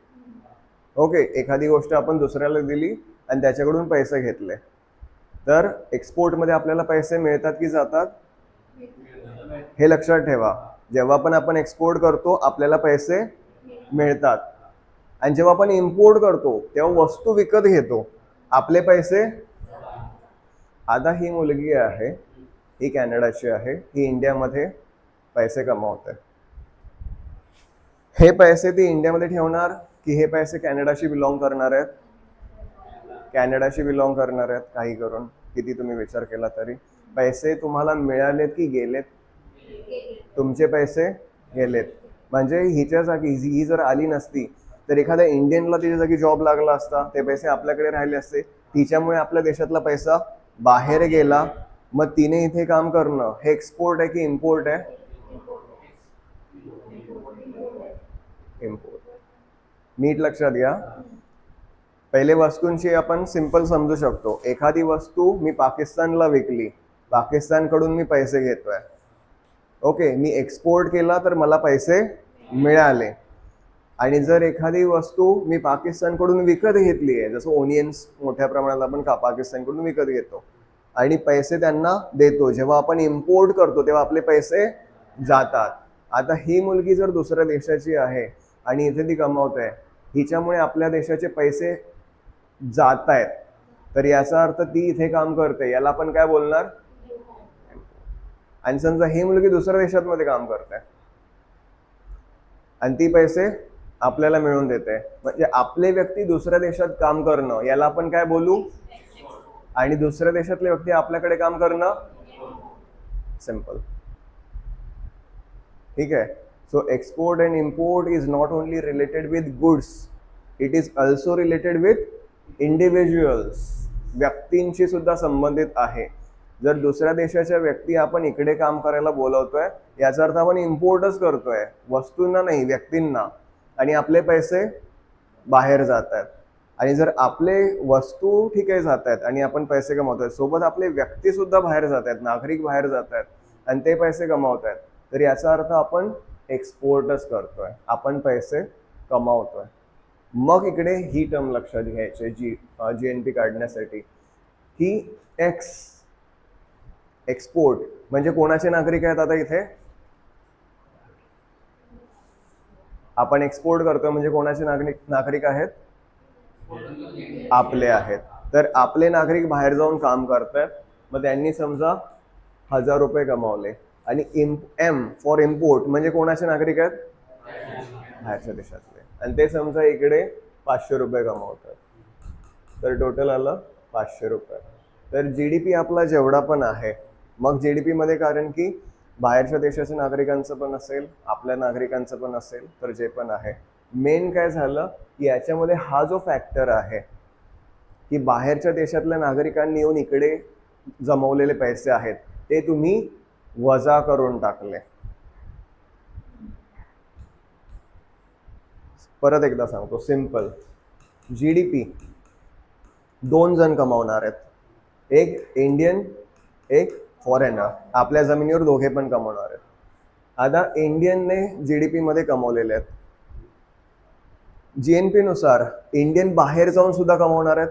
Speaker 1: ओके, एखादी गोष्ट आपण दुसऱ्याला दिली आणि त्याच्याकडून पैसे घेतले, तर एक्सपोर्टमध्ये आपल्याला पैसे मिळतात की जातात हे लक्षात ठेवा. जेव्हा पण आपण एक्सपोर्ट करतो आपल्याला पैसे मिळतात, आणि जेव्हा आपण इम्पोर्ट करतो तेव्हा वस्तू विकत घेतो आपले पैसे. आता ही मुलगी आहे, ही कॅनडाची आहे, ही इंडियामध्ये पैसे कमावते. हे पैसे ती इंडियामध्ये ठेवणार की हे पैसे कॅनडाशी बिलॉंग करणार आहेत? कॅनडाशी बिलॉंग करणार आहेत. काही करून किती तुम्ही विचार केला तरी पैसे तुम्हाला मिळालेत की गेलेत? तुमचे पैसे गेलेत. म्हणजे हिच्या जागी ही जर आली नसती तर एखाद्या इंडियनला तिच्या जागी जॉब लागला असता, ते पैसे आपल्याकडे राहिले असते. तिच्यामुळे आपल्या देशातला पैसा बाहेर गेला. मग तिने इथे काम करणं हे एक्सपोर्ट आहे की इम्पोर्ट आहे? इम्पोर्ट. नीट लक्षात घ्या. पहिले वस्तूंची आपण सिंपल समजू शकतो. एखादी वस्तू मी पाकिस्तानला विकली, पाकिस्तानकडून मी पैसे घेतोय. ओके, मी एक्सपोर्ट केला तर मला पैसे मिळाले. आणि जर एखादी वस्तू मी पाकिस्तानकडून विकत घेतली आहे, जसं ओनियन्स मोठ्या प्रमाणात आपण पाकिस्तानकडून विकत घेतो आणि पैसे त्यांना देतो, जेव्हा आपण इम्पोर्ट करतो तेव्हा आपले पैसे जातात. आता ही मुलगी जर दुसऱ्या देशाची आहे आणि इथे ती कमावते, हिच्यामुळे आपल्या देशाचे पैसे जात आहेत, तर याचा अर्थ ती इथे काम करते, याला आपण काय बोलणार? आणि समजा ही मुलगी दुसऱ्या देशात मध्ये काम करते आणि ती पैसे आपल्याला मिळवून देते, म्हणजे आपले व्यक्ती दुसऱ्या देशात काम करणं याला आपण काय बोलू? आणि दुसऱ्या देशातले व्यक्ती आपल्याकडे काम करणं. सिंपल. ठीक आहे. So export and import is not only related with goods, it is also related with individuals. व्यक्तींशी सुद्धा संबंधित आहे. जर दुसऱ्या देशाच्या व्यक्ती आपण इकडे काम करायला बोलवतोय, याचा अर्थ आपण इम्पोर्टच करतोय, वस्तूंना नाही व्यक्तींना, आणि आपले पैसे बाहेर जात आहेत. आणि जर आपले वस्तू ठीक आहे जात आहेत आणि आपण पैसे कमवतोय, सोबत आपले व्यक्ती सुद्धा बाहेर जात आहेत, नागरिक बाहेर जात आहेत आणि ते पैसे कमावत आहेत, तर याचा अर्थ आपण एक्सपोर्टच करतोय, आपण पैसे कमावतोय. मग इकडे ही टर्म लक्षात घ्यायची GNP काढण्यासाठी की एक्सपोर्ट म्हणजे कोणाचे नागरिक आहेत? आता इथे आपण एक्सपोर्ट करतोय म्हणजे कोणाचे नागरिक आहेत? आपले आहेत. तर आपले नागरिक बाहेर जाऊन काम करतात, मग त्यांनी समजा 1000 रुपये कमावले, आणि M फॉर इम्पोर्ट म्हणजे कोणाचे नागरिक आहेत? बाहेरच्या देशातले, आणि ते समजा इकडे 500 रुपये कमावतात, तर टोटल आलं 500 रुपये. तर GDP आपला जेवढा पण आहे, मग GDP मध्ये कारण की बाहेरच्या देशाच्या नागरिकांचं पण असेल, आपल्या नागरिकांचं पण असेल, तर जे पण आहे, मेन काय झालं की याच्यामध्ये हा जो फॅक्टर आहे की बाहेरच्या देशातल्या नागरिकांनी येऊन इकडे जमवलेले पैसे आहेत ते तुम्ही वजा करून टाकले. परत एकदा सांगतो, सिंपल. GDP 2 जण कमावणार आहेत, एक इंडियन एक फॉरेनर, आपल्या जमिनीवर दोघे पण कमावणार आहेत. आता इंडियनने GDP मध्ये कमवलेले आहेत, GNP नुसार इंडियन बाहेर जाऊन सुद्धा कमावणार आहेत,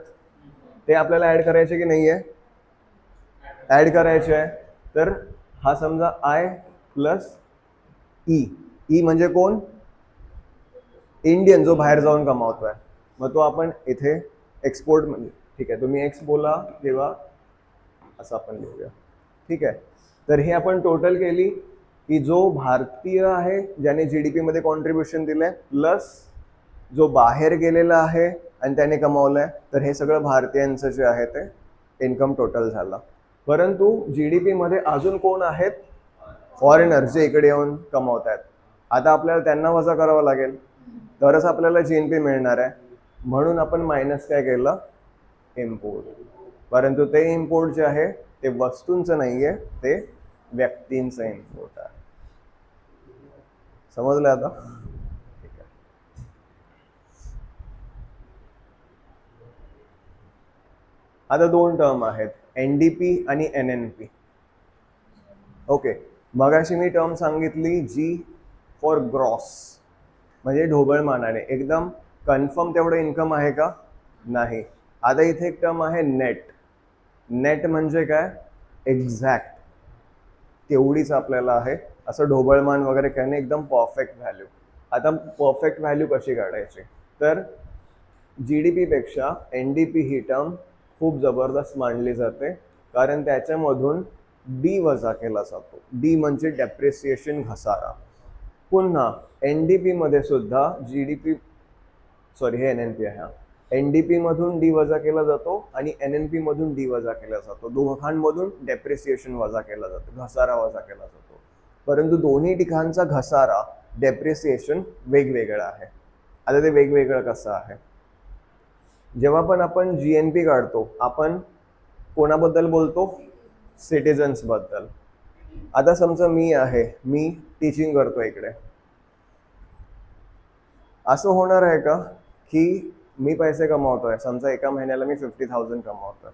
Speaker 1: ते आपल्याला ऍड करायचे की नाहीये? ऍड करायचे आहे. तर हा समजा I प्लस ई म्हणजे कोण? इंडियन, जो बाहेर जाऊन कमावतोय, मग तो आपण इथे एक्सपोर्ट म्हणजे ठीक आहे, तुम्ही एक्स बोला किंवा असं आपण लिहूया. ठीक आहे. तर हे आपण टोटल केली की जो भारतीय आहे ज्याने GDP मध्ये कॉन्ट्रीब्युशन दिलंय, प्लस जो बाहेर गेलेला आहे आणि त्याने कमावलंय, तर हे सगळं भारतीयांचं जे आहे ते इन्कम टोटल झालं. परंतु GDP मध्ये अजून कोण आहेत? फॉरेनर, जे इकडे येऊन कमावत आहेत. आता आपल्याला त्यांना वजा करावं लागेल, तरच आपल्याला GNP मिळणार आहे. म्हणून आपण मायनस काय केलं? इम्पोर्ट. परंतु ते इम्पोर्ट जे आहे ते वस्तूंचं नाहीये, ते व्यक्तींचं इम्पोर्ट आहे. समजलं आता? ठीक आहे. आता 2 टर्म आहेत, NDP आणि NNP. ओके, मगाशी मी टर्म सांगितली G फॉर ग्रॉस, म्हणजे ढोबळमानाने, एकदम कन्फर्म तेवढं इन्कम आहे का? नाही. आता इथे एक टर्म आहे नेट. नेट म्हणजे काय? एक्झॅक्ट तेवढीच आपल्याला आहे, असं ढोबळमान वगैरे काही नाही, एकदम परफेक्ट व्हॅल्यू. आता परफेक्ट व्हॅल्यू कशी काढायची? तर जी डी पीपेक्षा एन डी पी ही टर्म खूप जबरदस्त मानली जाते, कारण त्याच्यामधून डी वजा केला जातो. डी म्हणजे डेप्रिसिएशन, घसारा. पुन्हा एन डी पीमध्ये सुद्धा जी डी पी, सॉरी हे एन एन पी आहे, हा एन डी पी मधून डी वजा केला जातो आणि एन एन पी मधून डी वजा केला जातो. दोघांमधून डेप्रिसिएशन वजा केला जातो, घसारा वजा केला जातो. परंतु दोन्ही ठिकाणचा घसारा, डेप्रिसिएशन वेगवेगळा आहे. आता ते वेगवेगळं कसं आहे? जेव्हा पण आपण जी एन पी काढतो, आपण कोणाबद्दल बोलतो? सिटिझन्स बद्दल. आता समजा मी टीचिंग करतो इकडे. असं होणार आहे का की मी पैसे कमावतोय, समजा एका महिन्याला मी 50,000 कमावतोय,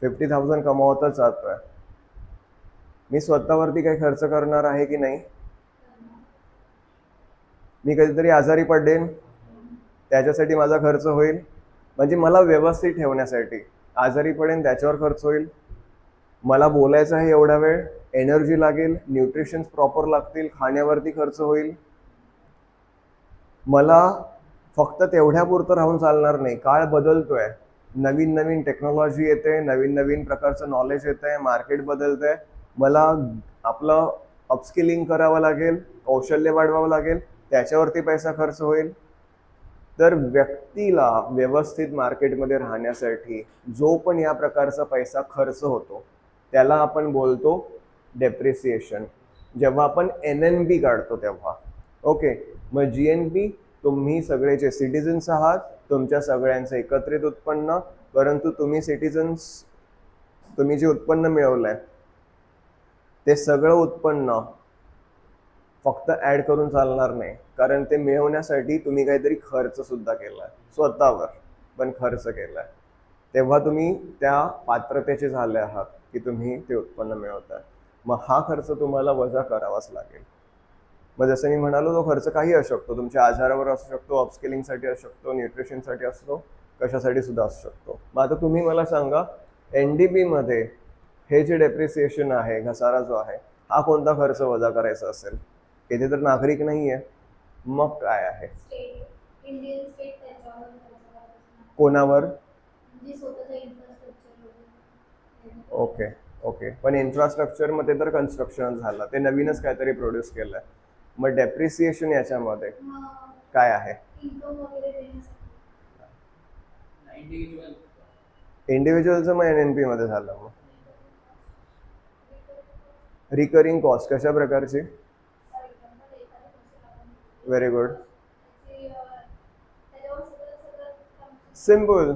Speaker 1: 50,000 कमावतच जातोय, मी स्वतःवरती काही खर्च करणार आहे की नाही? मी कधीतरी आजारी पडेन, त्याच्यासाठी माझा खर्च होईल. म्हणजे मला व्यवस्थित ठेवण्यासाठी आजारी पडेन, त्याच्यावर खर्च होईल. मला बोलायचं आहे एवढा वेळ, एनर्जी लागेल, न्यूट्रिशन्स प्रॉपर लागतील, खाण्यावरती खर्च होईल. मला फक्त तेवढ्यापुरतं राहून चालणार नाही. काळ बदलतोय, नवीन नवीन टेक्नॉलॉजी येते, नवीन नवीन प्रकारचं नॉलेज येतंय, मार्केट बदलतंय. मला आपलं अपस्किलिंग करावं लागेल, कौशल्य वाढवावं लागेल, त्याच्यावरती पैसा खर्च होईल. तर व्यक्तीला व्यवस्थित मार्केटमध्ये राहण्यासाठी जो पण या प्रकारचा पैसा खर्च होतो त्याला आपण बोलतो डेप्रिसिएशन. जेव्हा आपण एन एन पी काढतो तेव्हा. ओके, मग जी एन पी तुम्ही सगळेचे सिटिझन्स आहात, तुमच्या सगळ्यांचं एकत्रित उत्पन्न. परंतु तुम्ही सिटिझन्स, तुम्ही जे उत्पन्न मिळवलंय ते सगळं उत्पन्न फक्त ऍड करून चालणार नाही, कारण ते मिळवण्यासाठी तुम्ही काहीतरी खर्च सुद्धा केलाय, स्वतःवर पण खर्च केलाय. तेव्हा तुम्ही त्या पात्रतेचे झाले आहात की तुम्ही ते उत्पन्न मिळवताय. मग हा खर्च तुम्हाला वजा करावाच लागेल. मग जसं मी म्हणालो, तो खर्च काही असू शकतो, तुमच्या आजारावर असू शकतो, अपस्किलिंगसाठी असू शकतो, न्यूट्रिशनसाठी असतो, कशासाठी सुद्धा असू शकतो. मग आता तुम्ही मला सांगा, एन डी पीमध्ये हे जे डेप्रिसिएशन आहे, घसारा जो आहे, हा कोणता खर्च वजा करायचा असेल? इथे तर नागरिक नाहीये, मग काय आहे? कोणावर? ओके ओके, पण इन्फ्रास्ट्रक्चर मध्ये तर कन्स्ट्रक्शन झालं, ते नवीनच काहीतरी प्रोड्यूस केलंय. मग डेप्रिसिएशन याच्यामध्ये काय आहे? इंडिव्हिज्युअलचं मग एन एन पी मध्ये झालं. मग रिकरिंग कॉस्ट कशा प्रकारची? Very good. सिम्पल.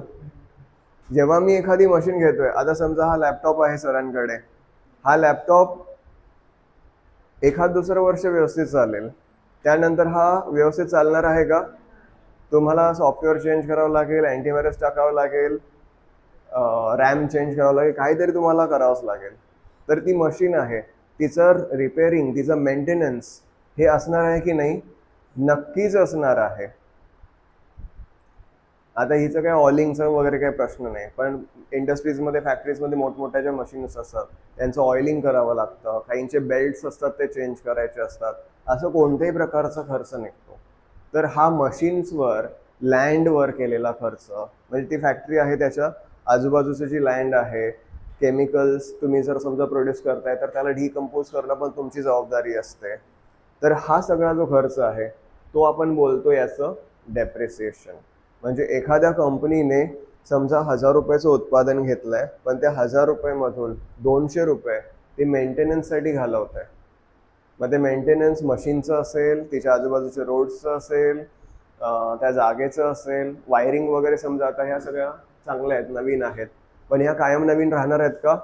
Speaker 1: जेव्हा मी एखादी मशीन घेतोय, आता समजा हा लॅपटॉप आहे सरांकडे, हा लॅपटॉप एखाद दुसरं वर्ष व्यवस्थित चालेल, त्यानंतर हा व्यवस्थित चालणार आहे का? तुम्हाला सॉफ्टवेअर चेंज करावं लागेल, अँटीव्हायरस टाकावं लागेल, रॅम चेंज करावं लागेल, काहीतरी तुम्हाला करावंच लागेल. तर ती मशीन आहे, तिचं रिपेअरिंग, तिचं मेंटेनन्स हे असणार आहे की नाही? नक्कीच असणार आहे. आता हिचं काय ऑइलिंगचं वगैरे काही प्रश्न नाही, पण इंडस्ट्रीजमध्ये, फॅक्टरीजमध्ये मोठमोठ्या ज्या मशीन्स असतात त्यांचं ऑइलिंग करावं लागतं, काहींचे बेल्ट्स असतात ते चेंज करायचे असतात, असं कोणत्याही प्रकारचा खर्च निघतो. तर हा मशीन्सवर, लँडवर केलेला खर्च, म्हणजे ती फॅक्टरी आहे त्याच्या आजूबाजूची जी लँड आहे, केमिकल्स तुम्ही जर समजा प्रोड्यूस करताय तर त्याला डिकम्पोज करणं पण तुमची जबाबदारी असते. तर हा सगळा जो खर्च आहे तो आपण बोलतो याचं डेप्रिसिएशन. म्हणजे एखाद्या कंपनीने समजा 1,000 रुपयाचं उत्पादन घेतलंय, पण त्या 1,000 रुपयामधून 200 रुपये ते मेंटेनन्ससाठी घालवत आहे. मग ते मेंटेनन्स मशीनचं असेल, तिच्या आजूबाजूच्या रोड्सचं असेल, त्या जागेचं असेल, वायरिंग वगैरे. समजा आता ह्या सगळ्या चांगल्या आहेत, नवीन आहेत, पण ह्या कायम नवीन राहणार आहेत का?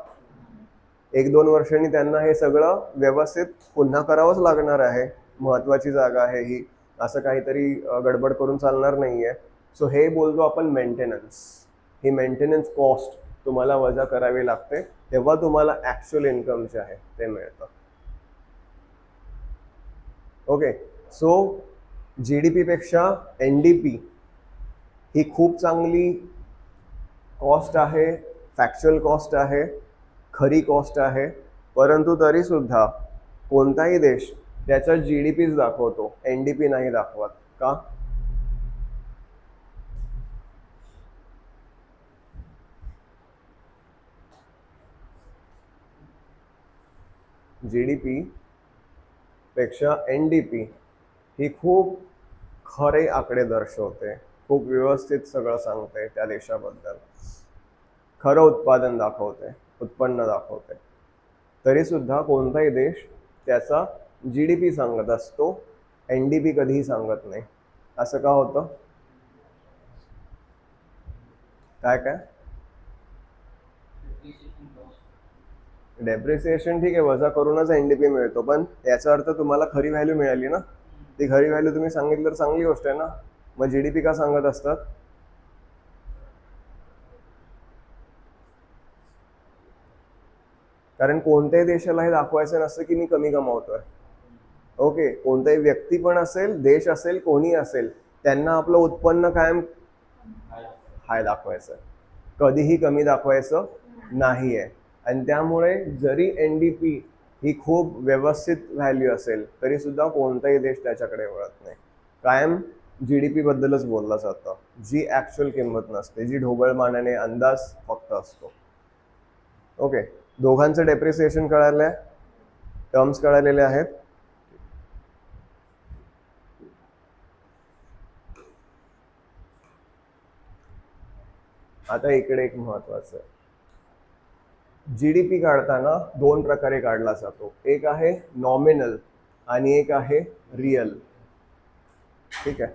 Speaker 1: 1-2 वर्षांनी त्यांना हे सगळं व्यवस्थित पुन्हा करावंच लागणार आहे. महत्वाची जागा आहे ही, असं काहीतरी गडबड करून चालणार नाहीये. सो हे बोलतो आपण मेंटेनन्स. ही मेंटेनन्स कॉस्ट तुम्हाला वजा करावी लागते, तेव्हा तुम्हाला ऍक्च्युअल इन्कम जे आहे ते मिळतं. ओके, सो जी डी पीपेक्षा एन डी पी ही खूप चांगली कॉस्ट आहे फॅक्च्युअल कॉस्ट आहे, खरी कॉस्ट आहे, परंतु तरी सुद्धा कोणताही देश त्याचा GDPच दाखवतो, NDP नाही दाखवत. का? GDP पेक्षा NDP ही खूप खरे आकडे दर्शवते, खूप व्यवस्थित सगळं सांगते त्या देशाबद्दल, खरं उत्पादन दाखवते, उत्पन्न दाखवते. तरी सुद्धा कोणताही देश त्याचा GDP सांगत असतो, NDP कधीही सांगत नाही. असं का होतं? काय काय? डेप्रिसिएशन ठीक आहे, वजा करूनच NDP मिळतो, पण याचा अर्थ तुम्हाला खरी व्हॅल्यू मिळाली ना. ती खरी व्हॅल्यू तुम्ही सांगितली तर चांगली गोष्ट आहे ना. मग GDP का सांगत असतात? कारण कोणत्याही देशाला हे दाखवायचं नसतं की मी कमी कमावतोय. ओके, कोणताही व्यक्ती पण असेल, देश असेल, कोणी असेल, त्यांना आपलं उत्पन्न कायम हाय दाखवायचं, कधीही कमी दाखवायचं नाहीये. आणि त्यामुळे जरी NDP ही खूप व्यवस्थित व्हॅल्यू असेल तरी सुद्धा कोणताही देश त्याच्याकडे वळत नाही. कायम GDP बद्दलच बोललं जातं, जी ऍक्च्युअल किंमत नसते, जी ढोबळमानाने अंदाज फक्त असतो. ओके, दोघांचं डेप्रिसिएशन कळालंय, टर्म्स कळालेले आहेत. आता इकडे एक महत्वाचं आहे, GDP काढताना दोन प्रकारे काढला जातो, एक आहे नॉमिनल आणि एक आहे रिअल. ठीक आहे,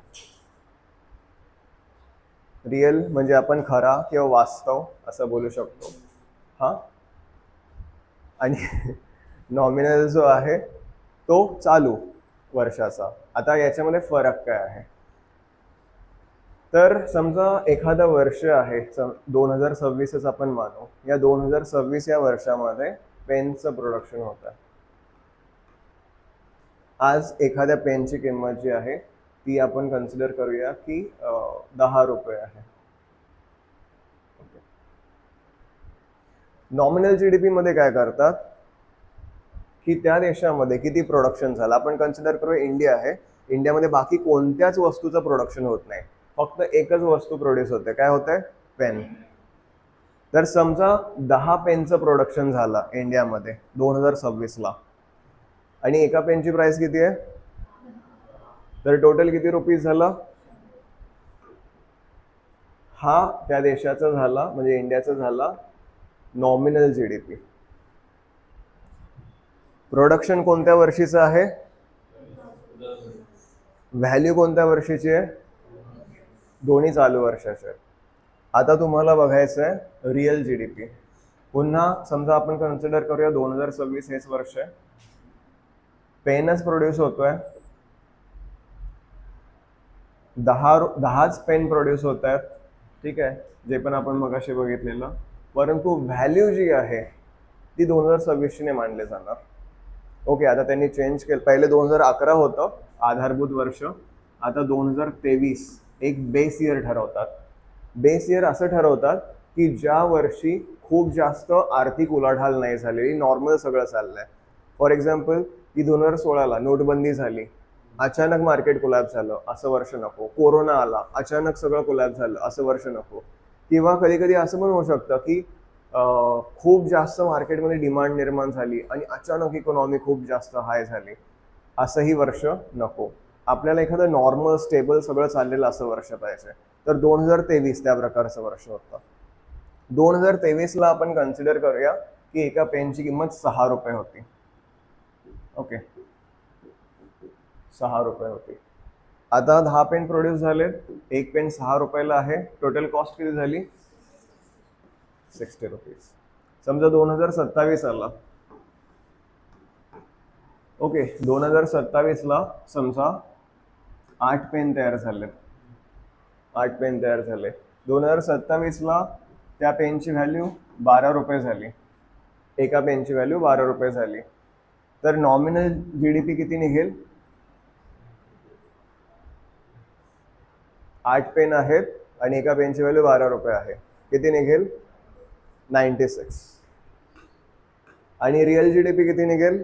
Speaker 1: रिअल म्हणजे आपण खरा किंवा वास्तव असं बोलू शकतो. हा, आणि नॉमिनल जो आहे तो चालू वर्षाचा. आता याच्यामध्ये फरक काय आहे? तर समजा एखादं वर्ष आहे, 2026च आपण मानू, या 2026 या वर्षामध्ये पेनचं प्रोडक्शन होत आहे. आज एखाद्या पेनची किंमत जी आहे ती आपण कन्सिडर करूया की 10 रुपये आहे. नॉमिनल GDP मध्ये काय करतात की त्या देशामध्ये किती प्रोडक्शन झालं, आपण कन्सिडर करूया इंडिया आहे, इंडियामध्ये बाकी कोणत्याच वस्तूचं प्रोडक्शन होत नाही, फक्त एकच वस्तू प्रोड्यूस होते. काय होते? पेन. तर समजा 10 पेनचं प्रोडक्शन झालं इंडियामध्ये 2026ला, आणि एका पेनची प्राइस किती आहे? तर टोटल किती रुपीज झालं? हा त्या देशाचा झाला, म्हणजे इंडियाचा झाला नॉमिनल GDP. प्रोडक्शन कोणत्या वर्षीचं आहे? व्हॅल्यू कोणत्या वर्षीची आहे? दोन्ही चालू वर्षाचे. आता तुम्हाला बघायचं आहे रिअल GDP. पुन्हा समजा आपण कन्सिडर करूया 2026 हेच वर्ष आहे, पेनच प्रोड्यूस होतोय, 10च पेन प्रोड्यूस होत आहेत. ठीक आहे, जे पण आपण मगाशी बघितलेलं, परंतु व्हॅल्यू जी आहे ती 2026 ने मानले जाणार. ओके, आता त्यांनी चेंज केलं, पहिले 2011 होतं आधारभूत वर्ष, आता 2023 एक बेस इयर ठरवतात. बेस इयर असं ठरवतात की ज्या वर्षी खूप जास्त आर्थिक उलाढाल नाही झालेली, नॉर्मल सगळं चाललंय. फॉर एक्झाम्पल की 2016ला नोटबंदी झाली, अचानक मार्केट कोलॅप्स झालं, असं वर्ष नको. कोरोना आला, अचानक सगळं कोलॅप्स झालं, असं वर्ष नको. किंवा कधी कधी असं पण होऊ शकतं की खूप जास्त मार्केटमध्ये डिमांड निर्माण झाली आणि अचानक इकॉनॉमी खूप जास्त हाय झाली, असंही वर्ष नको. आपल्याला एखादं नॉर्मल स्टेबल सगळं चाललेलं असं वर्ष पाहिजे. तर 2023 त्या प्रकारचं वर्ष होतं. 2023ला आपण कन्सिडर करूया की एका पेनची किंमत 6 रुपये होती. ओके, 6 रुपये होती. आता 10 पेन प्रोड्यूस झाले, एक पेन 6 रुपयाला आहे, टोटल कॉस्ट किती झाली? 60 रुपीज. समजा 2027 आला. ओके, 2027ला समजा 8 पेन तयार झाले, 8 पेन तयार झाले. 2027ला त्या पेनची व्हॅल्यू 12 रुपये झाली, एका पेनची व्हॅल्यू 12 रुपये झाली. तर नॉमिनल GDP किती निघेल? 8 पेन आहेत आणि एका पेनची व्हॅल्यू 12 रुपये आहे, किती निघेल? 96. आणि रिअल जीडीपी किती निघेल?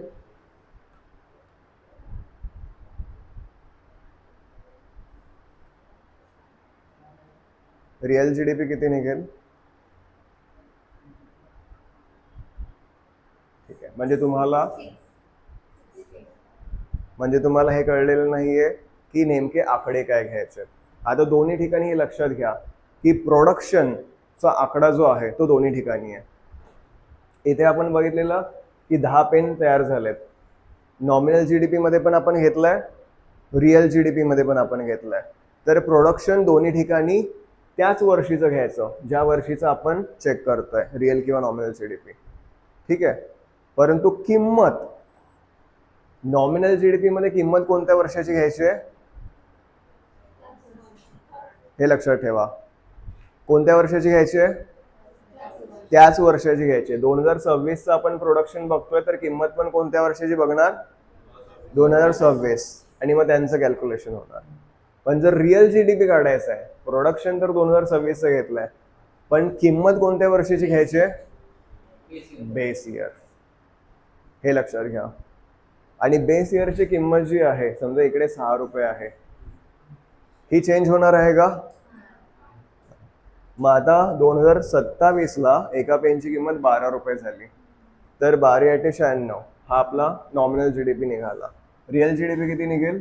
Speaker 1: रिअल जीडीपी किती निघेल? ठीक आहे, म्हणजे तुम्हाला हे कळलेलं नाहीये की नेमके आकडे काय घ्यायचे. आता दोन्ही ठिकाणी हे लक्षात घ्या की प्रोडक्शनचा आकडा जो आहे तो दोन्ही ठिकाणी आहे. इथे आपण बघितलेलं की 10 पेन तयार झालेत. नॉमिनल जीडीपी मध्ये पण आपण घेतलाय, रिअल जीडीपी मध्ये पण आपण घेतलाय. तर प्रोडक्शन दोन्ही ठिकाणी त्याच वर्षीचं घ्यायचं ज्या वर्षीचं आपण चेक करतोय, रिअल किंवा नॉमिनल जीडीपी. ठीक आहे, परंतु किंमत नॉमिनल जीडीपी मध्ये किंमत कोणत्या वर्षाची घ्यायची आहे हे लक्षात ठेवा. कोणत्या वर्षाची घ्यायची आहे? त्याच वर्षाची घ्यायची. 2026चं आपण प्रोडक्शन बघतोय तर किंमत पण कोणत्या वर्षाची बघणार? 2026. आणि मग त्यांचं कॅल्क्युलेशन होणार. पण जर रिअल जीडीपी काढायचं आहे, प्रोडक्शन तर 2026चं घेतलंय, पण किंमत कोणत्या वर्षाची घ्यायची आहे? Base year. हे लक्षात घ्या. आणि बेस इयरची किंमत जी आहे, समजा इकडे 6 रुपये आहे, ही चेंज होणार आहे का? मग आता 2027ला एका पेनची किंमत 12 रुपये झाली, तर 12×96 हा आपला नॉमिनल जीडीपी निघाला. रिअल जीडीपी किती निघेल?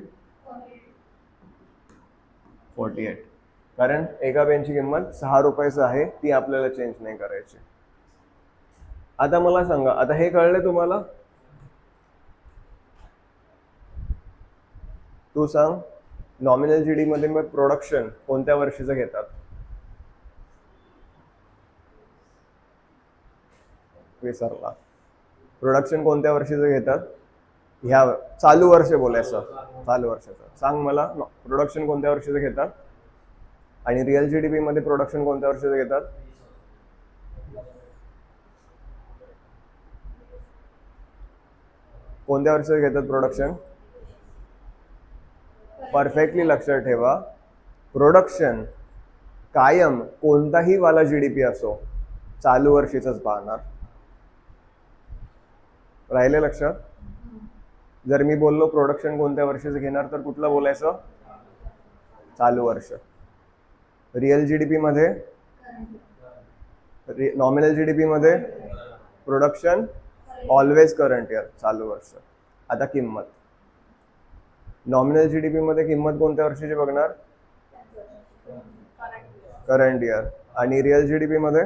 Speaker 1: 48. कारण एका पेनची किंमत 6 रुपयाचं आहे, ती आपल्याला चेंज नाही करायची. आता मला सांगा, आता हे कळलं तुम्हाला? तू सांग, नॉमिनल जीडीपी मध्ये मग प्रोडक्शन कोणत्या वर्षीचं घेतात? विसरला. प्रोडक्शन कोणत्या वर्षीचं घेतात? ह्या चालू वर्ष बोलायचं, चालू वर्षाचं. सांग मला, प्रोडक्शन कोणत्या वर्षीचं घेतात? आणि रिअल जीडीपी मध्ये प्रोडक्शन कोणत्या वर्षीचं घेतात? कोणत्या वर्षीचं घेतात प्रोडक्शन? परफेक्टली लक्षात ठेवा, प्रोडक्शन कायम कोणताही वाला जीडीपी असो चालू वर्षीचंच पाहणार. राहिले लक्षात? जर मी बोललो प्रोडक्शन कोणत्या वर्षीचं घेणार तर कुठलं बोलायचं? चालू वर्ष. रिअल जीडीपी मध्ये, नॉमिनल जीडीपी मध्ये प्रोडक्शन ऑलवेज करंट इयर, चालू वर्ष. आता किंमत नॉमिनल जीडीपी मध्ये किंमत कोणत्या वर्षीची बघणार? Current year. आणि रिअल जीडीपी मध्ये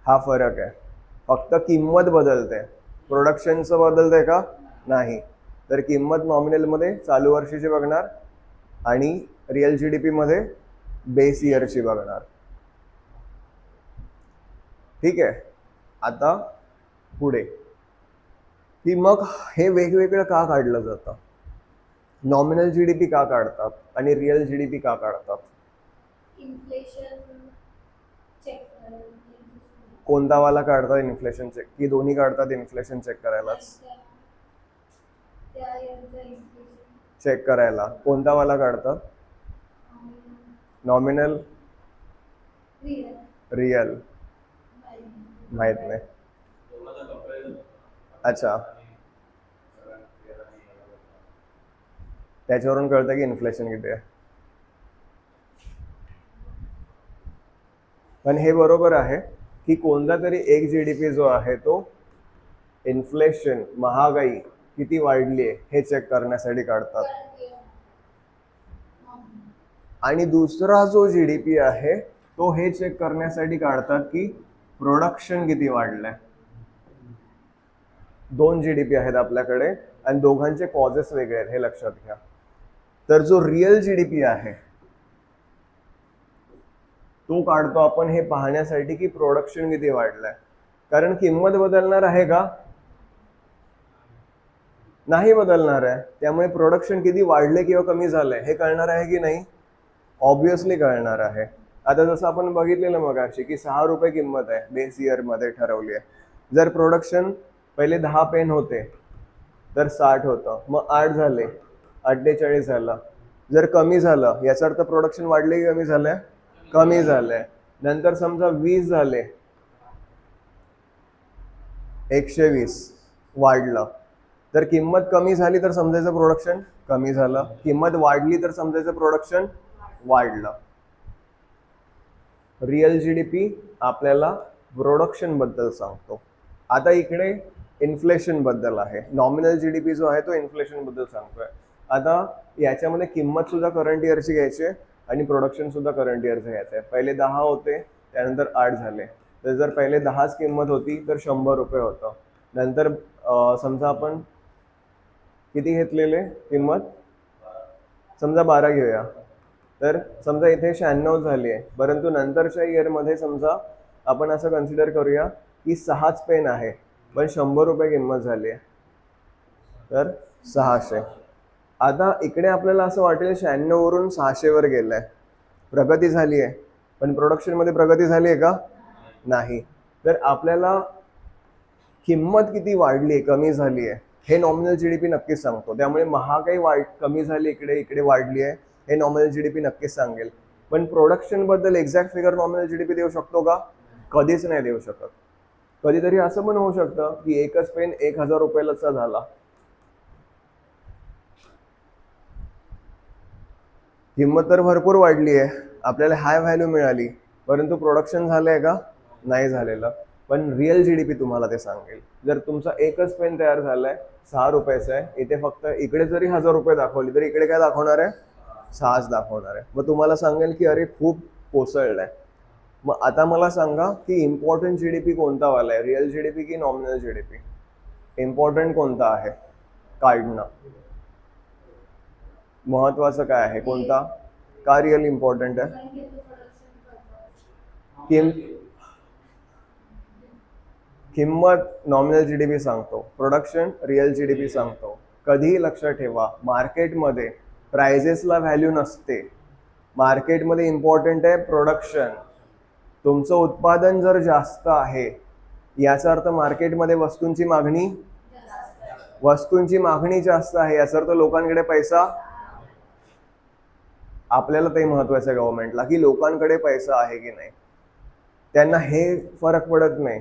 Speaker 1: हा फरक आहे. फक्त किंमत बदलते, प्रोडक्शनचं बदलतंय का? नाही. तर किंमत नॉमिनल मध्ये चालू वर्षीची बघणार आणि रिअल जीडीपी मध्ये बेस इयरची बघणार. ठीक आहे. आता पुढे की मग हे वेगवेगळं का काढलं जातं? नॉमिनल जीडीपी का काढतात आणि रिअल जीडीपी का काढतात?
Speaker 2: Inflation check.
Speaker 1: कोणता वाला काढतात इन्फ्लेशन चेक, की दोन्ही काढतात इन्फ्लेशन चेक करायलाच? चेक करायला कोणता वाला काढतात? Nominal, real? माहित नाही. अच्छा, त्याच्यावरून कळतं की इन्फ्लेशन किती आहे. पण हे बरोबर आहे की कोणता तरी एक जीडीपी जो आहे तो इन्फ्लेशन, महागाई किती वाढली आहे हे चेक करण्यासाठी काढतात. आणि दुसरा जो जीडीपी आहे तो हे चेक करण्यासाठी काढतात की प्रोडक्शन किती वाढलंय. 2 जीडीपी आहेत आपल्याकडे आणि दोघांचे कॉजेस वेगळे आहेत, हे लक्षात घ्या. तर जो रिअल जीडीपी आहे तो काढतो आपण हे पाहण्यासाठी की प्रोडक्शन किती वाढलंय. कारण किंमत बदलणार आहे का? नाही बदलणार आहे. त्यामुळे प्रोडक्शन किती वाढले किंवा कमी झालंय हे कळणार आहे की नाही? ऑब्विसली कळणार आहे. आता जसं आपण बघितलेलं मगाशी की 6 रुपये किंमत आहे, बेस इयर मध्ये ठरवली आहे. जर प्रोडक्शन पहिले 10 पेन होते तर 60 होतं, मग 8 झाले, 48 झालं. जर कमी झालं याचा अर्थ प्रोडक्शन वाढले की कमी झालंय? कमी झालंय. नंतर समजा 20 झाले, 120 वाढलं, तर किंमत कमी झाली तर समजायचं प्रोडक्शन कमी झालं, किंमत वाढली तर समजायचं प्रोडक्शन वाढलं. रिअल जीडीपी आपल्याला प्रोडक्शन बद्दल सांगतो. आता इकडे इन्फ्लेशन बद्दल आहे. नॉमिनल जीडीपी जो आहे तो इन्फ्लेशन बद्दल सांगतोय. आता याच्यामध्ये किंमत सुद्धा करंट इयरची घ्यायची आहे आणि प्रोडक्शन सुद्धा करंट इयरचं घ्यायचं आहे. पहिले 10 होते, त्यानंतर 8 झाले. तर जर पहिले 10च किंमत होती तर 100 रुपये होतं. नंतर समजा आपण किती घेतलेले किंमत, समजा 12 घेऊया, तर समजा इथे 96 झाली आहे, परंतु नंतरच्या इयरमध्ये समजा आपण असं कन्सिडर करूया की 6च पेन आहे पण 100 रुपये किंमत झाली आहे, तर 600. आता इकडे आपल्याला असं वाटेल 96 वरून 600 वर गेलंय, प्रगती झाली आहे, पण प्रोडक्शनमध्ये प्रगती झाली आहे का? नाही. तर आपल्याला किंमत किती वाढली आहे, कमी झाली आहे, हे नॉमिनल जीडीपी नक्कीच सांगतो. त्यामुळे महागाई कमी झाली, इकडे इकडे वाढली आहे, हे नॉमिनल जीडीपी नक्कीच सांगेल. पण प्रोडक्शन बद्दल एक्झॅक्ट फिगर नॉमिनल जीडीपी देऊ शकतो का? कधीच नाही देऊ शकत. कधीतरी असं पण होऊ शकतं की एकच पेन 1000 रुपयालाचा झाला, किंमत तर भरपूर वाढली आहे, आपल्याला हाय व्हॅल्यू मिळाली, परंतु प्रोडक्शन झालंय का? नाही झालेलं. पण रिअल जीडीपी तुम्हाला ते सांगेल. जर तुमचा एकच पेन तयार झालाय, 6 रुपयाचा आहे, इथे फक्त इकडे जरी 1000 रुपये दाखवली तरी इकडे काय दाखवणार आहे? 6च दाखवणार आहे. मग तुम्हाला सांगेल की अरे खूप कोसळलाय. मग आता मला सांगा की इम्पॉर्टंट जीडीपी कोणता वाला आहे, रिअल जीडीपी की नॉमिनल जीडीपी? इम्पॉर्टंट कोणता आहे काढणं? महत्वाचं काय आहे, कोणता? का रिअल इम्पॉर्टंट आहे?
Speaker 2: कारण की तो प्रोडक्शन करतो.
Speaker 1: किंमत नॉमिनल जीडीपी सांगतो, प्रोडक्शन रिअल जीडीपी सांगतो. कधीही लक्षात ठेवा, मार्केटमध्ये प्राइजेसला व्हॅल्यू नसते. मार्केटमध्ये इम्पॉर्टंट आहे प्रोडक्शन. तुमचं उत्पादन जर जास्त आहे याचा अर्थ मार्केटमध्ये वस्तूंची मागणी जास्त आहे, याचा अर्थ लोकांकडे पैसा. आपल्याला ते महत्वाचं आहे गव्हर्नमेंटला की लोकांकडे पैसा आहे की नाही. त्यांना हे फरक पडत नाही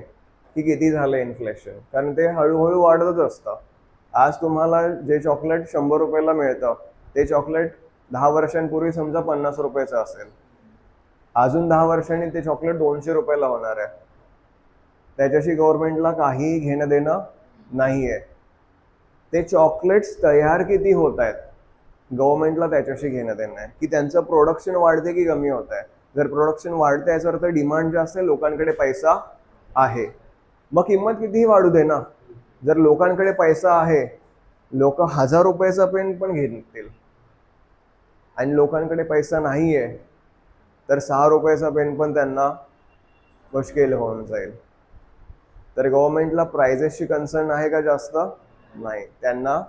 Speaker 1: की किती झालं इन्फ्लेशन, कारण ते हळूहळू वाढतच असतं. आज तुम्हाला जे चॉकलेट 100 रुपयाला मिळतं ते चॉकलेट 10 वर्षांपूर्वी समजा 50 रुपयाचं असेल, अजून 10 वर्षांनी ते चॉकलेट 200 रुपयाला होणार आहे. त्याच्याशी गव्हर्नमेंटला काहीही घेणं देणं नाहीये. ते चॉकलेट्स तयार किती होत आहेत गव्हर्नमेंटला त्याच्याशी घेणं देणं आहे, की त्यांचं प्रोडक्शन वाढते की कमी होत आहे. जर प्रोडक्शन वाढते याचा अर्थ डिमांड जास्त आहे, लोकांकडे पैसा आहे. मग किंमत कितीही वाढू दे ना, जर लोकांकडे पैसा आहे लोक 1000 रुपयाचा पेन पण घेतील, आणि लोकांकडे पैसा नाहीये तर 6 रुपयाचा पेन पण त्यांना मुश्किल होऊन जाईल. तर गव्हर्नमेंटला प्राइजेसची कन्सर्न आहे का? जास्त नाही, त्यांना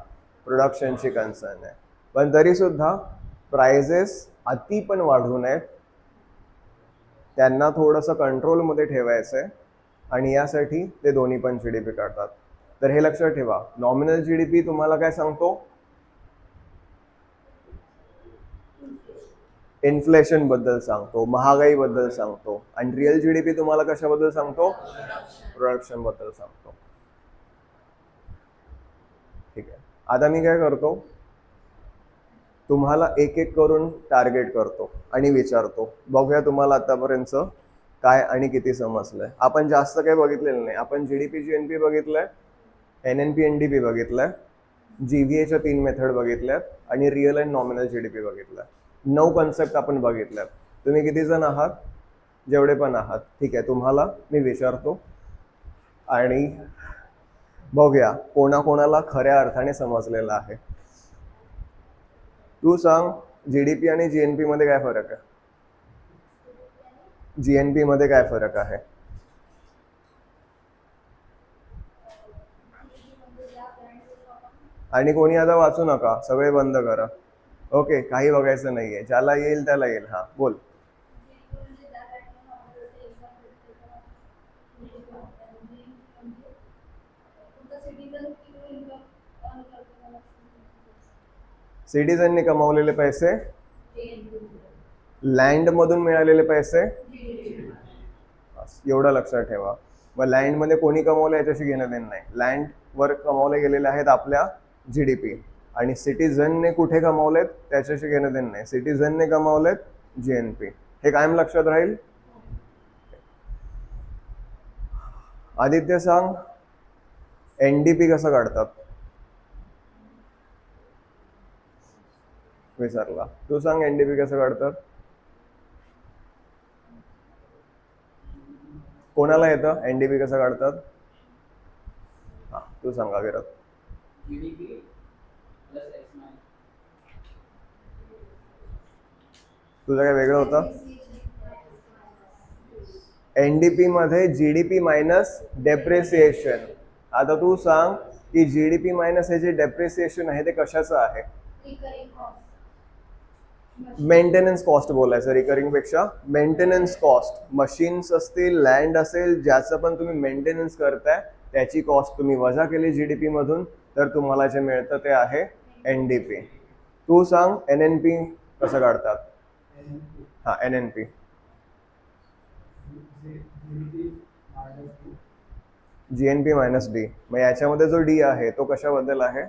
Speaker 1: प्रोडक्शनची कन्सर्न आहे. पण तरी सुद्धा प्राइजेस अति पण वाढू नयेत, त्यांना थोडंसं कंट्रोलमध्ये ठेवायचं आहे, आणि यासाठी ते दोन्ही पण जीडीपी काढतात. तर हे लक्षात ठेवा, नॉमिनल जीडीपी तुम्हाला काय सांगतो? इन्फ्लेशन बद्दल सांगतो, महागाई बद्दल सांगतो, आणि रिअल जीडीपी तुम्हाला कशाबद्दल सांगतो? प्रोडक्शन बद्दल सांगतो. ठीक आहे. आता मी काय करतो, तुम्हाला एक एक करून टार्गेट करतो आणि विचारतो, बघूया तुम्हाला आतापर्यंत काय आणि किती समजलंय. आपण जास्त काही बघितलेलं नाही. आपण जीडीपी जीएनपी बघितलंय, एनएनपी एनडीपी बघितलंय, जीव्हीएच्या 3 मेथड बघितल्यात, आणि रिअल अँड नॉमिनल जीडीपी बघितलाय. 9 कन्सेप्ट आपण बघितल्यात. तुम्ही किती जण आहात? जेवढे पण आहात. ठीक आहे, तुम्हाला मी विचारतो आणि बघूया कोणाकोणाला खऱ्या अर्थाने समजलेलं आहे. तू सांग, जीडीपी आणि जीएनपी मध्ये काय फरक आहे? जीएनपी मध्ये काय फरक आहे? आणि कोणी आता वाचू नका, सगळे बंद करा. ओके, काही बघायचं नाहीये, ज्याला येईल त्याला येईल. हा बोल. सिटीजननी कमावलेले पैसे, लँड मधून मिळालेले पैसे, मार्क्स, एवढं लक्षात ठेवा. मग लँडमध्ये कोणी कमवलं याच्याशी घेणं देणं नाही. लँडवर कमवले गेलेले आहेत आपल्या GDP, आणि सिटीझनने कुठे कमवलेत त्याच्याशी घेणं देणं नाही. सिटीझनने कमवलेत GNP. हे कायम लक्षात राहील. आदित्य सांग, NDP कसं काढतात? विसरला. तू सांग NDP कसं काढतात? कोणाला येतं NDP कसं काढतात? हा, तू सांगा विराट.
Speaker 3: GDP plus X minus.
Speaker 1: तुझं काय वेगळं होतं? NDP मध्ये GDP मायनस डेप्रिसिएशन. आता तू सांग की GDP मायनस हे जे डेप्रिसिएशन आहे ते कशाचं आहे?
Speaker 2: Recurring cost.
Speaker 1: मेंटेनन्स कॉस्ट बोलायचं, रिकरिंग पेक्षा मेंटेनन्स कॉस्ट. मशीन्स असतील, लँड असेल, ज्याचं पण तुम्ही मेंटेनन्स करताय त्याची कॉस्ट तुम्ही वजा केली GDP मधून, तर तुम्हाला जे मिळतं ते आहे NDP. तू सांग NNP कसं काढतात? हा, NNP. GNP minus D. मग याच्यामध्ये जो D आहे तो कशाबद्दल आहे?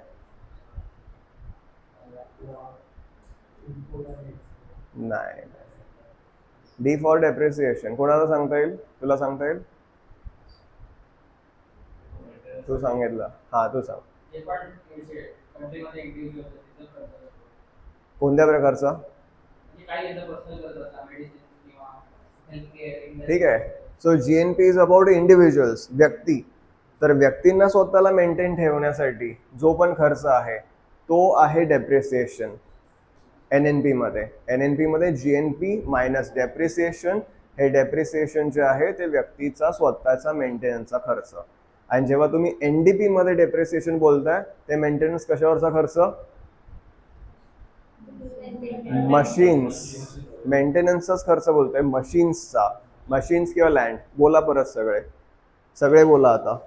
Speaker 1: नाही, D फॉर डेप्रिसिएशन. कोणाला सांगता येईल? तुला सांगता येईल? तू सांगितलं. हा, तू सांग.
Speaker 3: हे पण कंट्रीमध्ये इंक्रीज होतं तिथं खर्च असतो.
Speaker 1: कोणत्या प्रकारचा?
Speaker 3: म्हणजे काही याचा पर्सनल खर्च असतात, मेडिसिन किंवा हेल्थकेअर.
Speaker 1: ठीक आहे. So GNP is about individuals, व्यक्ती. तर व्यक्तींना स्वतःला मेंटेन ठेवण्यासाठी जो पण खर्च आहे तो आहे डेप्रिसिएशन. NNP मध्ये GNP मायनस डेप्रिसिएशन. हे डेप्रिसिएशन जे आहे ते व्यक्तीचा स्वतःचा मेंटेनन्सचा खर्च. आणि जेव्हा तुम्ही NDP मध्ये डेप्रिसिएशन बोलताय ते मेंटेनन्स कशावरचा खर्च? मशीन्स. मेंटेनन्सचाच खर्च बोलतोय, मशीन्सचा. मशीन्स किंवा लँड. बोला परत सगळे बोला आता.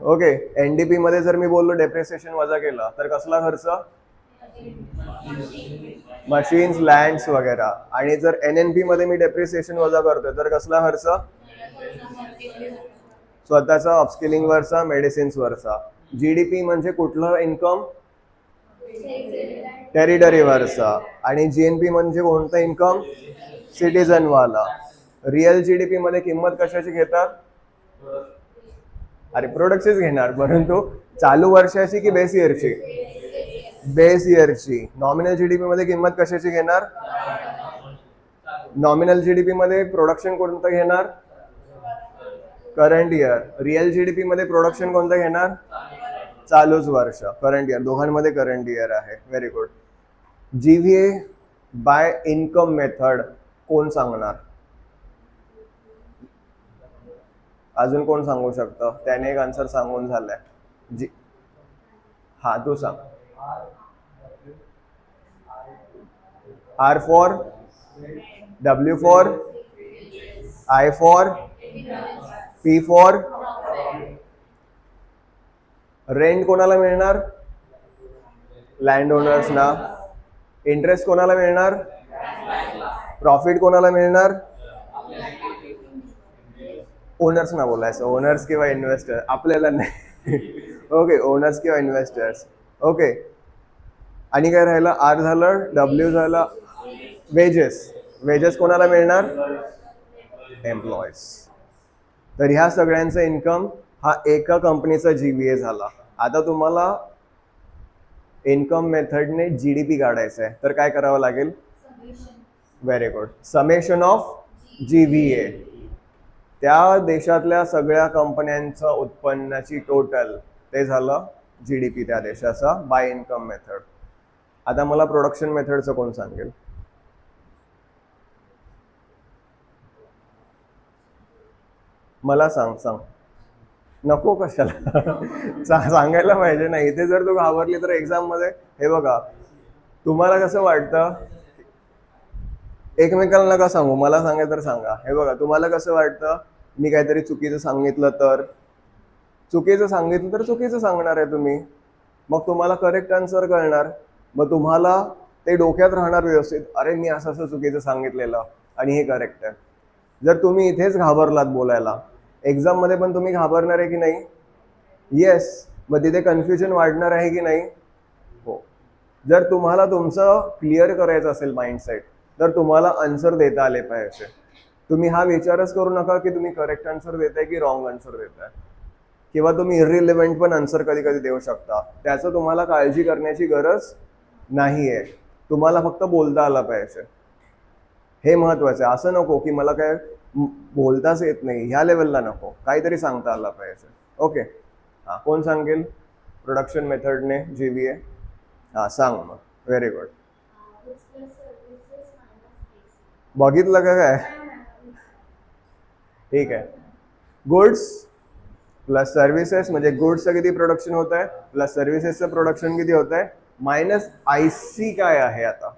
Speaker 1: ओके. NDP मध्ये जर मी बोललो डेप्रिसिएशन वजा केला तर कसला खर्च? मशीन्स, लँड्स वगैरे. आणि जर NNP मध्ये मी डेप्रिसिएशन वजा करतोय तर कसला खर्च? स्वतःचा अपस्किलिंग वरचा, मेडिसिन्स वरचा. GDP म्हणजे कुठलं इन्कम? टेरिटरीवरचा. आणि GNP म्हणजे कोणतं इन्कम? सिटीजन वाला. रिअल GDP मध्ये किंमत कशाची घेतात? अरे प्रोडक्टचीच घेणार, परंतु चालू वर्षाची की बेस इयरची? बेस इयरची. नॉमिनल GDP मध्ये किंमत कशाची घेणार? नॉमिनल GDP मध्ये प्रोडक्शन कोणतं घेणार? Current year. रिअल GDP मध्ये प्रोडक्शन कोणतं घेणार? चालूच वर्ष, करंट इयर. दोघांमध्ये करंट इयर आहे. Very good. GVA by income method कोण सांगणार? अजून कोण सांगू शकतं? त्याने एक आन्सर सांगून झालाय. हा, तू सांग. R for, W for, I for, P for. Rent कोणाला मिळणार? लँड ओनर्सना. इंटरेस्ट कोणाला मिळणार? प्रॉफिट कोणाला मिळणार? ओनर्सना बोलायचं. ओनर्स किंवा इन्व्हेस्टर, आपल्याला नाही. ओके, ओनर्स किंवा इन्व्हेस्टर्स. ओके. आणि काय राहिलं? R झालं, W झालं. वेजेस. वेजेस कोणाला मिळणार? एम्प्लॉईज. तर ह्या सगळ्यांचा इन्कम हा एका कंपनीचा GVA झाला. आता तुम्हाला इन्कम मेथडने GDP काढायचं आहे तर काय करावं लागेल? Very good. Summation of GVA. त्या देशातल्या सगळ्या कंपन्यांचं उत्पन्नाची टोटल ते झालं GDP त्या देशाचा बाय इन्कम मेथड. आता मला प्रोडक्शन मेथडचं कोण सांगेल? मला सांग. नको कशाला? सांगायला पाहिजे ना. इथे जर तू घाबरली तर एक्झाम मध्ये. हे बघा, तुम्हाला कसं वाटतं? एकमेकांना नका सांगू, मला सांगायचं तर सांगा. हे बघा, तुम्हाला कसं वाटतं? मी काहीतरी चुकीचं सांगितलं तर? चुकीचं सांगितलं तर चुकीचं सांगणार आहे तुम्ही. मग तुम्हाला करेक्ट आन्सर कळणार. मग तुम्हाला ते डोक्यात राहणार व्यवस्थित. अरे मी असं चुकीचं सांगितलेलं आणि हे करेक्ट आहे. जर तुम्ही इथेच घाबरलात बोलायला, एक्झाममध्ये पण तुम्ही घाबरणार आहे की नाही? येस. मग तिथे कन्फ्युजन वाढणार आहे की नाही? हो. जर तुम्हाला तुमचं क्लिअर करायचं असेल माइंडसेट, तर तुम्हाला आन्सर देता आले पाहिजे. तुम्ही हा विचारच करू नका की तुम्ही करेक्ट आन्सर देताय की रॉंग आन्सर देताय, किंवा तुम्ही इररिलेव्हंट पण आन्सर कधी कधी देऊ शकता. त्याचं तुम्हाला काळजी करण्याची गरज नाही आहे. तुम्हाला फक्त बोलता आलं पाहिजे, हे महत्वाचं आहे. असं नको की मला काय बोलताच येत नाही, ह्या लेवलला नको, काहीतरी सांगता आलं पाहिजे. ओके. हां, कोण सांगेल प्रोडक्शन मेथडने GVA? हां, सांग मग. Very good.
Speaker 2: Goods plus services minus AC.
Speaker 1: बघितलं का काय? ठीक आहे. गुड्स प्लस सर्व्हिसेस म्हणजे गुड्सचं किती प्रोडक्शन होत आहे प्लस सर्व्हिसेसचं प्रोडक्शन किती होत आहे, मायनस IC काय आहे आता?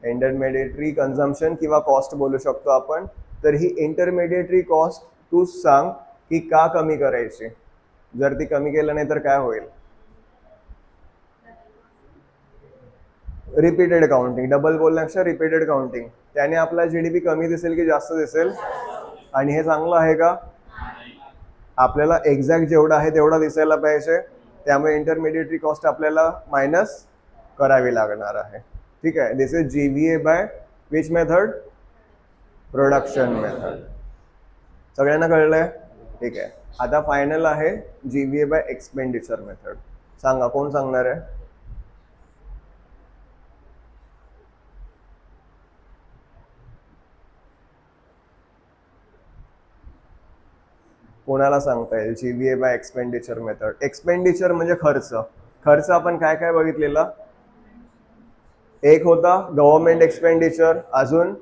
Speaker 1: इंटरमिडिएटरी कन्झम्पशन किंवा कॉस्ट बोलू शकतो आपण. तर ही इंटरमिडिएटरी कॉस्ट तूच सांग की का कमी करायची. जर ती कमी केलं नाही तर काय होईल? Repeated counting. डबल बोलण्यापेक्षा रिपीटेड काउंटिंग. त्याने आपला GDP कमी दिसेल की जास्त दिसेल? आणि हे चांगलं आहे का? आपल्याला एक्झॅक्ट जेवढा आहे तेवढा दिसायला पाहिजे. त्यामुळे इंटरमिडिएटरी कॉस्ट आपल्याला मायनस करावी लागणार आहे. ठीक आहे. This is GVA by which method? Production method. सगळ्यांना कळलंय? ठीक आहे. आता फायनल आहे GVA बाय एक्सपेंडिचर मेथड. सांगा, कोण सांगणार आहे? कोणाला सांगता येईल GVA bye expenditure method? Expenditure म्हणजे खर्च. खर्च आपण काय काय बघितलेला? एक होता गव्हर्नमेंट एक्सपेंडिचर, अजून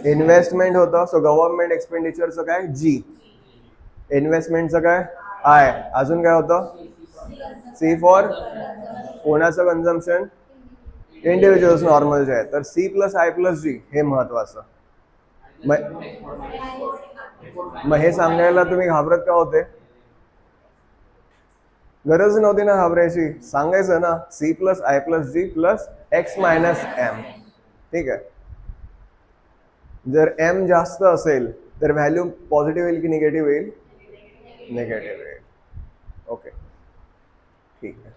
Speaker 1: इन्व्हेस्टमेंट होतं. सो गव्हर्नमेंट एक्सपेंडिचरचं काय? G. इन्व्हेस्टमेंटचं काय? I. अजून काय होतं? C फॉर कोणाचं कन्झम्पशन? इंडिव्हिज्युअल्स नॉर्मल जे आहे. तर C plus I plus G हे महत्वाचं. मग हे सांगायला तुम्ही घाबरत का होते? गरज नव्हती ना घाबरायची. सांगायचं ना C plus I plus G plus X minus M. ठीक आहे. जर M जास्त असेल तर व्हॅल्यू पॉझिटिव्ह येईल की निगेटिव्ह येईल? निगेटिव्ह येईल. ओके, ठीक आहे.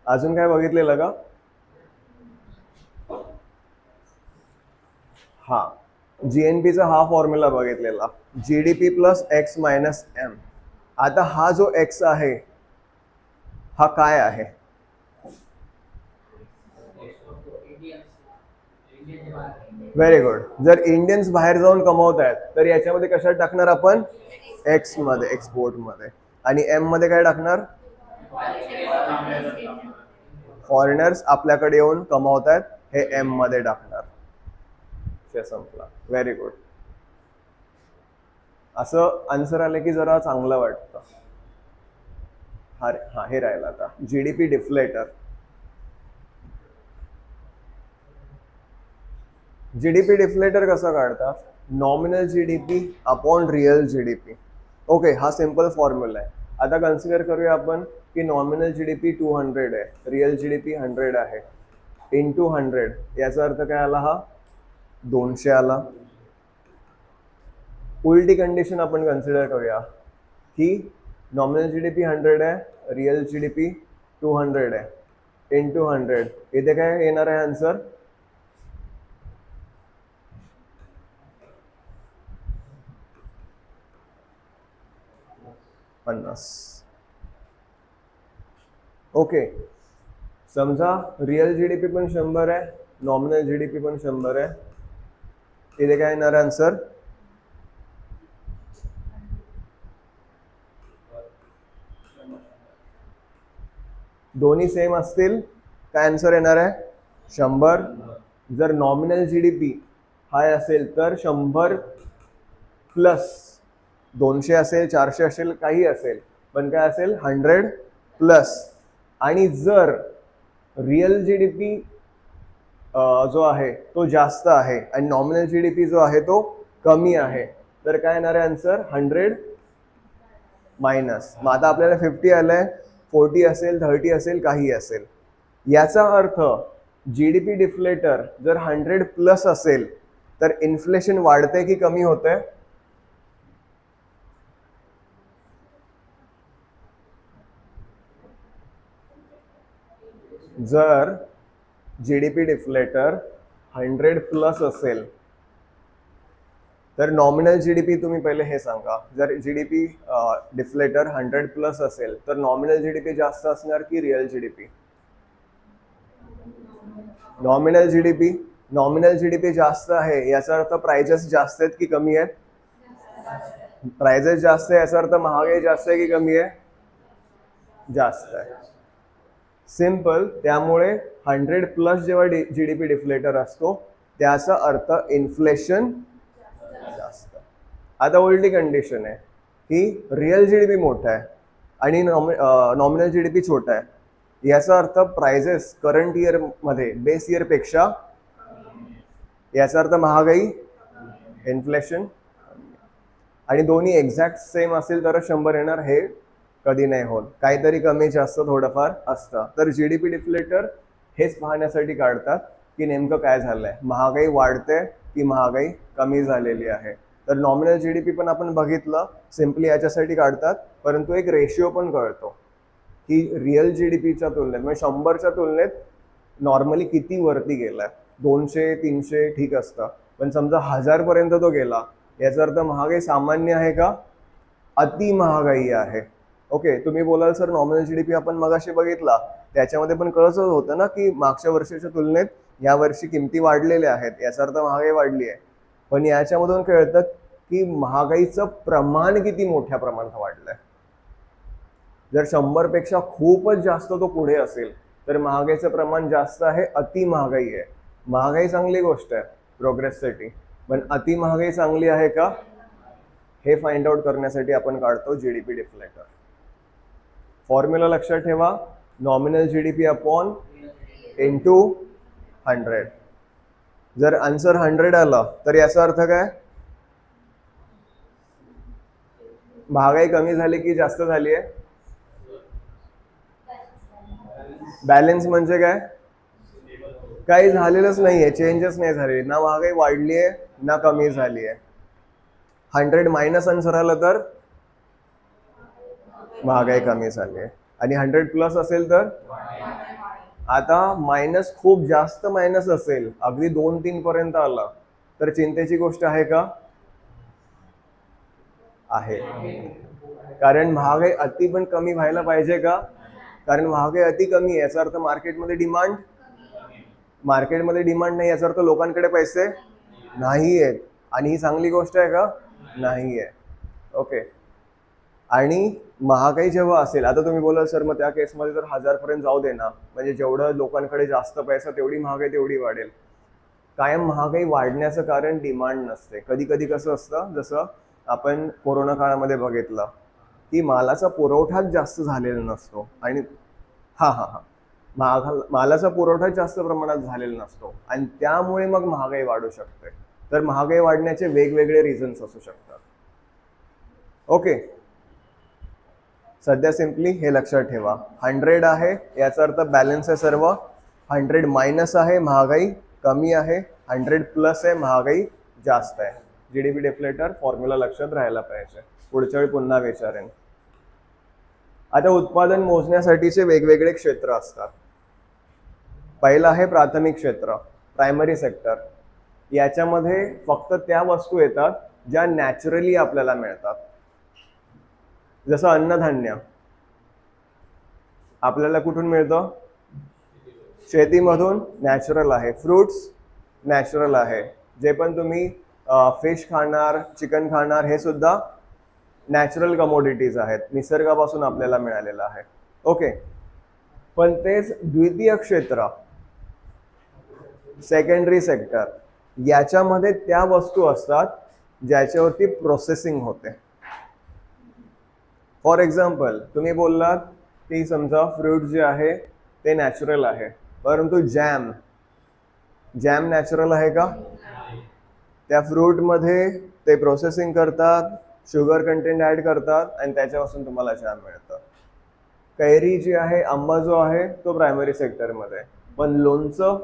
Speaker 1: अजून काय बघितलेलं का? हा, GNPचा हा फॉर्म्युला बघितलेला, GDP plus X minus M. आता हा जो X आहे हा काय आहे? Very good. जर इंडियन्स बाहेर जाऊन कमवत आहेत तर याच्यामध्ये कशात टाकणार आपण? X मध्ये, एक्सपोर्ट मध्ये. आणि M मध्ये काय टाकणार? फॉरेनर्स आपल्याकडे येऊन कमावत आहेत, हे M मध्ये टाकणार. संपला. Very good. असं आन्सर आले की जरा चांगलं वाटतं. हा हे राहिलं आता GDP डिफ्लेटर. GDP डिफ्लेटर कसं काढतात? Nominal GDP upon real GDP. Okay, हा सिंपल फॉर्म्युला आहे. आता कन्सिडर करूया आपण की नॉमिनल GDP 200 आहे, रिअल GDP 100 आहे. इंटू 100 याचा अर्थ काय आला? हा 200 आला. उलटी कंडिशन आपण कन्सिडर करूया की नॉमिनल GDP 100 आहे, रिअल GDP 200 आहे, इंटू 100. इथे काय येणार आहे आन्सर? $50. ओके, समजा रिअल GDP पण 100 आहे, नॉमिनल GDP पण 100 आहे. इथे काय येणार आन्सर? दोन्ही सेम असतील, काय आन्सर येणार आहे? 100. जर नॉमिनल GDP हाय असेल तर 100 प्लस 200 असेल, 400 असेल, काही असेल, पण काय असेल? 100 प्लस. आणि जर रिअल GDP जो आहे तो जास्त आहे आणि नॉमिनल GDP जो आहे तो कमी आहे, तर काय येणार आहे आन्सर? 100 मायनस. मग आता आपल्याला 50 आलंय, 40 असेल, 30 असेल, काही असेल. याचा अर्थ जीडीपी डिफ्लेटर जर 100+ असेल तर इन्फ्लेशन वाढते की कमी होते? जर जीडीपी डिफ्लेटर 100+ असेल तर नॉमिनल जीडीपी, तुम्ही पहिले हे सांगा, जर जीडीपी डिफ्लेटर 100+ असेल तर नॉमिनल जीडीपी जास्त असणार की रिअल जीडीपी? नॉमिनल जीडीपी जास्त आहे याचा अर्थ प्राइजेस जास्त आहेत की कमी आहेत? प्राइजेस जास्त आहे याचा अर्थ महागाई जास्त आहे की कमी आहे? जास्त आहे. सिंपल. त्यामुळे 100+ जेव्हा जीडीपी डिफ्लेटर असतो त्याचा अर्थ इन्फ्लेशन जास्त. आता उलटी कंडिशन आहे की रिअल जीडीपी मोठा आहे आणि नॉमिनल जीडीपी छोटा आहे, याचा अर्थ प्राइजेस करंट इयर मध्ये बेस इयर पेक्षा, याचा अर्थ महागाई, इन्फ्लेशन. आणि दोन्ही एक्झॅक्ट सेम असेल तर 100 येणार, हे कधी नाही होत, काहीतरी कमी जास्त थोडंफार असतं. तर जीडीपी डिफ्लेटर हेच पाहण्यासाठी काढतात की नेमकं काय झालंय, महागाई वाढते की महागाई कमी झालेली आहे. तर नॉमिनल जीडीपी पण आपण बघितलं, सिम्पली याच्यासाठी काढतात, परंतु एक रेशिओ पण कळतो की रिअल जीडीपीच्या तुलनेत म्हणजे 100च्या तुलनेत नॉर्मली किती वरती गेलाय. 200-300 ठीक असतं, पण समजा 1000 पर्यंत तो गेला याचा अर्थ महागाई सामान्य आहे का अति महागाई आहे? ओके, तुम्ही बोलाल सर नॉमिनल जीडीपी आपण मगाशी बघितला त्याच्यामध्ये पण कळतच होतं ना की मागच्या वर्षाच्या तुलनेत या वर्षी किमती वाढलेल्या आहेत, याचा अर्थ महागाई वाढली आहे. पण याच्यामधून कळतं की महागाईचं प्रमाण किती मोठ्या प्रमाणात वाढलंय. जर 100 पेक्षा खूपच जास्त तो पुढे असेल तर महागाईचं प्रमाण जास्त आहे, अति महागाई आहे. महागाई चांगली गोष्ट आहे प्रोग्रेससाठी, पण अति महागाई चांगली आहे का हे फाइंड आउट करण्यासाठी आपण काढतो जीडीपी डिफ्लेटर. फॉर्म्युला लक्षात ठेवा, नॉमिनल जीडीपी अपॉन इंटू 100. जर आन्सर 100 आलं तर याचा अर्थ काय, महागाई कमी झाली की जास्त झाली आहे? बॅलन्स म्हणजे काय, काही झालेलंच नाहीये, चेंजच नाही झालेली, ना महागाई वाढली आहे ना कमी झाली आहे. 100 मायनस आन्सर आलं तर महागाई कमी झाली आहे, आणि 100+ असेल तर आता मायनस खूप जास्त मायनस असेल, अगदी 2-3 पर्यंत आला तर चिंतेची गोष्ट आहे का? आहे. कारण महागाई अति पण कमी व्हायला पाहिजे का? कारण महागाई अति कमी आहे याचा अर्थ मार्केटमध्ये डिमांड नाही, याचा अर्थ लोकांकडे पैसे नाही आहेत, आणि ही चांगली गोष्ट आहे का? नाही आहे. ओके. आणि महागाई जेव्हा असेल, आता तुम्ही बोलाल सर मग त्या केसमध्ये जर 1000 पर्यंत जाऊ दे ना, म्हणजे जेवढं लोकांकडे जास्त पैसा तेवढी महागाई तेवढी वाढेल. कायम महागाई वाढण्याचं कारण डिमांड नसते. कधी कधी कसं असतं, जसं आपण कोरोना काळामध्ये बघितलं की मालाचा पुरवठाच जास्त झालेला नसतो, आणि मालाचा पुरवठा जास्त प्रमाणात झालेला नसतो आणि त्यामुळे मग महागाई वाढू शकते. तर महागाई वाढण्याचे वेगवेगळे रिझन्स असू शकतात. ओके, सध्या सिम्पली हे लक्षात ठेवा, 100 आहे याचा अर्थ बॅलन्स आहे सर्व, 100 मायनस आहे महागाई कमी आहे, 100+ आहे महागाई जास्त आहे. जीडीपी डिफ्लेटर फॉर्म्युला लक्षात राहायला पाहिजे, पुढच्या वेळी पुन्हा विचारेन. आता उत्पादन मोजण्यासाठीचे वेगवेगळे क्षेत्र असतात. पहिलं आहे प्राथमिक क्षेत्र, प्रायमरी सेक्टर. याच्यामध्ये फक्त त्या वस्तू येतात ज्या नॅचरली आपल्याला मिळतात. जसं अन्नधान्य आपल्याला कुठून मिळतं? शेतीमधून, नॅचरल आहे. फ्रुट्स नॅचरल आहे. जे पण तुम्ही फिश खाणार, चिकन खाणार, हे सुद्धा नॅचरल कमोडिटीज आहेत, निसर्गापासून आपल्याला मिळालेलं आहे. ओके, पण तेच द्वितीय क्षेत्र, सेकंडरी सेक्टर, याच्यामध्ये त्या वस्तू असतात ज्याच्यावरती प्रोसेसिंग होते. फॉर एक्झाम्पल, तुम्ही बोललात की समजा फ्रूट जे आहे ते नॅचरल आहे, परंतु जॅम नॅचरल आहे का? त्या फ्रूटमध्ये ते प्रोसेसिंग करतात, शुगर कंटेंट ॲड करतात आणि त्याच्यापासून तुम्हाला जॅम मिळतं. कैरी जी आहे, आंबा जो आहे तो प्रायमरी सेक्टरमध्ये, पण लोणचं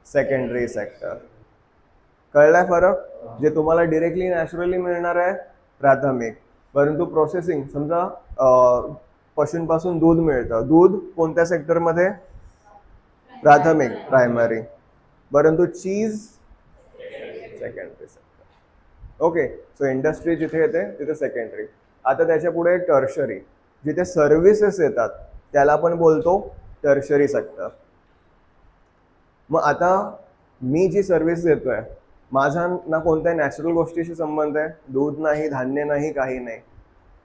Speaker 1: सेकंडरी सेक्टर. कळलाय फरक? जे तुम्हाला डिरेक्टली नॅचरली मिळणार आहे प्राथमिक, परंतु प्रोसेसिंग समजा पशूंपासून दूध मिळतं, दूध कोणत्या सेक्टरमध्ये? प्राथमिक, प्रायमरी. परंतु चीज secondary sector. Okay, so industry जिथे येते तिथे सेकंडरी. आता त्याच्या पुढे टर्शरी, जिथे सर्व्हिसेस येतात त्याला आपण बोलतो टर्शरी सेक्टर. मग आता मी जी सर्व्हिस देतोय, माझा ना कोणत्या नॅचरल गोष्टीशी संबंध आहे, दूध नाही, धान्य नाही, काही नाही,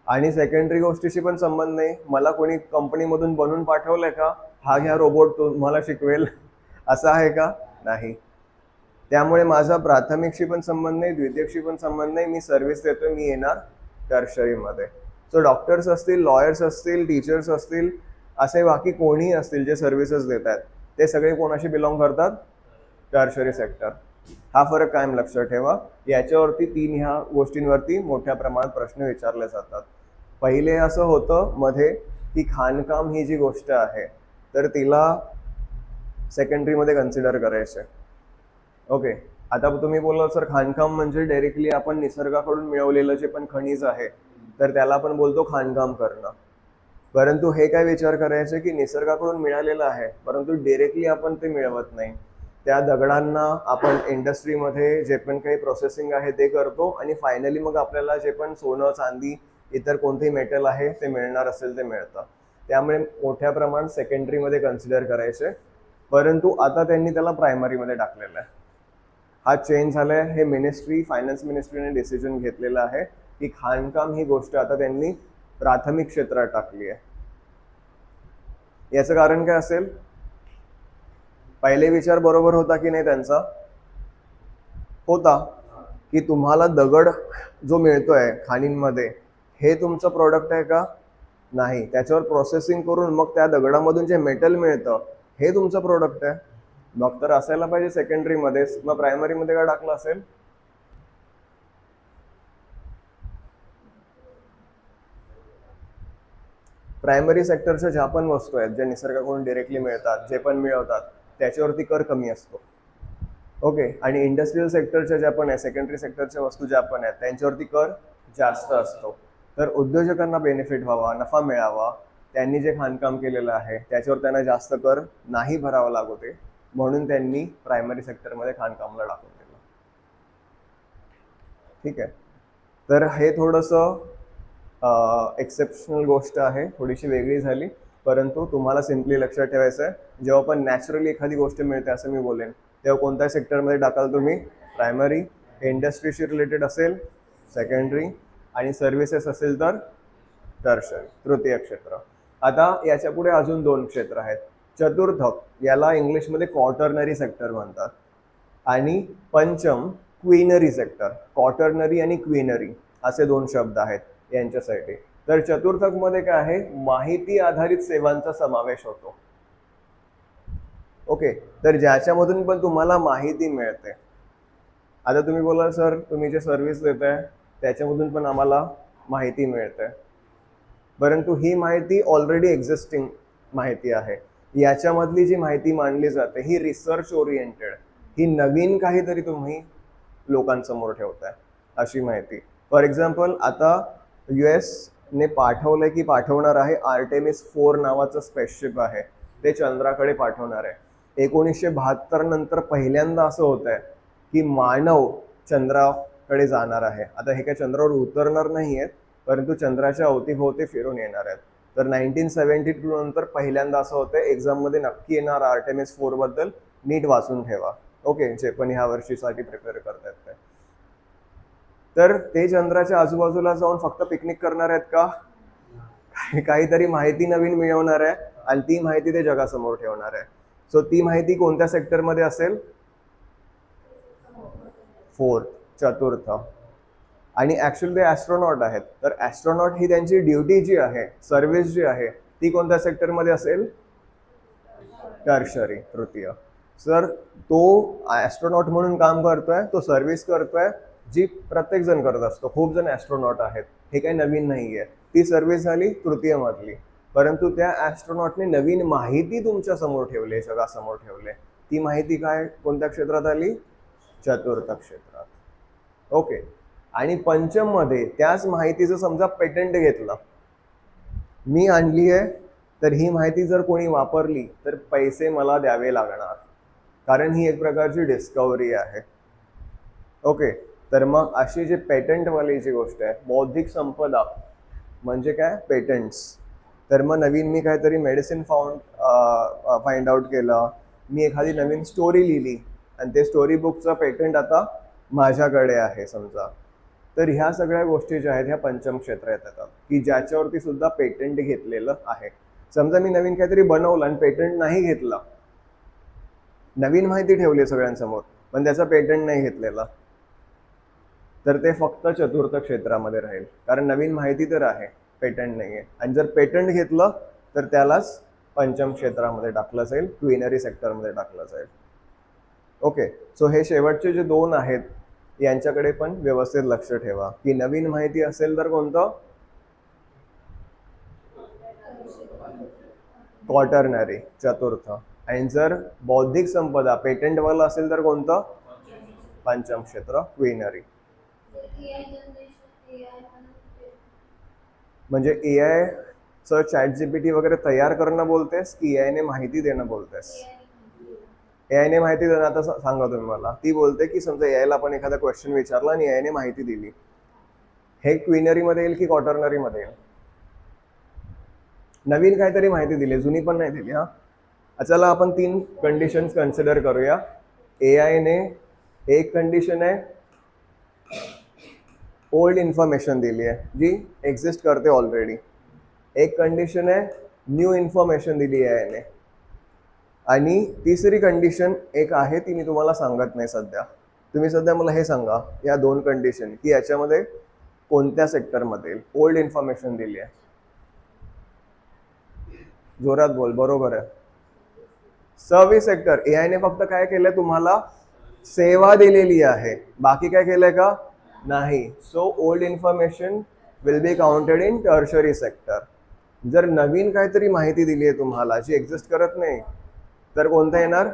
Speaker 1: आणि सेकंडरी गोष्टीशी पण संबंध नाही. मला कोणी कंपनीमधून बनवून पाठवलंय का, हा घ्या रोबोट तुम्हाला शिकवेल, असं आहे का? नाही. त्यामुळे माझा प्राथमिकशी पण संबंध नाही, द्वितीयकशी पण संबंध नाही. मी सर्व्हिस देतोय, मी येणार टर्शरीमध्ये. सो डॉक्टर्स असतील, लॉयर्स असतील, टीचर्स असतील, असे बाकी कोणीही असतील जे सर्व्हिसेस देत आहेत, ते सगळे कोणाशी बिलॉंग करतात? Tertiary sector. हा फरक कायम लक्षात ठेवा. याच्यावरती ह्या गोष्टींवरती मोठ्या प्रमाणात प्रश्न विचारले जातात. पहिले असं होतं मध्ये की खाणकाम ही जी गोष्ट आहे तर तिला सेकंडरीमध्ये कन्सिडर करायचे. ओके, आता तुम्ही बोलला सर खाणकाम म्हणजे डायरेक्टली आपण निसर्गाकडून मिळवलेलं जे पण खनिज आहे तर त्याला आपण बोलतो खाणकाम करणं. परंतु हे काय विचार करायचे की निसर्गाकडून मिळालेलं आहे परंतु डायरेक्टली आपण ते मिळवत नाही. त्या दगडांना आपण इंडस्ट्रीमध्ये जे पण काही प्रोसेसिंग आहे ते करतो आणि फायनली मग आपल्याला जे पण सोनं, चांदी, इतर कोणतेही मेटल आहे ते मिळणार असेल ते मिळतं. त्यामुळे मोठ्या प्रमाणात सेकंडरीमध्ये कन्सिडर करायचे. परंतु आता त्यांनी त्याला प्रायमरीमध्ये टाकलेलं आहे. हा चेंज झालाय. हे मिनिस्ट्री, फायनान्स मिनिस्ट्रीने डिसिजन घेतलेलं आहे की खाणकाम ही गोष्ट आता त्यांनी प्राथमिक क्षेत्रात टाकली आहे. याचं कारण काय असेल? पहिले विचार बरोबर होता की नाही त्यांचा? होता की तुम्हाला दगड जो मिळतोय खाणींमध्ये हे तुमचं प्रोडक्ट आहे का? नाही. त्याच्यावर प्रोसेसिंग करून मग त्या दगडामधून जे मेटल मिळतं हे तुमचं प्रोडक्ट आहे. मग तर असायला पाहिजे सेकंडरीमध्येच, मग प्रायमरीमध्ये काय टाकलं असेल? प्रायमरी सेक्टरच्या ज्या पण वस्तू आहेत ज्या निसर्गाकडून डिरेक्टली मिळतात, जे पण मिळवतात त्याच्यावरती कर कमी असतो. ओके, आणि इंडस्ट्रियल सेक्टरच्या ज्या पण आहे, सेकंडरी सेक्टरच्या वस्तू ज्या पण आहेत त्यांच्यावरती कर जास्त असतो. तर उद्योजकांना बेनिफिट व्हावा, नफा मिळावा, त्यांनी जे खाणकाम केलेलं आहे त्याच्यावर त्यांना जास्त कर नाही भरावा लागू दे म्हणून त्यांनी प्रायमरी सेक्टरमध्ये खाणकामला टाकून दिलं. ठीक आहे, तर हे थोडंसं एक्सेप्शनल गोष्ट आहे, थोडीशी वेगळी झाली. परंतु तुम्हाला सिम्पली लक्षात ठेवायचं आहे जेव्हा पण नॅचरली एखादी गोष्ट मिळते असं मी बोलेन तेव्हा कोणत्या सेक्टरमध्ये टाकाल तुम्ही? प्रायमरी. इंडस्ट्रीशी रिलेटेड असेल सेकंडरी, आणि सर्व्हिसेस असेल तर टर्शरी, तृतीय क्षेत्र. आता याच्या पुढे अजून 2 क्षेत्र आहेत. चतुर्थक, याला इंग्लिशमध्ये क्वार्टरनरी सेक्टर म्हणतात, आणि पंचम क्वीनरी सेक्टर. क्वार्टरनरी आणि क्वीनरी असे 2 शब्द आहेत यांच्यासाठी. तर चतुर्थकमध्ये काय आहे? माहिती आधारित सेवांचा समावेश होतो. ओके, तर ज्याच्यामधून पण तुम्हाला माहिती मिळते. आता तुम्ही बोला सर तुम्ही जे सर्व्हिस देताय त्याच्यामधून पण आम्हाला माहिती मिळते, परंतु ही माहिती ऑलरेडी एक्झिस्टिंग माहिती आहे. याच्यामधली जी माहिती मांडली जाते ही रिसर्च ओरिएंटेड, ही नवीन काहीतरी तुम्ही लोकांसमोर ठेवताय अशी माहिती. फॉर एक्झाम्पल, आता US ने पाठवलंय की पाठवणार आहे आर्टेमिस 4 नावाचं स्पेसशिप आहे, ते चंद्राकडे पाठवणार आहे. 1972 नंतर पहिल्यांदा असं होत आहे की मानव चंद्राकडे जाणार आहे. आता हे काय चंद्रावर उतरणार नाही आहेत परंतु चंद्राच्या अवतीभोवती फिरून येणार आहेत. तर 1972 नंतर पहिल्यांदा असं होतंय. एक्झाममध्ये नक्की येणार आर्टेमिस 4 बद्दल नीट वाचून ठेवा. ओके, जे पण ह्या वर्षीसाठी प्रिपेअर करतायत ते. तर ते चंद्राच्या आजूबाजूला जाऊन फक्त पिकनिक करणार आहेत का? काहीतरी माहिती नवीन मिळवणार आहे आणि ती माहिती ते जगासमोर ठेवणार आहे. सो ती माहिती कोणत्या सेक्टरमध्ये असेल? 4th, चतुर्थ. आणि ॲक्च्युअली ते ॲस्ट्रॉनॉट आहेत. तर ॲस्ट्रॉनॉट ही त्यांची ड्युटी जी आहे, सर्व्हिस जी आहे ती कोणत्या सेक्टरमध्ये असेल? टर्शरी, तृतीय. सर तो ॲस्ट्रॉनॉट म्हणून काम करतोय, तो सर्व्हिस करतोय जी प्रत्येक जण करत असतो. खूप जण ॲस्ट्रॉनॉट आहेत, हे काही नवीन नाही आहे. ती सर्व्हिस झाली तृतीय मधली. परंतु त्या ॲस्ट्रॉनॉटने नवीन माहिती तुमच्या समोर ठेवली, जगासमोर ठेवले. ती माहिती काय कोणत्या क्षेत्रात आली? चतुर्थ क्षेत्रात. ओके. आणि पंचम मध्ये त्याच माहितीचं समजा पेटंट घेतलं, मी आणली आहे, तर ही माहिती जर कोणी वापरली तर पैसे मला द्यावे लागणार, कारण ही एक प्रकारची डिस्कवरी आहे. ओके. तर मग अशी जी पेटंटवाली जी गोष्ट आहे, बौद्धिक संपदा म्हणजे काय? पेटंट्स. तर मग नवीन मी काहीतरी मेडिसिन फाइंड आउट केलं, मी एखादी नवीन स्टोरी लिहिली आणि ते स्टोरी बुकचं पेटंट आता माझ्याकडे आहे समजा, तर ह्या सगळ्या गोष्टी ज्या आहेत ह्या पंचम क्षेत्रात येतात, की ज्याच्यावरती सुद्धा पेटंट घेतलेलं आहे. समजा मी नवीन काहीतरी बनवलं आणि पेटंट नाही घेतलं, नवीन माहिती ठेवली सगळ्यांसमोर पण त्याचा पेटंट नाही घेतलेला, तर ते फक्त चतुर्थ क्षेत्रामध्ये राहील, कारण नवीन माहिती तर आहे, पेटंट नाही आहे. आणि जर पेटंट घेतलं तर त्यालाच पंचम क्षेत्रामध्ये टाकलं जाईल, क्विनरी सेक्टरमध्ये टाकलं जाईल. ओके. सो हे शेवटचे जे दोन आहेत यांच्याकडे पण व्यवस्थित लक्ष ठेवा, की नवीन माहिती असेल तर कोणतं? क्वाटर्नरी, चतुर्थ. आणि जर बौद्धिक संपदा पेटंटवाला असेल तर कोणतं? पंचम क्षेत्र, क्विनरी.
Speaker 2: AI जनरेशन AI
Speaker 1: म्हणजे AI चं ChatGPT वगैरे तयार करणं बोलतेस की AI ने माहिती देणं बोलतेस? AI ने माहिती देणं. आता सांगा तुम्ही मला. ती बोलते की समजा AI ला आपण एखादा क्वेश्चन विचारला आणि AI ने माहिती दिली, हे क्विनरी मध्ये येईल की क्वाटर्नरी मध्ये येईल? नवीन काहीतरी माहिती दिली, जुनी पण नाही दिली. हा, चला आपण 3 कंडिशन्स कन्सिडर करूया. AI ने एक कंडिशन आहे ओल्ड इन्फॉर्मेशन दिली आहे जी एक्झिस्ट करते ऑलरेडी. एक कंडिशन आहे न्यू इन्फॉर्मेशन दिली आहे याने. आणि तिसरी कंडिशन एक आहे ती मी तुम्हाला सांगत नाही सध्या. तुम्ही सध्या मला हे सांगा या 2 कंडिशन की याच्यामध्ये कोणत्या सेक्टरमध्ये ओल्ड इन्फॉर्मेशन दिली आहे? जोरात बोल. बरोबर आहे, सर्व्हिस सेक्टर. AI ने फक्त काय केलंय? तुम्हाला सेवा दिलेली आहे, बाकी काय केलंय का? नाही. So old information will be counted in tertiary sector. जर नवीन काहीतरी माहिती दिली आहे तुम्हाला जी एक्झिस्ट करत नाही, तर कोणतं येणार?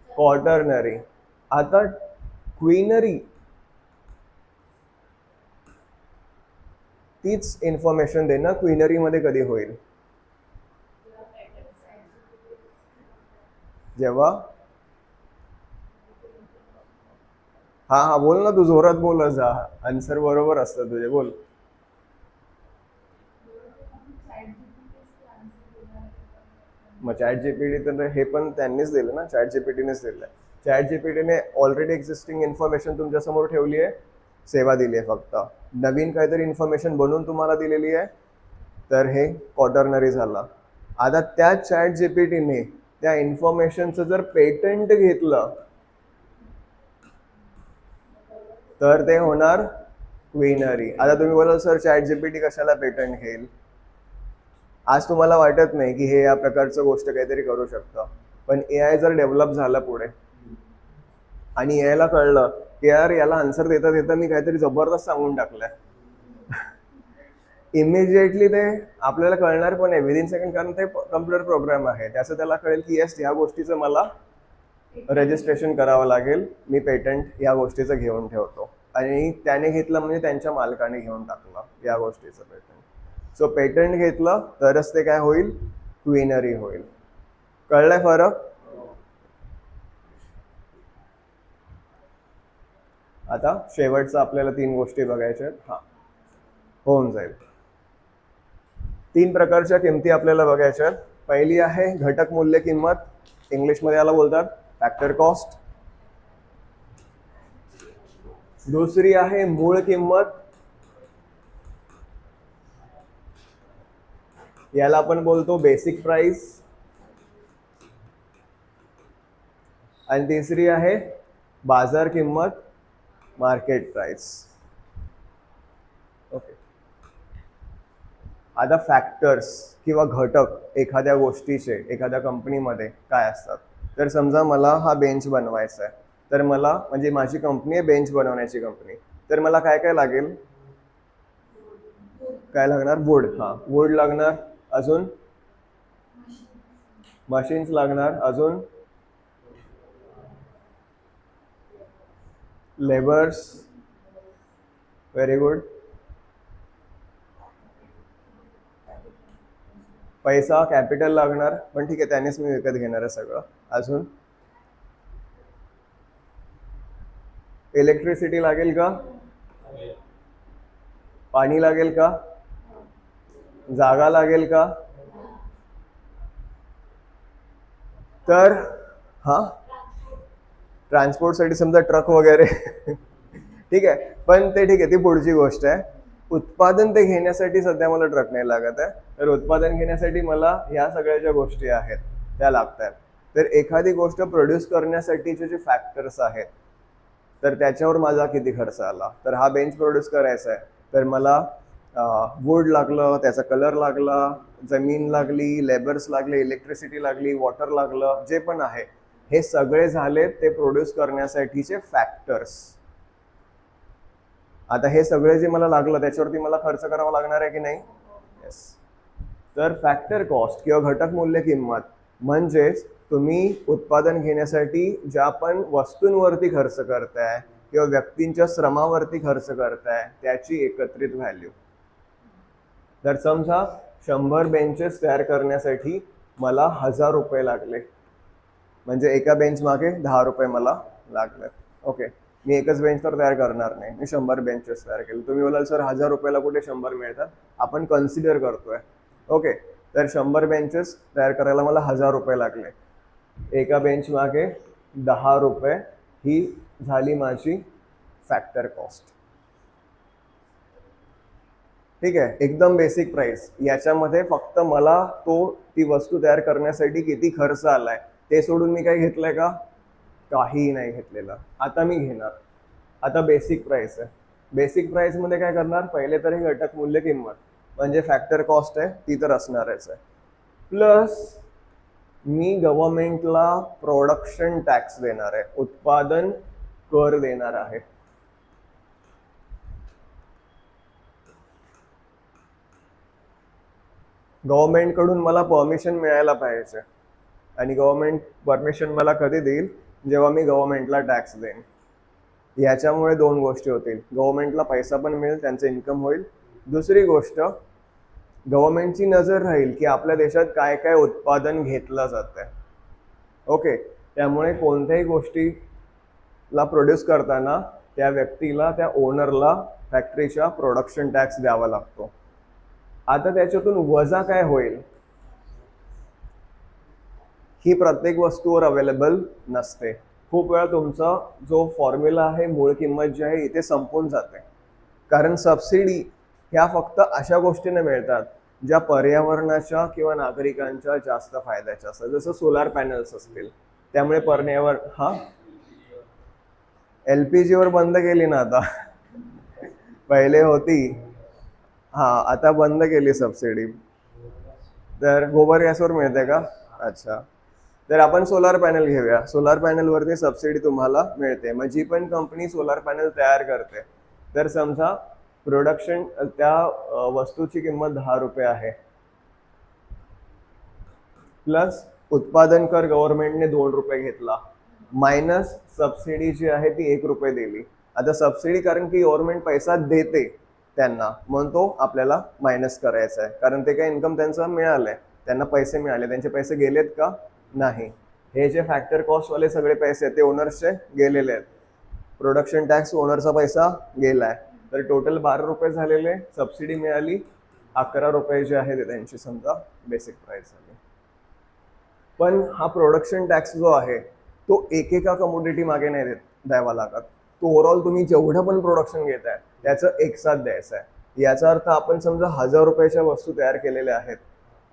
Speaker 1: क्वाटर्नरी. आता क्विनरी तीच इन्फॉर्मेशन देणं क्विनरी मध्ये कधी होईल? जेव्हा हा बोल ना तू, जोरात बोल जा. आन्सर बरोबर असतं तुझे, बोल. मग ChatGPT तर हे पण त्यांनीच दिलं ना, ChatGPTनेच दिलं. ChatGPTने ऑलरेडी एक्झिस्टिंग इन्फॉर्मेशन तुमच्यासमोर ठेवली आहे, सेवा दिली आहे. फक्त नवीन काहीतरी इन्फॉर्मेशन बनवून तुम्हाला दिलेली आहे, तर हे क्वाटर्नरी झालं. आता त्या ChatGPTने त्या इन्फॉर्मेशनचं जर पेटंट घेतलं तर ते होणार क्विनरी. आता तुम्ही बोलाल सर ChatGPT कशाला पेटंट घेईल? आज तुम्हाला वाटत नाही की हे या प्रकारचं गोष्ट काहीतरी करू शकतं, पण AI जर डेव्हलप झाला पुढे आणि AI ला कळलं की यार याला आन्सर देता देता मी काहीतरी जबरदस्त सांगून टाकलंय, इमिजिएटली ते आपल्याला कळणार पण आहे विदिन सेकंड, कारण ते कम्प्युटर प्रोग्राम आहे. त्याचं त्याला कळेल की येस ह्या गोष्टीचं मला रजिस्ट्रेशन करावं लागेल, मी पेटंट या गोष्टीचं घेऊन ठेवतो. आणि त्याने घेतलं म्हणजे त्यांच्या मालकाने घेऊन टाकलं या गोष्टीचं पेटंट. सो पेटंट घेतलं तरच ते काय होईल? क्विनरी होईल. कळलंय फरक? आता शेवटचं आपल्याला 3 गोष्टी बघायच्या आहेत. हा होऊन जाईल. 3 प्रकारच्या किमती आपल्याला बघायच्या आहेत. पहिली आहे घटक मूल्य किंमत, इंग्लिशमध्ये याला बोलतात फॅक्टर कॉस्ट. दुसरी आहे मूळ किंमत, याला आपण बोलतो बेसिक प्राइस. आणि तिसरी आहे बाजार किंमत, मार्केट प्राइस. ओके. आता फॅक्टर्स किंवा घटक एखाद्या गोष्टीचे एखाद्या कंपनीमध्ये काय असतात? तर समजा मला हा बेंच बनवायचा आहे, तर मला म्हणजे माझी कंपनी आहे बेंच बनवण्याची कंपनी, तर मला काय काय लागेल? काय लागणार? वूड. हा, वूड लागणार, अजून मशीन्स लागणार, अजून लेबर्स, व्हेरी गुड. पैसा कॅपिटल लागणार, पण ठीक आहे त्यानेच मी विकत घेणार आहे सगळं. अजून इलेक्ट्रिसिटी लागेल का, पाणी लागेल का, जागा लागेल का. तर हा ट्रान्सपोर्टसाठी समजा ट्रक वगैरे ठीक आहे, पण ते ठीक आहे, ती पुढची गोष्ट आहे. उत्पादन ते घेण्यासाठी सध्या मला ट्रक नाही लागत आहे, तर उत्पादन घेण्यासाठी मला ह्या सगळ्या ज्या गोष्टी आहेत त्या लागत आहेत. तर एखादी गोष्ट प्रोड्यूस करण्यासाठीचे जे फॅक्टर्स आहेत तर त्याच्यावर माझा किती खर्च आला. तर हा बेंच प्रोड्यूस करायचा आहे तर मला वूड लागलं, त्याचा कलर लागला, जमीन लागली, लेबर्स लागले, इलेक्ट्रिसिटी लागली, वॉटर लागलं, जे पण आहे हे सगळे झाले ते प्रोड्यूस करण्यासाठीचे फॅक्टर्स. आता हे सगळे जे मला लागलं त्याच्यावरती मला खर्च करावा लागणार आहे की नाही. येस. तर फॅक्टर कॉस्ट किंवा घटक मूल्य किंमत म्हणजेच तुम्ही उत्पादन घेण्यासाठी ज्या पण वस्तूंवरती खर्च करताय किंवा व्यक्तींच्या श्रमावरती खर्च करताय त्याची एकत्रित व्हॅल्यू. तर समजा 100 बेंचेस तयार करण्यासाठी मला 1000 रुपये लागले, म्हणजे एका बेंच मागे 10 रुपये मला लागले. ओके, मी एकच बेंच तर तयार करणार नाही, मी 100 बेंचेस तयार केले. तुम्ही बोलाल सर 1000 रुपयाला कुठे 100 मिळतात, आपण कन्सिडर करतोय. ओके, तर 100 बेंचेस तयार करायला मला 1000 रुपये लागले, एका बेंच मागे 10 रुपये, ही झाली माझी फॅक्टर कॉस्ट. ठीक आहे, एकदम बेसिक प्राइस. याच्यामध्ये फक्त मला ती वस्तू तयार करण्यासाठी किती खर्च आलाय ते सोडून मी काय घेतलंय का, काहीही नाही घेतलेलं. आता मी घेणार, आता बेसिक प्राइस आहे. बेसिक प्राइस मध्ये काय करणार, पहिले तर हे घटक मूल्य किंमत म्हणजे फॅक्टर कॉस्ट आहे ती तर असणारच आहे, प्लस मी गव्हर्नमेंटला प्रोडक्शन टॅक्स देणार आहे, उत्पादन कर देणार आहे. गव्हर्नमेंट कडून मला परमिशन मिळायला पाहिजे आणि गव्हर्नमेंट परमिशन मला कधी देईल, जेव्हा मी गव्हर्नमेंटला टॅक्स देईन. याच्यामुळे दोन गोष्टी होतील, गव्हर्नमेंटला पैसा पण मिळेल, त्यांचं इन्कम होईल. दुसरी गोष्ट, गव्हर्नमेंटची नजर राहील की आपल्या देशात काय काय उत्पादन घेतलं जातंय. ओके, त्यामुळे कोणत्याही गोष्टीला प्रोड्यूस करताना त्या व्यक्तीला, त्या ओनरला फॅक्टरीच्या प्रोडक्शन टॅक्स द्यावा लागतो. आता त्याच्यातून वजा काय होईल ही प्रत्येक वस्तूवर अवेलेबल नसते. खूप वेळा तुमचा जो फॉर्म्युला आहे, मूळ किंमत जी आहे इथे संपून जाते, कारण सबसिडी ह्या फक्त अशा गोष्टींना मिळतात ज्या पर्यावरणाच्या किंवा नागरिकांच्या जास्त फायद्याच्या असतात, जसं सोलार पॅनल्स असतील. त्यामुळे पर्यावरण LPG वर बंद केली ना आता पहिले होती, आता बंद केली सबसिडी. तर गोबर गॅसवर मिळते का, अच्छा. तर आपण सोलार पॅनल घेऊया, सोलार पॅनल वरती सबसिडी तुम्हाला मिळते. मग जी पण कंपनी सोलार पॅनल तयार करते, तर समजा प्रोडक्शन त्या वस्तूची किंमत 10 रुपये आहे, प्लस उत्पादन कर गव्हर्नमेंटने 2 रुपये घेतला, मायनस सबसिडी जी आहे ती 1 रुपये दिली. आता सबसिडी कारण की गव्हर्नमेंट पैसा देते त्यांना, म्हणून तो आपल्याला मायनस करायचा आहे, कारण ते काय इन्कम त्यांचं मिळालंय, त्यांना पैसे मिळाले, त्यांचे पैसे गेलेत का, नाही. हे जे फॅक्टर कॉस्ट वाले सगळे पैसे ते ओनर्सचे गेलेले आहेत, प्रोडक्शन टॅक्स ओनरचा पैसा गेलाय. तर टोटल 12 रुपये झालेले, सबसिडी मिळाली 11 रुपये जे आहे ते त्यांची समजा बेसिक प्राइस झाली. पण हा प्रोडक्शन टॅक्स जो आहे तो एकेका कमोडिटी मागे नाही द्यावा लागत, तो ओव्हरऑल तुम्ही जेवढं पण प्रोडक्शन घेताय त्याचं एकसाथ द्यायचं आहे. याचा अर्थ आपण समजा 1000 रुपयाच्या वस्तू तयार केलेल्या आहेत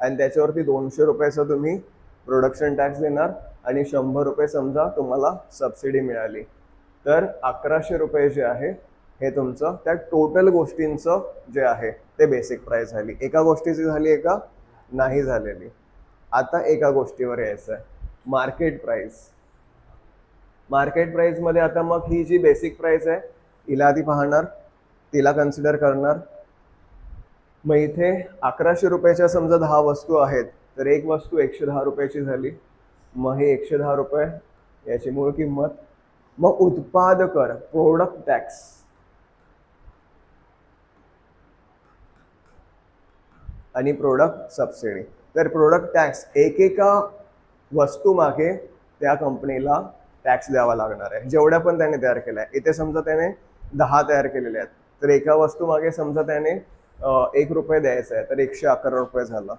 Speaker 1: आणि त्याच्यावरती 200 रुपयाचा तुम्ही प्रोडक्शन टॅक्स देणार आणि 100 रुपये समजा तुम्हाला सबसिडी मिळाली, तर 1100 रुपये जे आहे हे तुमचं त्या टोटल गोष्टींचं जे आहे ते बेसिक प्राइस झाली. एका गोष्टीची झाली, एका नाही झालेली. आता एका गोष्टीवर यायचं आहे, मार्केट प्राइस. मार्केट प्राइस मध्ये आता मग ही जी बेसिक प्राइस आहे हिला आधी पाहणार, तिला कन्सिडर करणार, मग इथे 1100 रुपयाच्या समजा 10 वस्तू आहेत, तर एक वस्तू 110 रुपयाची झाली. मग हे 110 रुपये याची मूळ किंमत. मग उत्पाद कर, प्रोडक्ट टॅक्स. आणि प्रोडक्ट सबसिडी. तर प्रोडक्ट टॅक्स एकेका वस्तू मागे त्या कंपनीला टॅक्स द्यावा लागणार आहे, जेवढ्या पण त्याने तयार केल्या आहे. इथे समजा त्याने 10 तयार केलेले आहेत, तर एका वस्तू मागे समजा त्याने 1 रुपये द्यायचा आहे, तर 111 रुपये झाला.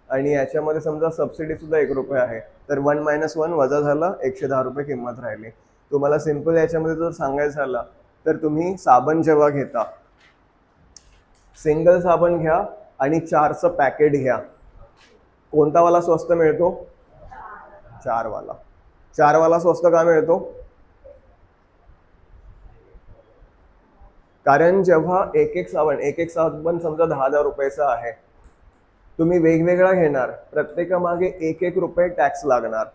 Speaker 1: आणि याच्यामध्ये समजा सबसिडी सुद्धा 1 रुपये आहे, तर 1 - 1 वजा झाला, 110 रुपये किंमत राहिली. तुम्हाला सिंपल याच्यामध्ये जर सांगायचं झालं तर तुम्ही साबण जेव्हा घेता, सिंगल साबण घ्या आणि 4चं पॅकेट घ्या. कोणता वाला स्वस्त मिळतो? 4 वाला. 4 वाला स्वस्त का मिळतो? कारण जेव्हा एक एक साबण समजा 10,000 रुपयाचा आहे, तुम्ही वेगवेगळा घेणार, प्रत्येकामागे 1 रुपये टॅक्स लागणार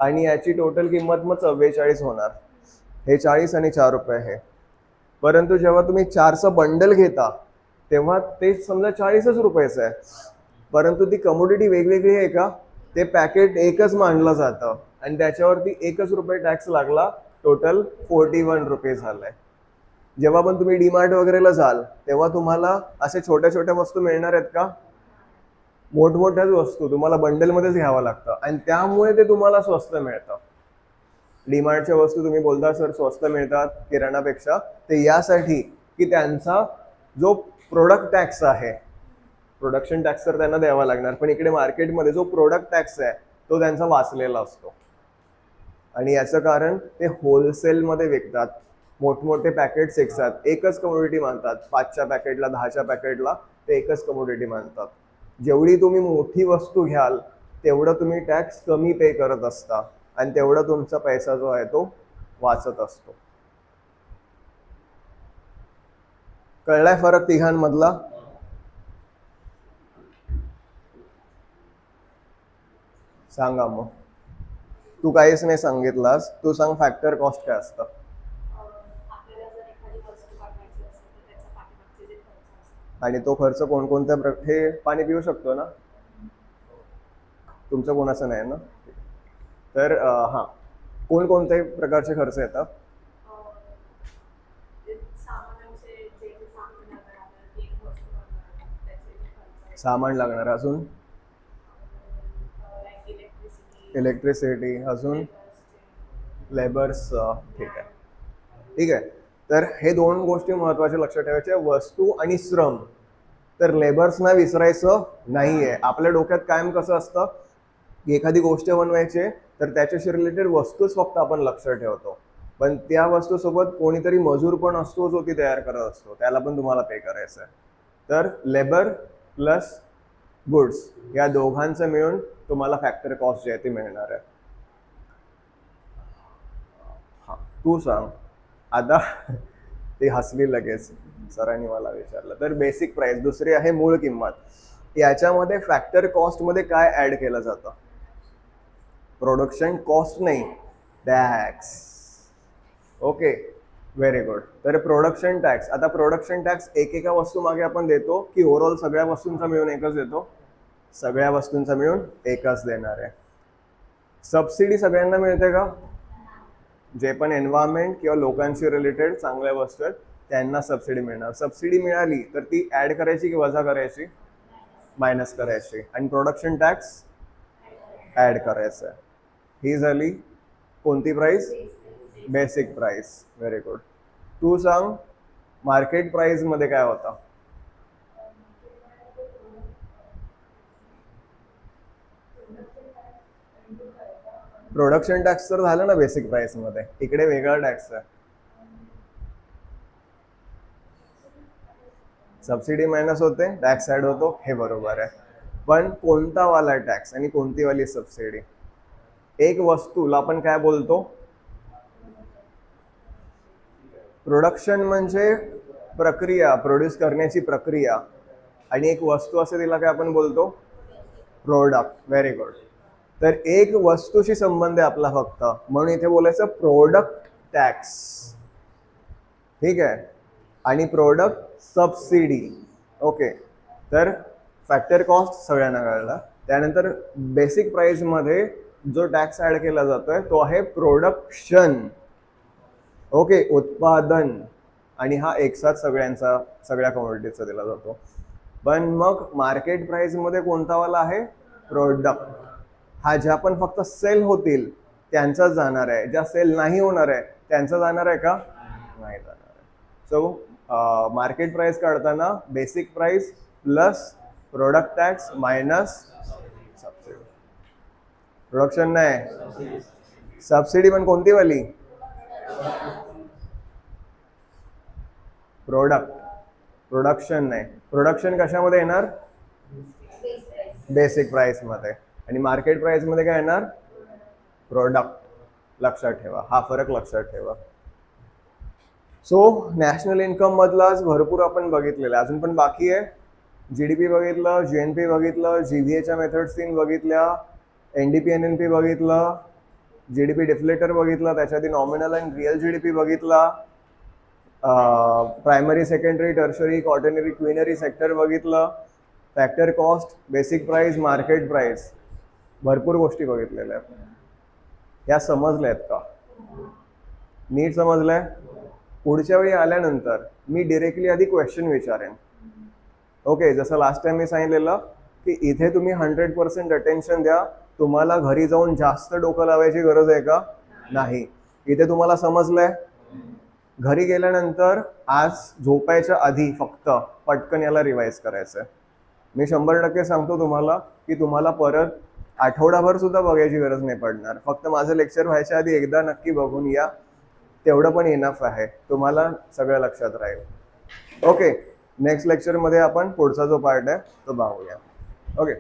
Speaker 1: आणि याची टोटल किंमत मग 44 होणार. हे 40 आणि 4 रुपये आहे. परंतु जेव्हा तुम्ही 4चं बंडल घेता तेव्हा ते समजा 40च रुपयाचं आहे, परंतु ती कमोडिटी वेगवेगळी आहे का? ते पॅकेट एकच मानलं जातं आणि त्याच्यावरती 1 रुपये टॅक्स लागला. टोटल 41 रुपये झालाय. जेव्हा पण तुम्ही डीमार्ट वगैरेला जाल तेव्हा तुम्हाला असे छोट्या छोट्या वस्तू मिळणार आहेत का? मोठमोठ्याच वस्तू तुम्हाला बंडलमध्येच घ्यावं लागतं आणि त्यामुळे ते तुम्हाला स्वस्त मिळतं. डीमार्टच्या वस्तू तुम्ही बोलता सर स्वस्त मिळतात किराणापेक्षा, ते यासाठी की त्यांचा जो प्रोडक्ट टॅक्स आहे, प्रोडक्शन टॅक्स तर त्यांना द्यावा लागणार, पण इकडे मार्केटमध्ये जो प्रोडक्ट टॅक्स आहे तो त्यांचा वाचलेला असतो. आणि याचं कारण ते होलसेलमध्ये विकतात. मोठमोठे पॅकेट्स विकतात, एकच कमोडिटी मानतात. 5च्या पॅकेटला, 10च्या पॅकेटला ते एकच कमोडिटी मानतात. जेवढी तुम्ही मोठी वस्तू घ्याल तेवढं तुम्ही टॅक्स कमी पे करत असता आणि तेवढा तुमचा पैसा जो आहे तो वाचत असतो. कळलाय फरक तिघांमधला? सांगा मग. तू काहीच नाही सांगितलास, तू सांग फॅक्टर कॉस्ट काय असतं.
Speaker 2: आपल्याला जर एखादी वस्तू पाठवायची असेल तर त्याच्या पाठीमागचे जे खर्च असतात.
Speaker 1: आणि तो खर्च कोणकोणत्या हे पाणी पिऊ शकतो ना? तुमचं कोणाचं नाही ना? तर हां, कोणकोणत्या प्रकारचे खर्च येतात?
Speaker 2: जे सामानाचे जे जे सामान लागणार आपल्याला ती एक वस्तू बनवायला त्याचे जे खर्च आहेत.
Speaker 1: सामान लागणार, अजून
Speaker 2: लाईक इलेक्ट्रिसिटी,
Speaker 1: इलेक्ट्रिसिटी, अजून लेबर्स. ठीक आहे, ठीक आहे. तर हे 2 गोष्टी महत्त्वाच्या लक्षात ठेवायच्या, वस्तू आणि श्रम. तर लेबर्सना विसरायचं नाहीये. आपल्या डोक्यात कायम कसं असतं की एखादी गोष्ट बनवायची तर त्याच्याशी रिलेटेड वस्तूच फक्त आपण लक्षात ठेवतो, पण त्या वस्तूसोबत कोणीतरी मजूर पण असतो जो ती तयार करत असतो, त्याला पण तुम्हाला पे करायचं आहे. तर लेबर प्लस गुड्स या दोघांचं मिळून तुम्हाला फॅक्टर कॉस्ट जी आहे ती मिळणार आहे. हां, तू सांग आता. ती हसली लगेच, सरांनी मला विचारलं. तर बेसिक प्राइस, दुसरी आहे मूळ किंमत. याच्यामध्ये फॅक्टर कॉस्टमध्ये काय ॲड केलं जातं? प्रोडक्शन कॉस्ट नाही, टॅक्स. Okay, very good. तर प्रोडक्शन टॅक्स. आता प्रोडक्शन टॅक्स एकेका वस्तू मागे आपण देतो की ओव्हरऑल सगळ्या वस्तूंचा मिळून एकच देतो? सगळ्या वस्तूंचा मिळून एकच देणार आहे. सबसिडी सगळ्यांना मिळते का? जे पण एन्व्हायरमेंट किंवा लोकांशी रिलेटेड चांगल्या वस्तू आहेत त्यांना सबसिडी मिळणार. सबसिडी मिळाली तर ती ॲड करायची की वजा करायची? मायनस करायची. आणि प्रोडक्शन टॅक्स ॲड करायचं आहे. ही झाली कोणती price? Basic price. Very good. तू सांग मार्केट प्राईसमध्ये काय होता? प्रोडक्शन टॅक्स तर झालं ना बेसिक प्राइस मध्ये, इकडे वेगळा टॅक्स आहे. सबसिडी मायनस होते, टॅक्स ऍड होतो, हे बरोबर आहे. पण कोणता वाला टॅक्स आणि कोणती वाली सबसिडी? एक वस्तूला आपण काय बोलतो? प्रोडक्शन म्हणजे प्रक्रिया, प्रोड्यूस करण्याची प्रक्रिया. आणि एक वस्तू असते तिला काय आपण बोलतो? प्रोडक्ट. Very good. तर एक वस्तूशी संबंध आहे आपला फक्त, म्हणून इथे बोलायचं प्रोडक्ट टॅक्स. ठीक आहे. आणि प्रोडक्ट सबसिडी. ओके. तर फॅक्टर कॉस्ट सगळ्यांना कळला. त्यानंतर बेसिक प्राइसमध्ये जो टॅक्स ॲड केला जातोय तो आहे प्रोडक्शन. ओके, उत्पादन. आणि हा एकसाथ सगळ्या कमोडिटीजचा दिला जातो. पण मग मार्केट प्राइसमध्ये कोणता वाला आहे? प्रोडक्ट. हा ज्या पण फक्त सेल होतील त्यांचाच जाणार आहे, ज्या सेल नाही होणार आहे त्यांचा जाणार आहे का? नाही जाणार आहे. सो मार्केट प्राइस काढताना basic price plus product tax minus subsidy. Production नाही, सबसिडी पण कोणती वाली? प्रोडक्ट. प्रोडक्शन नाही. प्रोडक्शन कशामध्ये येणार? बेसिक प्राइसमध्ये. आणि मार्केट प्राइसमध्ये काय येणार? प्रोडक्ट. लक्षात ठेवा, हा फरक लक्षात ठेवा. सो नॅशनल इन्कम मधलाच भरपूर आपण बघितलेलं आहे, अजून पण बाकी आहे. GDP बघितलं, GNP बघितलं, GVAच्या मेथड्स 3 बघितल्या, NDP NNP बघितलं, GDP डिफ्लेटर बघितलं, त्याच्या आधी नॉमिनल अँड रिअल GDP बघितला, primary, secondary, tertiary, quaternary, quinary sector बघितलं, factor cost, basic price, market price, भरपूर गोष्टी बघितलेल्या आहेत. या समजल्या आहेत का? नीट समजलंय? पुढच्या वेळी आल्यानंतर मी डिरेक्टली आधी क्वेश्चन विचारेन. ओके, जसं लास्ट टाइम मी सांगितलेलं की इथे तुम्ही 100% अटेन्शन द्या. तुम्हाला घरी जाऊन जास्त डोकं लावायची गरज आहे का? नाही. इथे तुम्हाला समजलंय? घरी गेल्यानंतर आज झोपायच्या आधी फक्त पटकन याला रिवाइज करायचं आहे. मी 100% सांगतो तुम्हाला की तुम्हाला परत आठवडाभर सुद्धा बघायची गरज नाही पडणार. फक्त माझं लेक्चर व्हायच्या आधी एकदा नक्की बघून या, तेवढं पण इनफ आहे, तुम्हाला सगळं लक्षात राहील. ओके, नेक्स्ट लेक्चरमध्ये आपण पुढचा जो पार्ट आहे तो पाहूया. ओके.